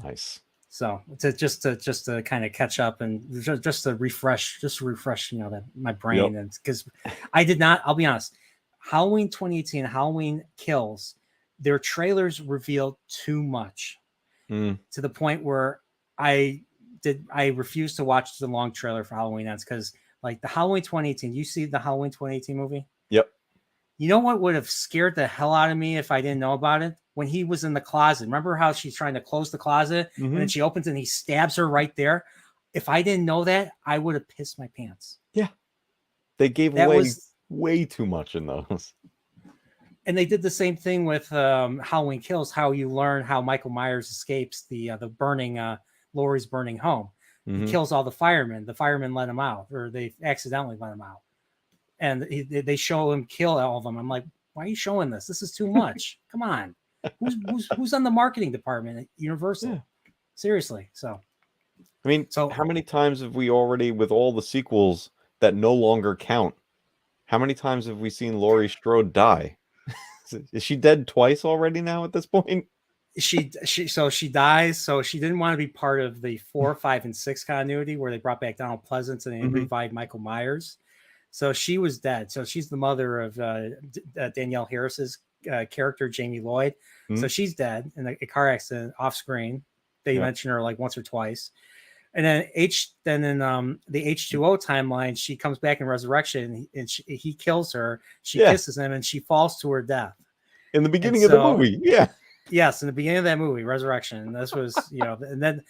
Nice. So to kind of catch up and just to refresh, that my brain. And because I did not, I'll be honest, Halloween 2018, Halloween Kills, their trailers revealed too much to the point where I refused to watch the long trailer for Halloween Ends, because like the Halloween 2018, you see the Halloween 2018 movie? Yep. You know what would have scared the hell out of me if I didn't know about it? When he was in the closet. Remember how she's trying to close the closet and then she opens and he stabs her right there? If I didn't know that, I would have pissed my pants. Yeah. They gave away way too much in those. And they did the same thing with Halloween Kills, how you learn how Michael Myers escapes the burning, Laurie's burning home. He kills all the firemen. The firemen let him out, or they accidentally let him out. And they show him kill all of them. I'm like, why are you showing this? This is too much. Come on. Who's on the marketing department at Universal? Yeah. Seriously. So, I mean, how many times have we already, with all the sequels that no longer count, how many times have we seen Laurie Strode die? Is she dead twice already now at this point? She dies. So she didn't want to be part of the 4, 5, and 6 continuity where they brought back Donald Pleasance and they revived Michael Myers. So she was dead. So she's the mother of Danielle Harris's character, Jamie Lloyd. So she's dead in a car accident off screen. They mention her like once or twice. And then in the H2O timeline, she comes back in Resurrection and he kills her. She kisses him and she falls to her death. In the beginning of the movie. Yeah. Yes, in the beginning of that movie, Resurrection. This was, and then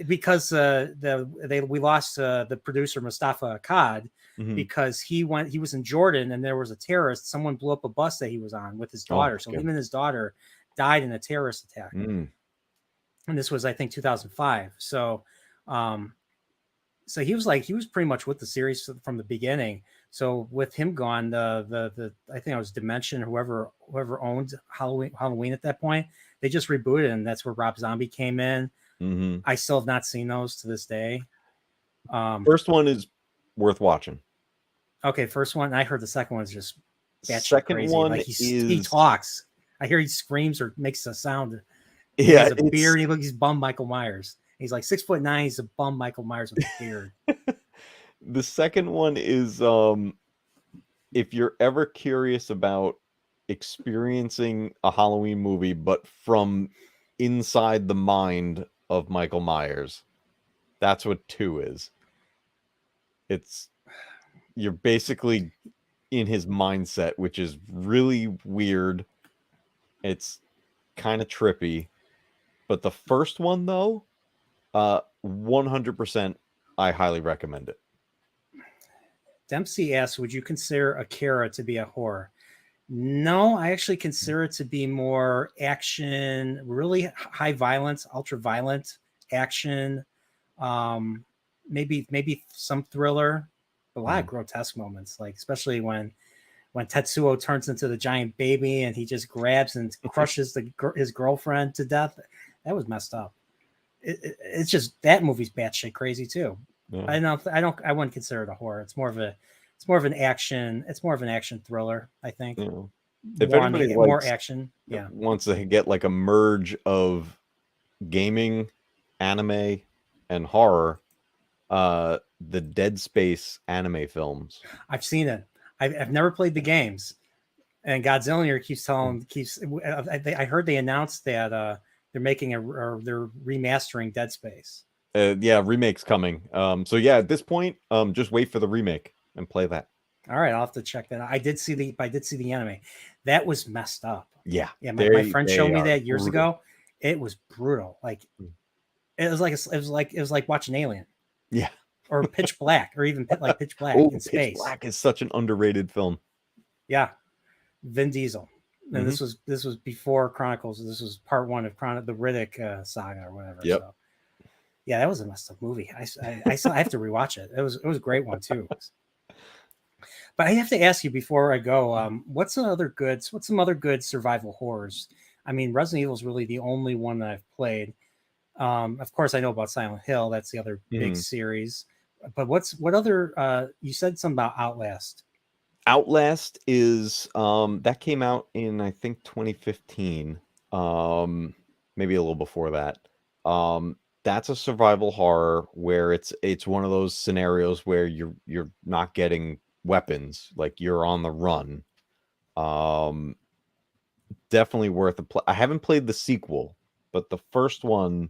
because we lost the producer Mustafa Akkad, because he was in Jordan and there was a terrorist. Someone blew up a bus that he was on with his daughter. So him and his daughter died in a terrorist attack. And this was, I think, 2005. So he was pretty much with the series from the beginning. So with him gone, the I think it was Dimension, whoever owned Halloween at that point, they just rebooted, and that's where Rob Zombie came in. I still have not seen those to this day. First one is worth watching. Okay, first one. I heard the second one's just second crazy. one like he talks. I hear he screams or makes a sound. Yeah, he has a beard. He's bum Michael Myers. He's like 6'9". He's a bum Michael Myers with a beard. The second one is if you're ever curious about experiencing a Halloween movie, but from inside the mind of Michael Myers, that's what 2 is. You're basically in his mindset, which is really weird. It's kind of trippy. But the first one, though, 100%, I highly recommend it. Dempsey asks, would you consider Akira to be a horror? No, I actually consider it to be more action, really high violence, ultra violent action. Maybe some thriller, a lot of grotesque moments, like especially when Tetsuo turns into the giant baby and he just grabs and crushes his girlfriend to death. That was messed up. It's just, that movie's batshit crazy too. Yeah. I wouldn't consider it a horror. It's more of an action. It's more of an action thriller, I think. Yeah. If anybody more action, wants to get like a merge of gaming, anime, and horror, the Dead Space anime films. I've seen it. I've never played the games, and Godzilla keeps. I heard they announced that they're making they're remastering Dead Space. Remake's coming. So yeah, at this point, just wait for the remake and play that. All right, I'll have to check that out. I did see the anime. That was messed up. Yeah. My friend showed me that years ago. It was brutal. Like it was like watching Alien. Yeah. Or Pitch Black, or even Pitch Black in space. Pitch Black is such an underrated film. Yeah. Vin Diesel. And this was before Chronicles. This was part 1 of the Riddick saga or whatever. Yep. So yeah, that was a messed up movie. I have to rewatch it. It was a great one too. But I have to ask you before I go, what's some other good survival horrors? I mean, Resident Evil is really the only one that I've played. Of course, I know about Silent Hill. That's the other big series. But what other? You said something about Outlast. Outlast is that came out in, I think, 2015. Maybe a little before that. that's a survival horror where it's one of those scenarios where you're not getting weapons, like you're on the run. Definitely worth a play. I haven't played the sequel, but the first one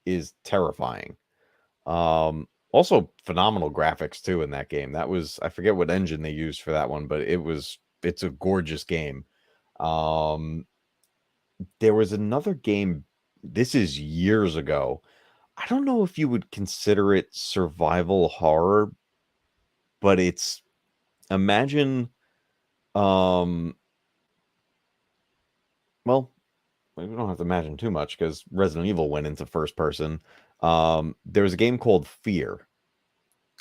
is terrifying. Also phenomenal graphics too in that game. That was, I forget what engine they used for that one, but it's a gorgeous game. There was another game, this is years ago. I don't know if you would consider it survival horror, but it's, imagine well, we don't have to imagine too much because Resident Evil went into first person. There was a game called Fear.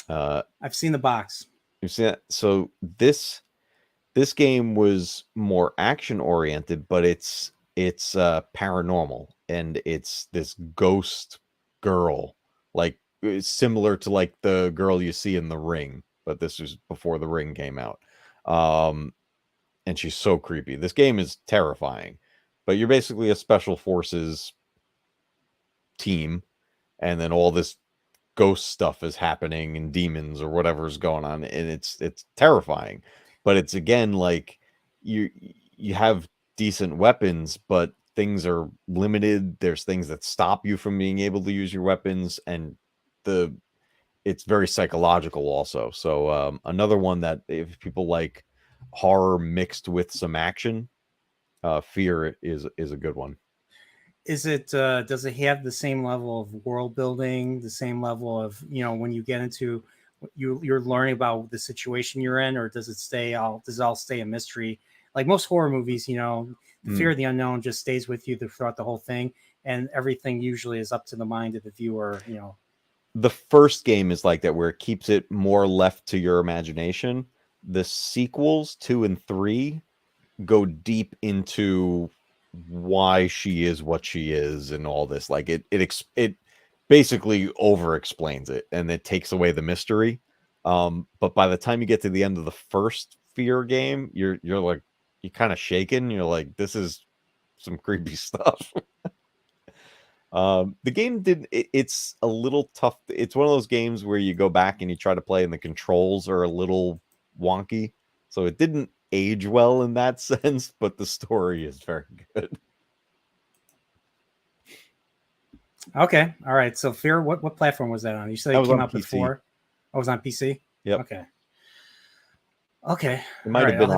I've seen the box. You see that? So this game was more action oriented, but it's paranormal, and it's this ghost girl, like it's similar to like the girl you see in The Ring, but this was before The Ring came out. And she's so creepy. This game is terrifying, but you're basically a special forces team, and then all this ghost stuff is happening and demons or whatever's going on, and it's terrifying. But it's, again, like you have decent weapons, but things are limited. There's things that stop you from being able to use your weapons, and it's very psychological also. So another one that, if people like horror mixed with some action, Fear is a good one. Is it does it have the same level of world building, the same level of, when you get into, you're learning about the situation you're in, or does it all stay a mystery? Like most horror movies, the fear of the unknown just stays with you throughout the whole thing, and everything usually is up to the mind of the viewer. The first game is like that, where it keeps it more left to your imagination. The sequels 2 and 3 go deep into why she is what she is and all this. Like it basically over explains it, and it takes away the mystery. But by the time you get to the end of the first Fear game, you're like, you're kind of shaken. You're like, this is some creepy stuff. The game it's a little tough. It's one of those games where you go back and you try to play and the controls are a little wonky. So it didn't age well in that sense, but the story is very good. Okay. All right. So Fear, what platform was that on? You said it came out before. Oh, it was on PC? Yep. Okay. It might have been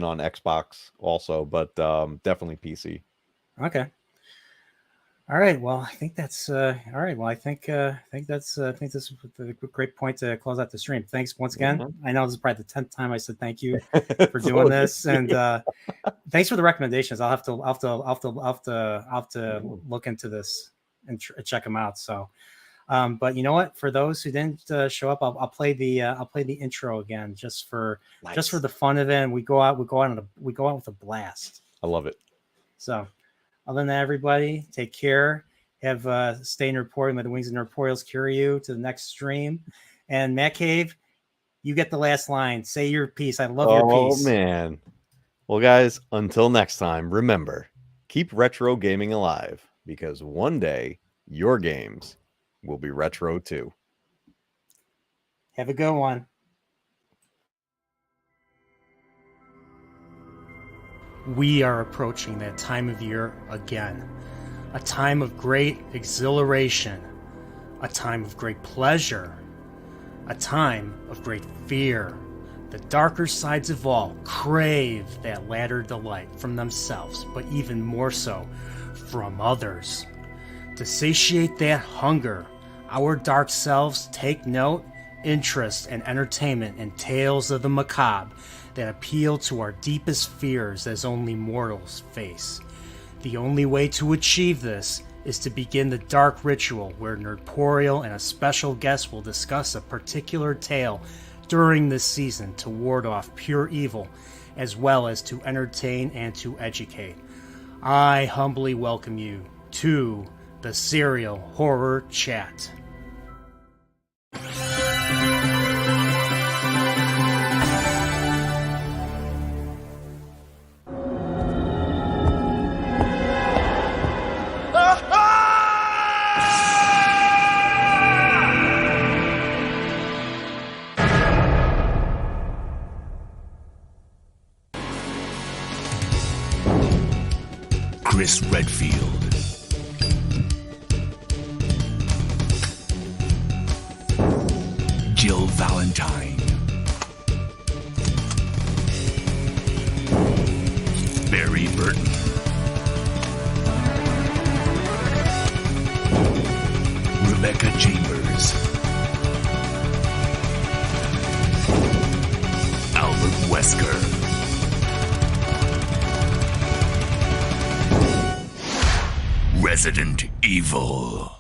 on Xbox also, but definitely PC. Okay. All right. Well, I think that's all right. Well, I think this is a great point to close out the stream. Thanks once again. Mm-hmm. I know this is probably the 10th time I said thank you for doing this, and thanks for the recommendations. I'll have to look into this and check them out. So, but you know what? For those who didn't show up, I'll play the intro again just for the fun of it. And we go out with a blast. I love it. So. Other than that, everybody, take care. Stay in reporting. May the wings and corporeals carry you to the next stream. And Matcave, you get the last line. Say your piece. I love your piece. Oh, man. Well, guys, until next time, remember, keep retro gaming alive, because one day your games will be retro too. Have a good one. We are approaching that time of year again. A time of great exhilaration. A time of great pleasure. A time of great fear. The darker sides of all crave that latter delight from themselves, but even more so from others. To satiate that hunger, our dark selves take note, interest, and entertainment in tales of the macabre that appeal to our deepest fears as only mortals face. The only way to achieve this is to begin the dark ritual where Nerdporial and a special guest will discuss a particular tale during this season to ward off pure evil, as well as to entertain and to educate. I humbly welcome you to the Serial Horror Chat. Chris Redfield. Jill Valentine. Barry Burton. Rebecca Chambers. Albert Wesker. Resident Evil.